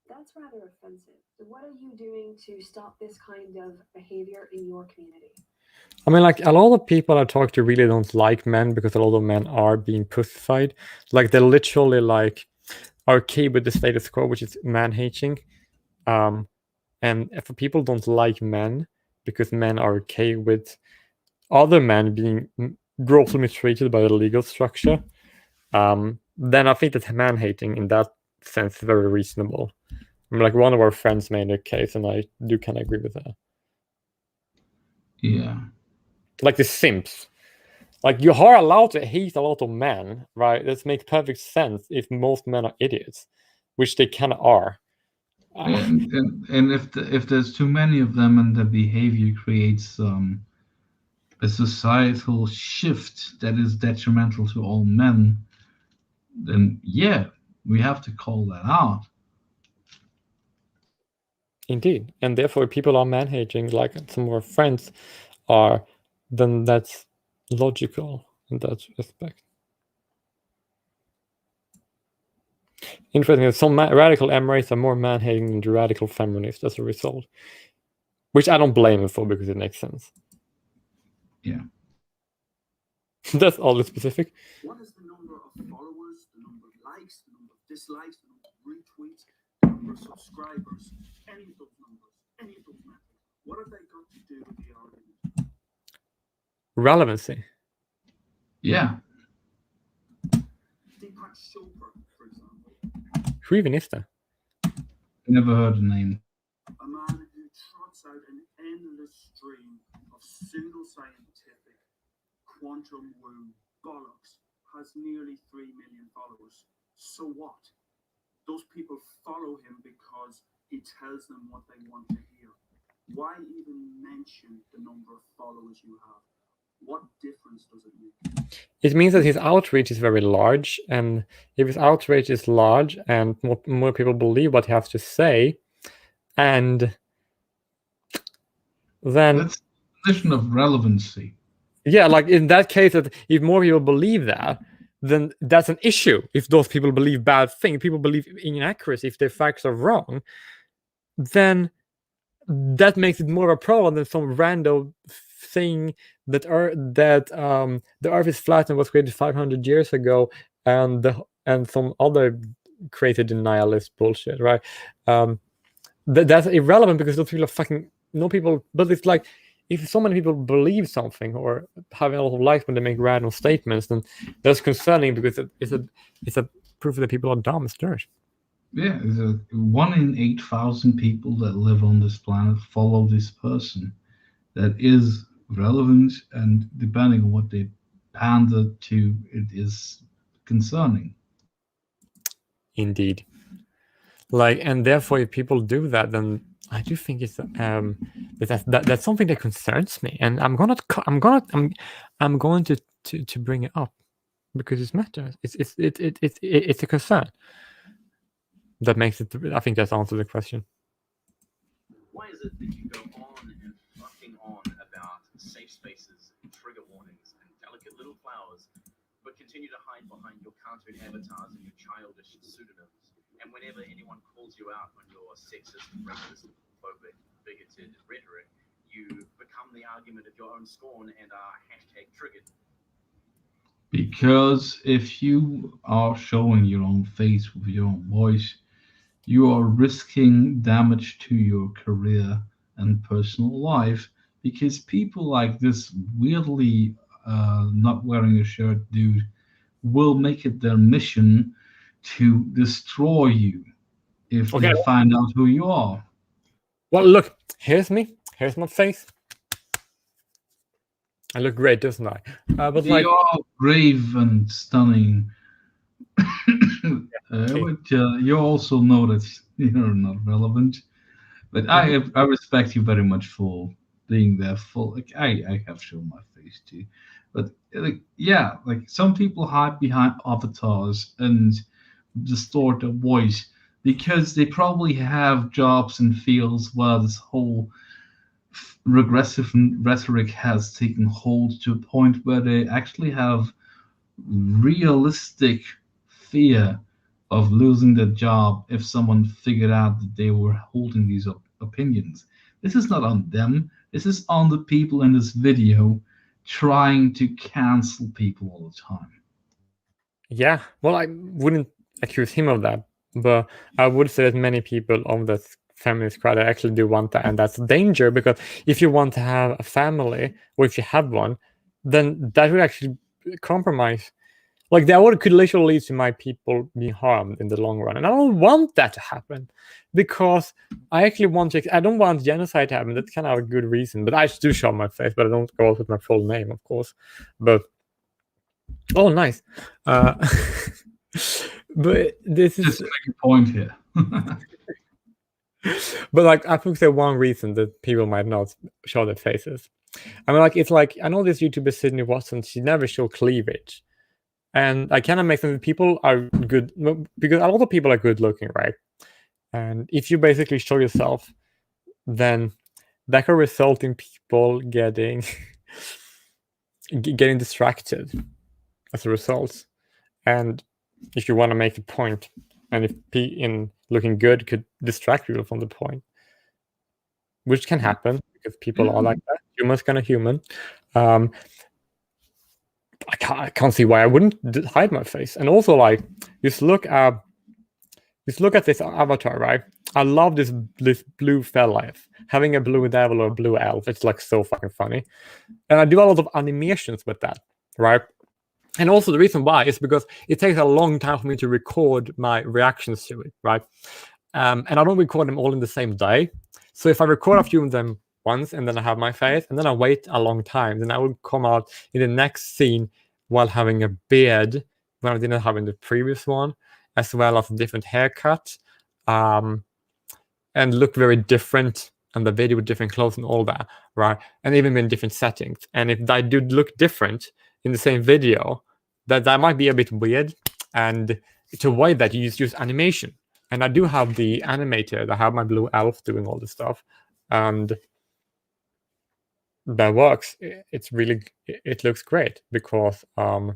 That's rather offensive. So what are you doing to stop this kind of behavior in your community? I mean, like, a lot of people I talk to really don't like men because a lot of men are being pussified. Like, they're literally like are okay with the status quo, which is man-hating. And if people don't like men because men are okay with other men being grossly mistreated by the legal structure, then I think that man-hating in that sense is very reasonable. I mean, like, one of our friends made a case, and I do kind of agree with that. Yeah. Like the simps. Like, you are allowed to hate a lot of men, right? That makes perfect sense if most men are idiots, which they kind of are. And if there's too many of them and the behavior creates a societal shift that is detrimental to all men, then yeah, we have to call that out. Indeed. And therefore, if people are man-hating like some of our friends are, then that's logical in that respect. Interesting. Some radical MRAs are more man-hating than the radical feminists as a result, which I don't blame them for because it makes sense. Yeah. That's all specific. What is the number of followers, the number of likes, the number of dislikes, the number of retweets, the number of subscribers, any of those numbers, any of those metrics? What have they got to do with the argument? Relevancy. Yeah. Deepak Chopra, for example, Who even is that? Never heard the name. a man who trots out an endless stream of pseudoscientific quantum woo bollocks, has nearly 3 million followers. So what? Those people follow him because he tells them what they want to hear. Why even mention the number of followers you have? What difference does it make? It means that his outreach is very large, and if his outreach is large and more people believe what he has to say, and then That's the definition of relevancy. yeah, like in that case, that if more people believe that, then that's an issue. If those people believe bad things, people believe inaccuracy, if their facts are wrong, then that makes it more of a problem than some random thing that the Earth is flat and was created 500 years ago, and some other created denialist bullshit, right? That's irrelevant because those people are fucking no people. But it's like if so many people believe something or have a lot of likes when they make random statements, then that's concerning because it's a proof that people are dumb as dirt. Yeah, there's 1 in 8,000 people that live on this planet follow this person. That is relevant, and depending on what they pander to, it is concerning. Indeed. Like, and therefore, if people do that, then I do think it's that's something that concerns me, and I'm going to bring it up because it matters. It's a concern. That makes it. I think that's answered the question. Why is it that you go on and fucking on about safe spaces, trigger warnings, and delicate little flowers, but continue to hide behind your cartoon avatars and your childish pseudonyms? And whenever anyone calls you out on your sexist, racist, phobic, bigoted rhetoric, you become the argument of your own scorn and are #triggered. Because if you are showing your own face with your own voice, you are risking damage to your career and personal life, because people like this weirdly not wearing a shirt dude will make it their mission to destroy you if they find out who you are. Well, look, here's me. Here's my face. I look great, doesn't I? But you are brave and stunning. But you also know that you're not relevant. But I respect you very much for being there. I have shown my face too. But like some people hide behind avatars and distort their voice because they probably have jobs in fields where this whole regressive rhetoric has taken hold to a point where they actually have realistic fear of losing their job if someone figured out that they were holding these opinions. This is not on them. This is on the people in this video trying to cancel people all the time. Yeah, well, I wouldn't accuse him of that, but I would say that many people on this feminist crowd actually do want that, and that's a danger, because if you want to have a family, or if you have one, then that would actually compromise. Like, that could literally lead to my people being harmed in the long run, and I don't want that to happen, because I actually I don't want genocide to happen. That's kind of a good reason, but I do show my face, but I don't go out with my full name, of course. But oh, nice. But this is just to make a point here. But like, I think there's one reason that people might not show their faces. I mean, like, it's like, I know this YouTuber Sydney Watson, she never showed cleavage, and I kind of make sense that people are good because a lot of people are good looking, right? And if you basically show yourself, then that could result in people getting getting distracted as a result. And if you want to make a point, and if in looking good could distract people from the point, which can happen because people are like that. Humans kind of human. I can't see why I wouldn't hide my face. And also, like, just look at this avatar, right? I love this blue fella having a blue devil or a blue elf. It's like so fucking funny, and I do a lot of animations with that, right? And also the reason why is because it takes a long time for me to record my reactions to it, right? And I don't record them all in the same day. So if I record a few of them once and then I have my face and then I wait a long time, then I will come out in the next scene while having a beard when I didn't have in the previous one, as well as a different haircut, and look very different on the video with different clothes and all that, right? And even in different settings. And if I do look different in the same video, that might be a bit weird. And to avoid that, you use animation. And I do have the animator. I have my blue elf doing all this stuff, and that works. It's really, it looks great because yeah,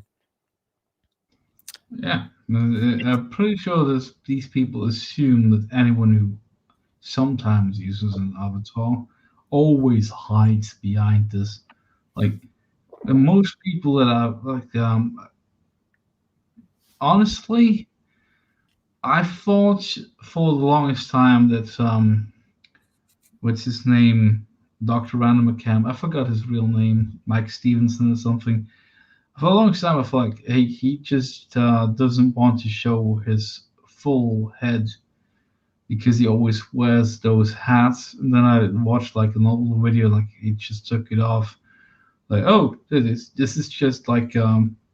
I'm pretty sure these people assume that anyone who sometimes uses an avatar always hides behind this. Like, most people that are like, honestly, I thought for the longest time that what's his name, Dr. Random McCam, I forgot his real name, Mike Stevenson or something. For a long time, I thought like, hey, he just doesn't want to show his full head because he always wears those hats. And then I watched like an old video, like he just took it off. Like, oh, this is just like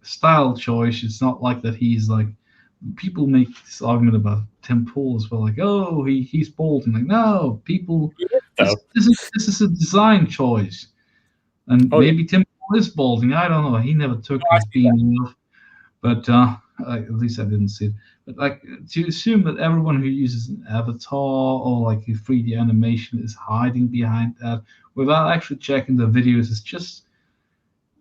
style choice. It's not like that he's like, people make this argument about Tim Pool as well, like, oh, he's bald, and like, no, people, this is a design choice, and maybe Tim Pool is balding. I don't know. He never took his being off, but at least I didn't see it. But like, to assume that everyone who uses an avatar or like a 3D animation is hiding behind that without actually checking the videos is just.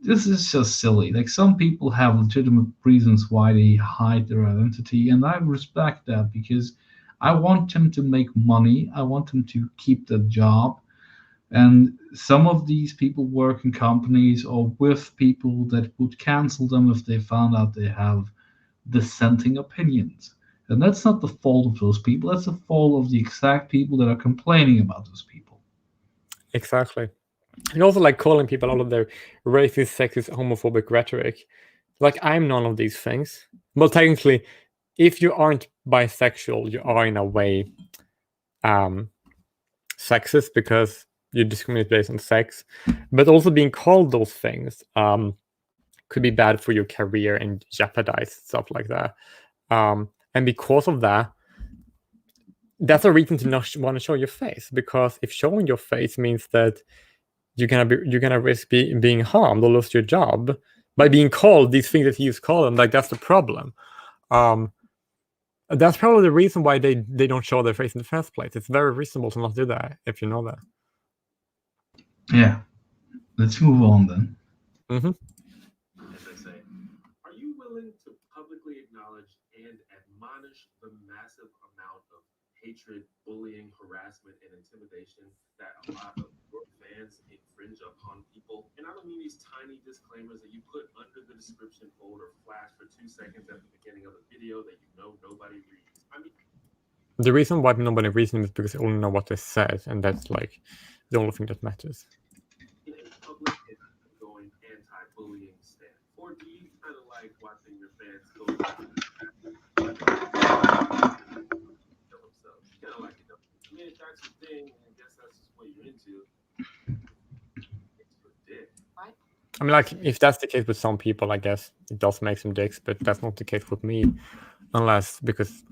This is just silly. Like, some people have legitimate reasons why they hide their identity, and I respect that because I want them to make money. I want them to keep their job. And some of these people work in companies or with people that would cancel them if they found out they have dissenting opinions. And that's not the fault of those people. That's the fault of the exact people that are complaining about those people. Exactly. And also, like, calling people out of their racist, sexist, homophobic rhetoric. Like, I'm none of these things. Well, technically, if you aren't bisexual, you are in a way sexist because you discriminate based on sex. But also being called those things could be bad for your career and jeopardize stuff like that. And because of that, that's a reason to not want to show your face, because if showing your face means that you're gonna risk being harmed or lose your job by being called these things that he's called them. Like, that's the problem. That's probably the reason why they don't show their face in the first place. It's very reasonable to not do that if you know that. Yeah, let's move on then. As I say, are you willing to publicly acknowledge and admonish the massive amount of hatred, bullying, harassment, and intimidation that a lot of your fans infringe upon people? And I don't mean these tiny disclaimers that you put under the description bold or flash for 2 seconds at the beginning of a video that you know nobody reads. I mean, the reason why nobody reads them is because they only know what they said, and that's like the only thing that matters. In public and going anti-bullying stand, or do you kind of like watching your fans go kill themselves? Kind of like it, though. I mean, if that's your thing, I guess that's just what you're into. I mean, like, if that's the case with some people, I guess it does make some dicks, but that's not the case with me, unless because,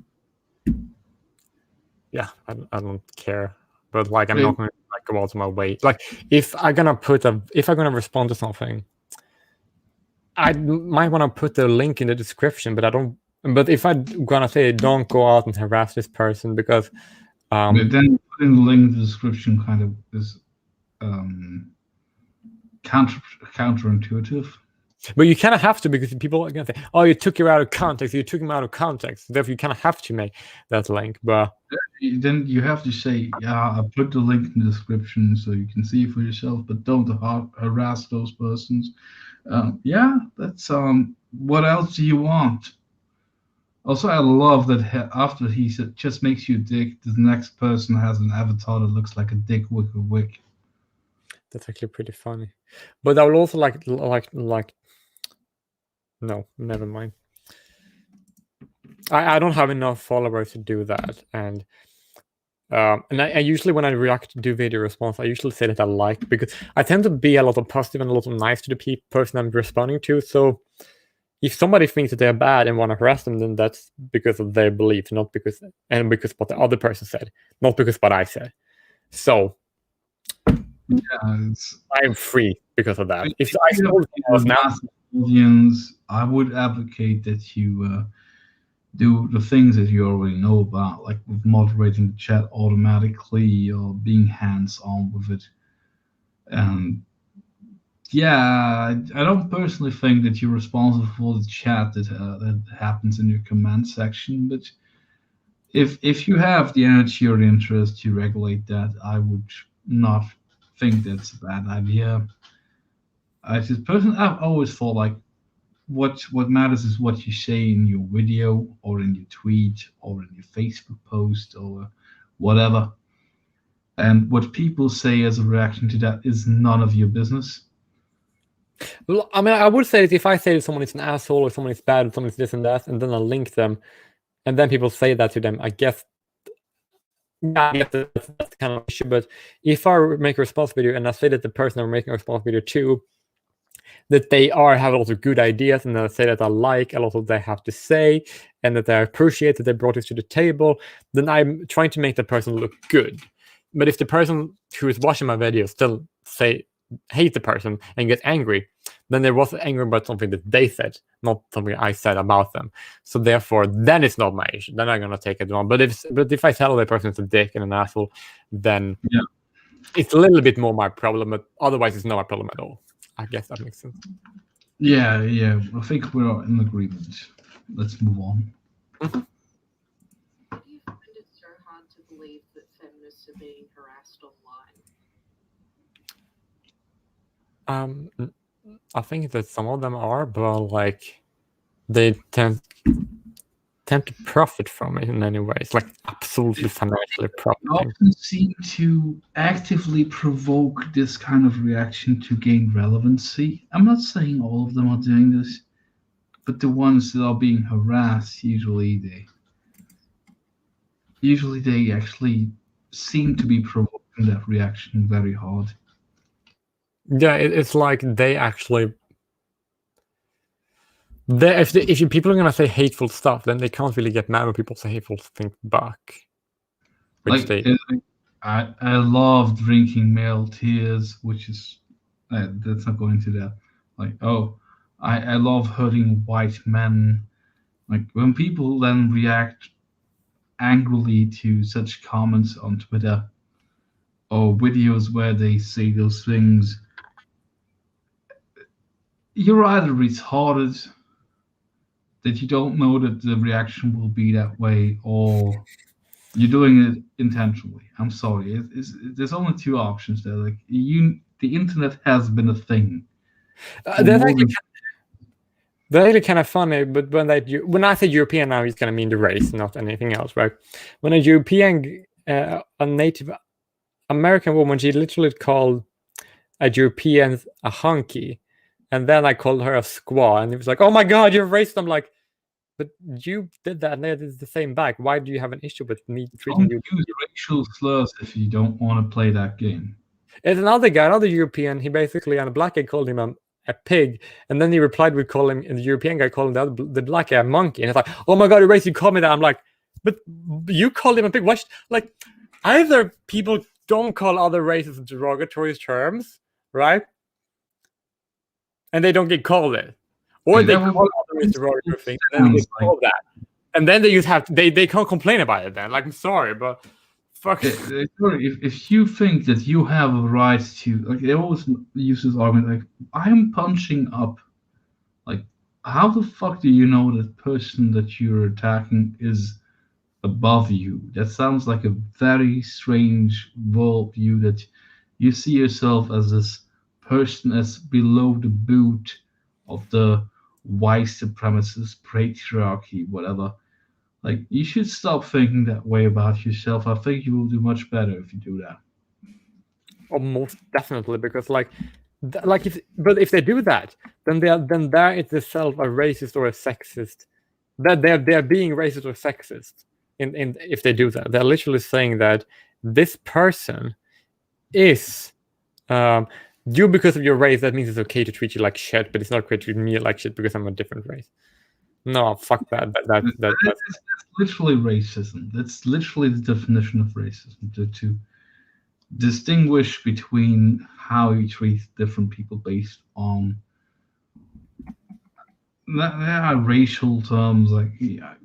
yeah, I don't care. But like, I'm not going to like go out of my way. Like, if I'm gonna respond to something, I might want to put the link in the description, but I don't. But if I'm gonna say don't go out and harass this person because But then putting the link in the description kind of is counterintuitive. But you kind of have to, because people are going to say, "Oh, you took it out of context. You took him out of context." Therefore, you kind of have to make that link. But then you have to say, "Yeah, I put the link in the description so you can see for yourself, but don't harass those persons." Yeah, that's what else do you want? Also, I love that after he said, "Just makes you a dick," the next person has an avatar that looks like a dick with a wig. That's actually pretty funny. But I would also like. No, never mind. I don't have enough followers to do that, and I usually, when I react to video response, I usually say that I like, because I tend to be a lot of positive and a lot of nice to the person I'm responding to. So if somebody thinks that they're bad and want to harass them, then that's because of their beliefs, not because what the other person said, not because what I said. So yeah, I'm free because of that. If I told audience, I would advocate that you do the things that you already know about, like with moderating the chat automatically or being hands-on with it. And yeah, I don't personally think that you're responsible for the chat that happens in your comment section, but if you have the energy or the interest to regulate that, I would not think that's a bad idea. I've always thought like what matters is what you say in your video or in your tweet or in your Facebook post or whatever. And what people say as a reaction to that is none of your business. Well, I mean, I would say that if I say that someone is an asshole or someone is bad or someone is this and that, and then I link them, and then people say that to them, I guess that's kind of an issue. But if I make a response video and I say that the person I'm making a response video to, that they have a lot of good ideas, and I say that I like a lot of what they have to say, and that I appreciate that they brought this to the table, then I'm trying to make the person look good. But if the person who is watching my video still hate the person and get angry, then they was angry about something that they said, not something I said about them. So therefore, then it's not my issue. Then I'm gonna take it on. But if I tell the person is a dick and an asshole, then it's a little bit more my problem. But otherwise, it's not my problem at all. I guess that makes sense. Yeah. I think we're in agreement. Let's move on. Do you find it so hard to believe that feminists are being harassed online? I think that some of them are, but like they tend to profit from it in many ways, like absolutely financially profiting. They often seem to actively provoke this kind of reaction to gain relevancy. I'm not saying all of them are doing this, but the ones that are being harassed, usually they actually seem to be provoking that reaction very hard. Yeah, it's like they actually. If people are gonna say hateful stuff, then they can't really get mad when people say hateful things back. I love drinking male tears, which is that's not going to that. Like, oh, I love hurting white men. Like when people then react angrily to such comments on Twitter or videos where they say those things, you're either retarded, that you don't know that the reaction will be that way, or you're doing it intentionally. I'm sorry. There's only two options there. Like the internet has been a thing. That's actually kind of funny. But when I say European now, it's gonna mean the race, not anything else, right? When a European, a Native American woman, she literally called a European a hunky, and then I called her a squaw, and it was like, "Oh my God, you're racist." I'm like, but you did that, and they did the same back. Why do you have an issue with me treating you? Don't use racial slurs if you don't want to play that game. It's another European. He basically, and a black guy called him a pig, and then he replied with calling, and the European guy called him the black guy a monkey, and it's like, "Oh my God, you're racist! You called me that." I'm like, but you called him a pig. What? Like, either people don't call other races derogatory terms, right? And they don't get called it. Or they call other races derogatory things, and then they get called that. And then they can't complain about it then. Like, I'm sorry, but fuck? If you think that you have a right to, like, they always use this argument, like, I'm punching up. Like, how the fuck do you know that person that you're attacking is above you? That sounds like a very strange worldview, that you see yourself as this person as below the boot of the white supremacist patriarchy, whatever. Like, you should stop thinking that way about yourself. I think you will do much better if you do that. Almost definitely, because like if they do that, then there is itself a racist or a sexist. That they're being racist or sexist. In if they do that, they're literally saying that this person is you because of your race. That means it's okay to treat you like shit, but it's not okay to treat me like shit because I'm a different race. No, fuck that. That's literally racism. That's literally the definition of racism. To distinguish between how you treat different people based on there are racial terms. Like,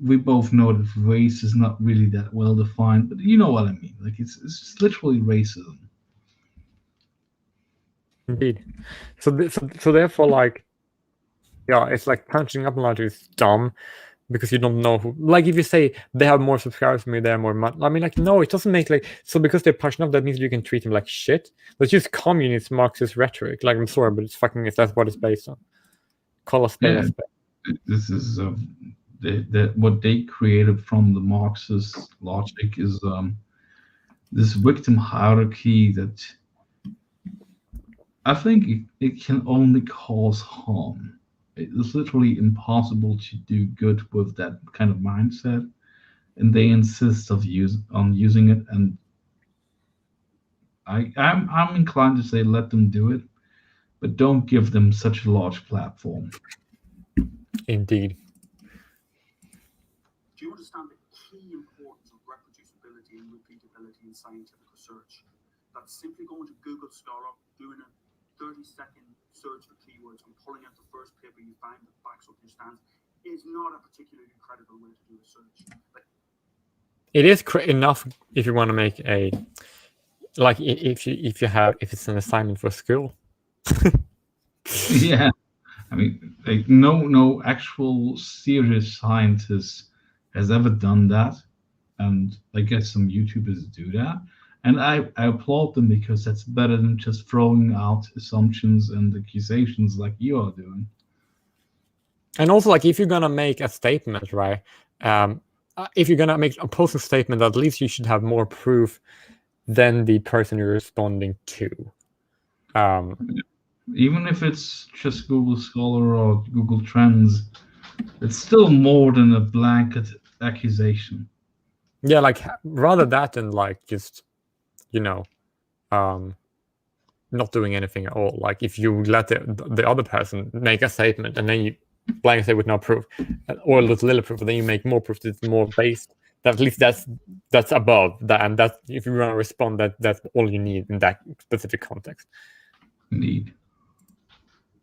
we both know that race is not really that well defined, but you know what I mean. Like, it's just literally racism. Indeed. So therefore, like, yeah, it's like punching up Naruto is dumb because you don't know who. Like, if you say they have more subscribers than me, they have more money. I mean, like, no, it doesn't make like so because they're punching up. That means you can treat them like shit. That's just communist Marxist rhetoric. Like, I'm sorry, but that's what it's based on. Call a spade a spade. This is what they created from the Marxist logic is this victim hierarchy that I think it can only cause harm. It's literally impossible to do good with that kind of mindset, and they insist on using it. And I'm inclined to say let them do it, but don't give them such a large platform. Indeed. Do you understand the key importance of reproducibility and repeatability in scientific research? That's simply going to Google Scholar, doing a 30-second search for keywords and pulling out the first paper you find that backs up your stance is not a particularly credible way to do research. It is enough if you want to make a like if it's an assignment for school. Yeah, I mean, like, no actual serious scientist has ever done that, and I guess some YouTubers do that. And I applaud them because that's better than just throwing out assumptions and accusations like you are doing. And also, like, if you're gonna make a statement, right? If you're gonna make a opposing statement, at least you should have more proof than the person you're responding to. Even if it's just Google Scholar or Google Trends, it's still more than a blanket accusation. Yeah, like, rather that than like just, you know, not doing anything at all. Like, if you let the other person make a statement and then you blanket say with no proof, or little proof, and then you make more proof that's more based. That at least that's above that, and that if you want to respond, that's all you need in that specific context. Indeed.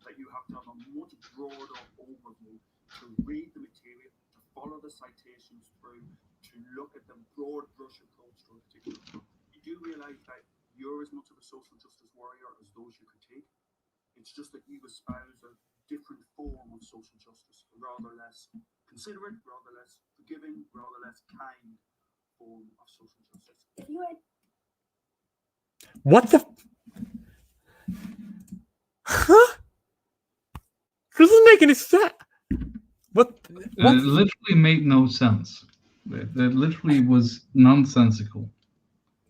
That you have to have a much broader overview to read the material, to follow the citations through, to look at the broad brush approach to a particular topic. You do realize that you're as much of a social justice warrior as those you critique. It's just that you espouse a different form of social justice, a rather less considerate, rather less forgiving, rather less kind form of social justice. If you had What the? Huh? Doesn't make any sense. What? It literally made no sense. That literally was nonsensical.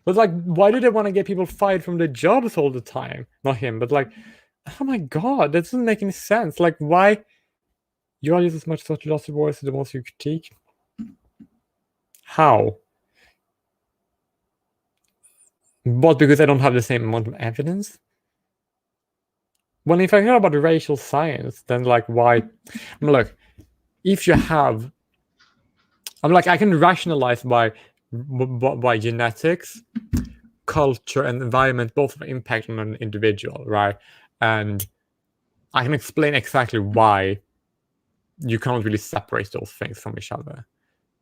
But like, why do they want to get people fired from their jobs all the time? Not him, but like, oh my god, that doesn't make any sense. Like, why? You are just as much social justice warriors as the ones you critique. How? But because I don't have the same amount of evidence? Well, if I hear about racial science, then like, why? I mean, look, if you have, I'm like, I can rationalize why genetics, culture, and environment both have an impact on an individual, right? And I can explain exactly why you can't really separate those things from each other.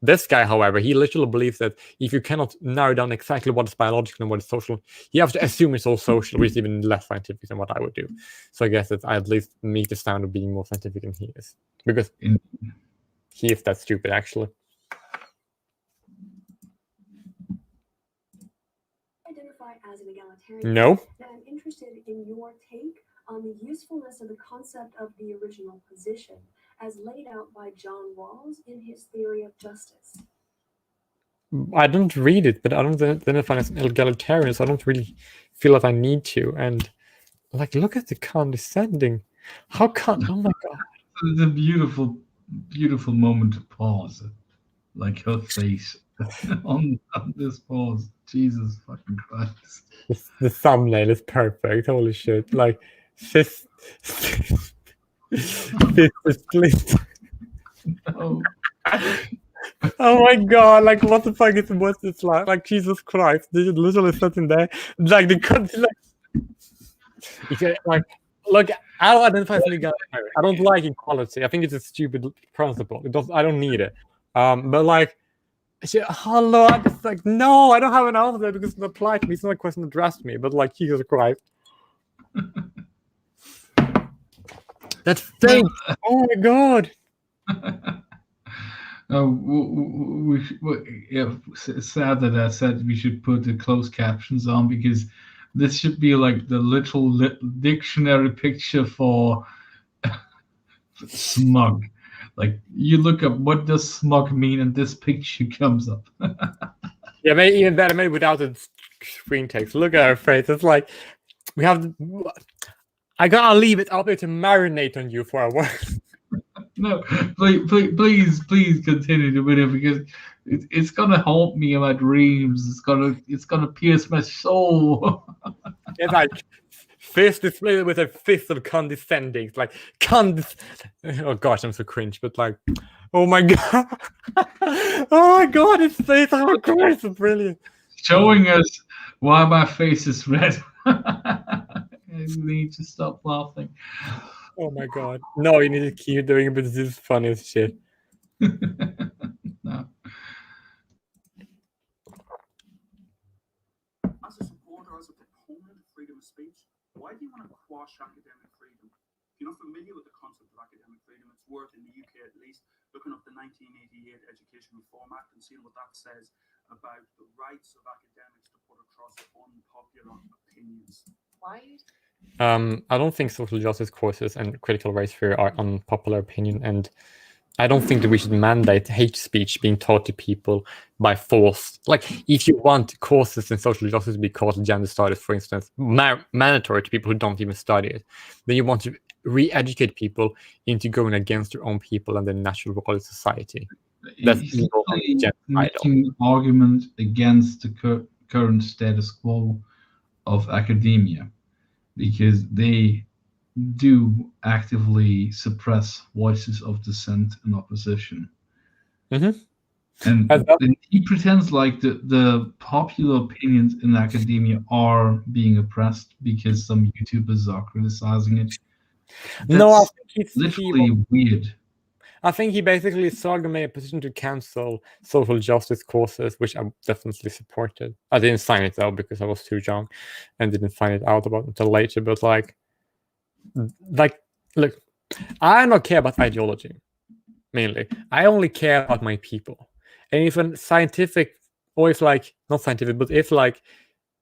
This guy, however, he literally believes that if you cannot narrow down exactly what is biological and what is social, you have to assume it's all social, which is even less scientific than what I would do. So I guess that I at least meet the standard of being more scientific than he is, because he is that stupid, actually. Identify as an egalitarian. No. And I'm interested in your take on the usefulness of the concept of the original position as laid out by John Rawls in his theory of justice. I don't read it, but I don't identify as an egalitarian, so I don't really feel that I need to. And like, look at the condescending. How can? Oh my god! It's a beautiful, beautiful moment to pause. Like her face on this pause. Jesus fucking Christ! The thumbnail is perfect. Holy shit! Like, fist split. Oh. Oh my god, like what the fuck is what's this like Jesus Christ, this is literally sitting there like the like look, I don't identify as an egalitarian. I don't like equality. I think it's a stupid principle. I don't need it. But like hello, I'm just like, no, I don't have an answer there because it's not applied to me. It's not a question addressed to me, but like Jesus Christ. That's fake. Oh my god. It's sad that I said we should put the closed captions on, because this should be like the literal dictionary picture for smug. Like, you look up what does smug mean, and this picture comes up. Yeah, maybe even better, maybe without the screen text. Look at her face. It's like we have. I gotta leave it out there to marinate on you for a while. No, please continue to with it, because it's gonna haunt me in my dreams. It's gonna pierce my soul. It's like fist displayed with a fist of condescending. It's like oh gosh, I'm so cringe, but like, oh my god, oh my god, his face! Oh my god, it's brilliant. Showing us why my face is red. I need to stop laughing. Oh my god. No, you need to keep doing it, but this is funny as shit. No. As a supporter, as a proponent of freedom of speech, why do you want to quash academic freedom? If you're not familiar with the concept of academic freedom, it's worth, in the UK at least, looking up the 1988 Education Reform Act and seeing what that says about the rights of academics to put across unpopular opinions. Why? I don't think social justice courses and critical race theory are unpopular opinion, and I don't think that we should mandate hate speech being taught to people by force. Like, if you want courses in social justice to be called gender studies, for instance, mandatory to people who don't even study it, then you want to re-educate people into going against their own people and their natural role in society. That's evil and genocidal. Making an argument against the current status quo of academia, because they do actively suppress voices of dissent and opposition. Mm-hmm. And he pretends like the popular opinions in academia are being oppressed because some YouTubers are criticizing it. No, I think it's literally weird. I think he basically saw made a position to cancel social justice courses, which I definitely supported. I didn't sign it though because I was too young and didn't find it out about it until later. But like, look, I don't care about ideology mainly. I only care about my people. And if a scientific, or if like not scientific, but if like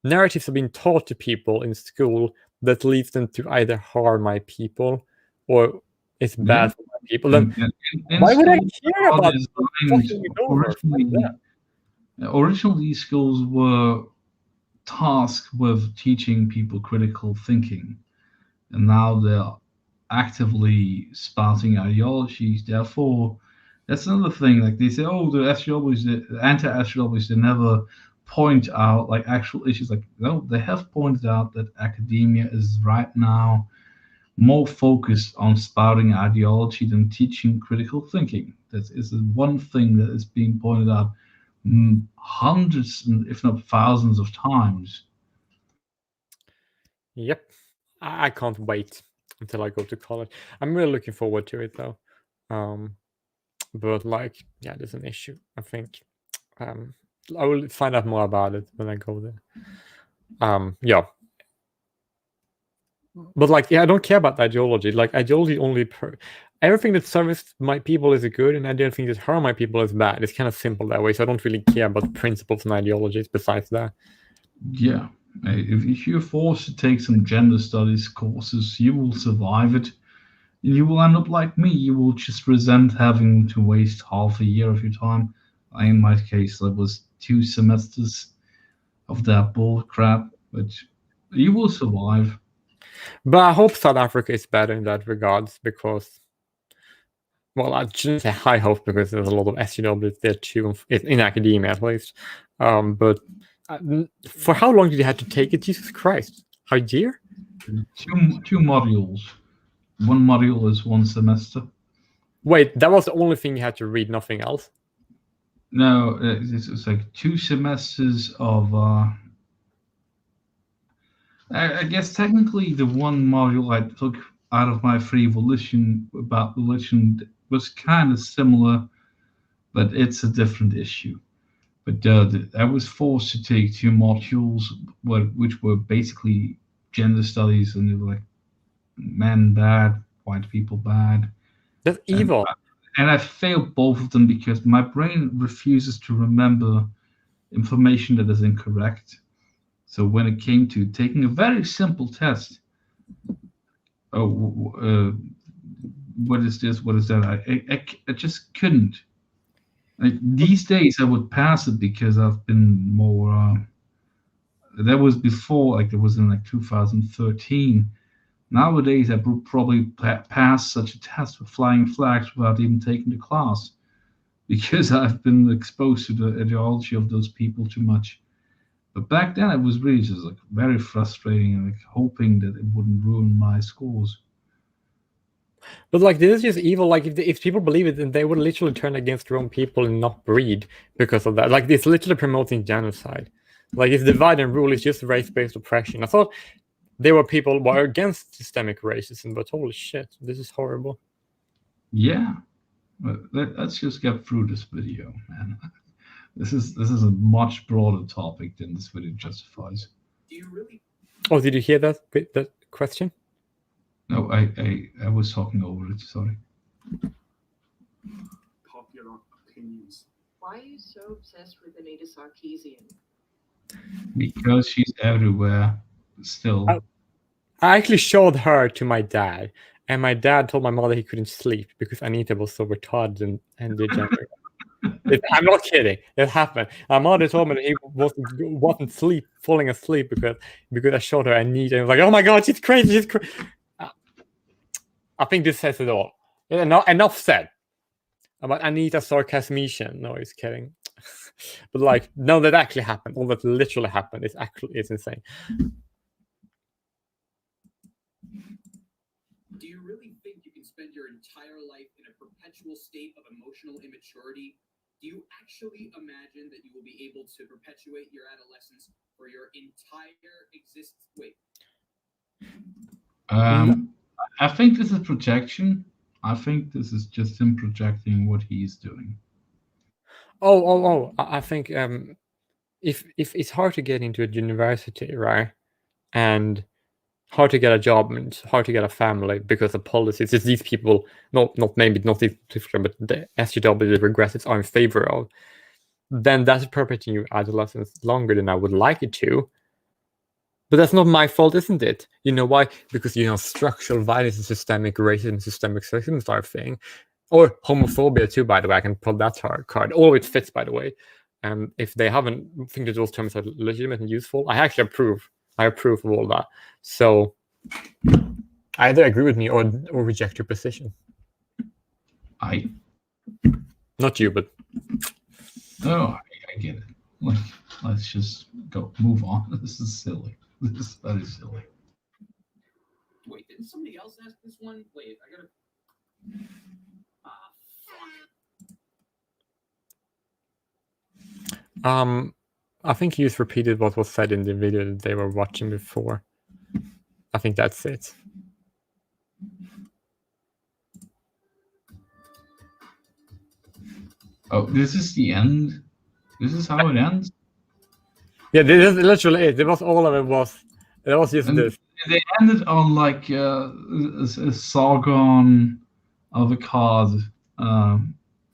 narratives are being taught to people in school that leads them to either harm my people or it's bad for my people, then why would I care about originally, these schools were tasked with teaching people critical thinking, and now they're actively spouting ideologies. Therefore, that's another thing. Like, they say, oh, the SJWs, the anti-SJWs, they never point out like actual issues. Like, no, they have pointed out that academia is right now more focused on spouting ideology than teaching critical thinking. That is the one thing that is being pointed out hundreds, if not thousands of times. Yep. I can't wait until I go to college. I'm really looking forward to it though. But like, yeah, there's an issue. I think I will find out more about it when I go there. Yeah. But like, yeah, I don't care about ideology. Like, ideology only everything that serves my people is good, and everything that harm my people is bad. It's kind of simple that way. So I don't really care about principles and ideologies besides that. Yeah, if you're forced to take some gender studies courses, you will survive it. You will end up like me. You will just resent having to waste half a year of your time. In my case, that was 2 semesters of that bull crap, but you will survive. But I hope South Africa is better in that regards because, well, I shouldn't say high hope because there's a lot of SJWs there too, in academia at least. But for how long did you have to take it? Jesus Christ, a year? 2 modules. 1 module is 1 semester. Wait, that was the only thing you had to read, nothing else? No, it's like 2 semesters of. I guess technically the 1 module I took out of my free volition about religion was kind of similar, but it's a different issue. But I was forced to take 2 modules, which were basically gender studies, and they were like men bad, white people bad. That's evil. And I failed both of them because my brain refuses to remember information that is incorrect. So when it came to taking a very simple test, what is this? What is that? I just couldn't. Like, these days I would pass it because I've been more. That was before, like it was in like 2013. Nowadays I would probably pass such a test with flying flags without even taking the class, because I've been exposed to the ideology of those people too much. But back then it was really just like very frustrating and like hoping that it wouldn't ruin my scores. But like, this is just evil. Like, if people believe it, then they would literally turn against their own people and not breed because of that. Like, it's literally promoting genocide. Like, it's divide and rule. It's just race-based oppression. I thought there were people who were against systemic racism, but holy shit, this is horrible. Yeah, let's just get through this video, man. This is a much broader topic than this video justifies. Do you really? Oh, did you hear that question? No, I was talking over it. Sorry. Popular opinions. Why are you so obsessed with Anita Sarkeesian? Because she's everywhere still. I actually showed her to my dad, and my dad told my mother he couldn't sleep because Anita was so retarded and degenerate. I'm not kidding. It happened. My mother told me that he wasn't falling asleep because I showed her Anita. And was like, oh my god, she's crazy. She's crazy. I think this says it all. Enough said about Anita Sarkeesian. No, he's kidding. But like, no, that actually happened. All that literally happened. It's insane. Do you really think you can spend your entire life in a perpetual state of emotional immaturity? Do you actually imagine that you will be able to perpetuate your adolescence for your entire existence? Wait. I think this is projection. I think this is just him projecting what he's doing. I think if it's hard to get into a university, right, and hard to get a job and hard to get a family because of policies, it's these people, not these people, but the SJW, the regressives, are in favor of, then that's perpetuating your adolescence longer than I would like it to. But that's not my fault, isn't it? You know why? Because, structural violence and systemic racism, systemic sexism are a thing. Or homophobia too, by the way. I can pull that card. All of it fits, by the way. And if they haven't think that those terms are legitimate and useful, I actually approve. I approve of all that. So either agree with me or reject your position. Not you, but I get it. Let's just move on. This is silly. This is very silly. Wait, didn't somebody else ask this one? Wait, I gotta. I think you just repeated what was said in the video that they were watching before. I think that's it. Oh, this is the end. This is how it ends. Yeah, this is literally it. It was all of it was. It was just And this. they ended on like a Sargon of Akkad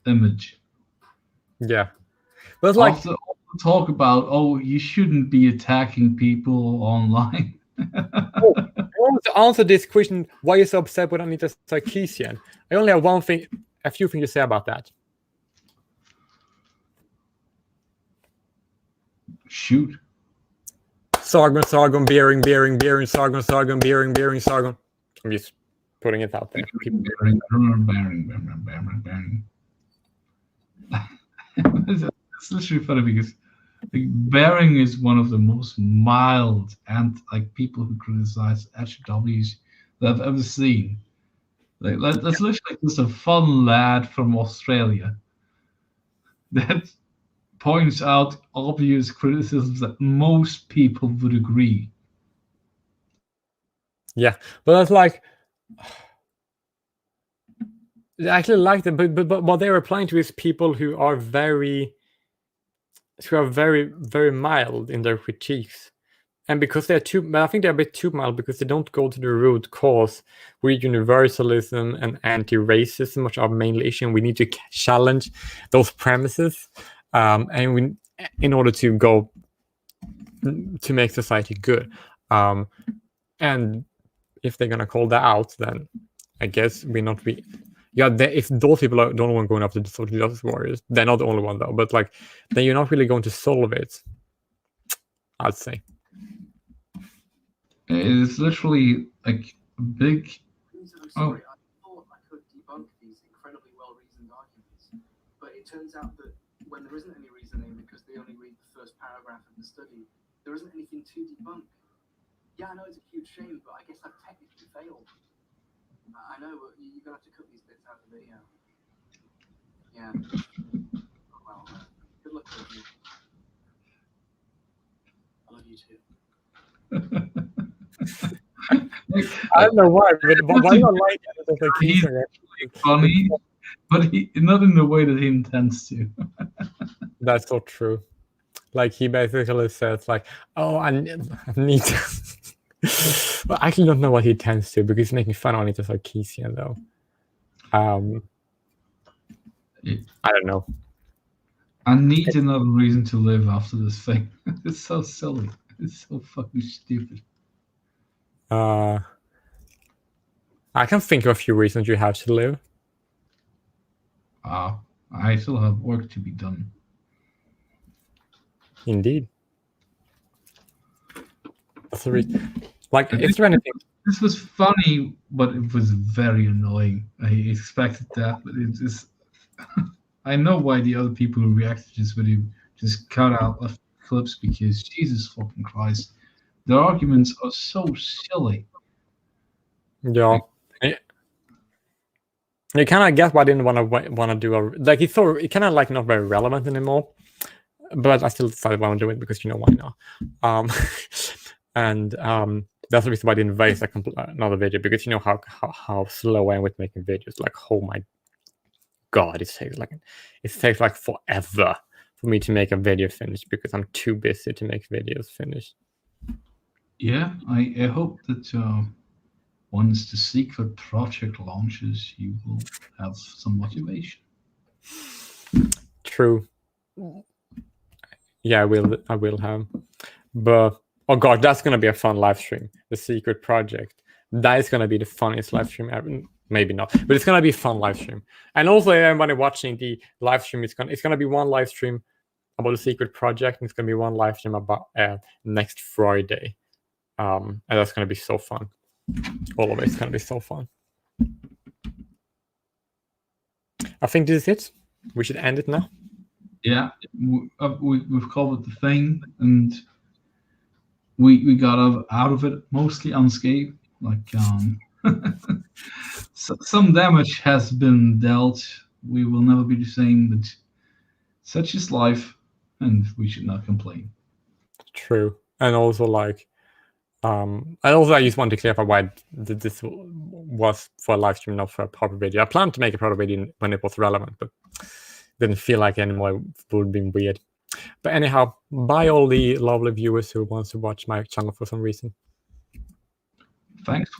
image. Yeah, but it's like After all the talk about, oh, you shouldn't be attacking people online. I want to answer this question: why are you so upset with Anita Sarkeesian? I only have a few things to say about that. Shoot. Sargon, Beering, Sargon. I'm just putting it out there. Bearing. It's literally funny because like, Bearing is one of the most mild and like people who criticize SJWs that I've ever seen. Like that's literally just a fun lad from Australia that points out obvious criticisms that most people would agree. Yeah, but that's like I actually like them, but what they're replying to is people who are very mild in their critiques, and because they're I think they're a bit too mild because they don't go to the root cause, where universalism and anti-racism, which are mainly issue, and we need to challenge those premises, and we in order to go to make society good, and if they're gonna call that out, then I guess we're not be. Yeah, if those people are the only one going after the social justice warriors, they're not the only one though. But like, then you're not really going to solve it. I'd say it's literally like a big. I'm sorry, I thought I could debunk these incredibly well-reasoned arguments, but it turns out that when there isn't any reasoning because they only read the first paragraph of the study, there isn't anything to debunk. Yeah, I know it's a huge shame, but I guess I've technically failed. I know, but you're gonna have to cut these bits out of the video. Yeah. Well, good luck with you. I love you too. I don't know why, but why do I like it? He's funny, but not in the way that he intends to. That's so true. Like he basically says, like, "Oh, I need to." Well, I actually don't know what he tends to because he's making fun of Anita Sarkeesian though. I don't know. I need another reason to live after this thing. It's so silly. It's so fucking stupid. I can think of a few reasons you have to live. I still have work to be done. Indeed. That's the reason. Like, is there anything? This was funny, but it was very annoying. I expected that, but it just. I know why the other people who reacted to this video just cut out of clips because Jesus fucking Christ, the arguments are so silly. Yeah. You kind of get why I didn't want to do like it's kind of like not very relevant anymore, but I still decided I want to do it because you know why now, and that's the reason why I didn't waste another video because you know how slow I am with making videos. Like, oh my god, it takes like forever for me to make a video finish because I'm too busy to make videos finish. Yeah, I hope that once the secret project launches, you will have some motivation. True. Yeah, I will have. But oh god, that's gonna be a fun live stream. The secret project. That is gonna be the funniest live stream ever. Maybe not, but it's gonna be a fun live stream. And also, everybody watching the live stream, it's gonna be one live stream about the secret project, and it's gonna be one live stream about next Friday. And that's gonna be so fun. All of it's gonna be so fun. I think this is it. We should end it now. Yeah, we've covered the thing, and we got out of it mostly unscathed. Like some damage has been dealt. We will never be the same, but such is life, and we should not complain. True, and also like. I just want to clarify why this was for a live stream, not for a proper video. I planned to make a proper video when it was relevant, but didn't feel like anymore. It would have been weird. But anyhow, bye all the lovely viewers who wants to watch my channel for some reason. Thanks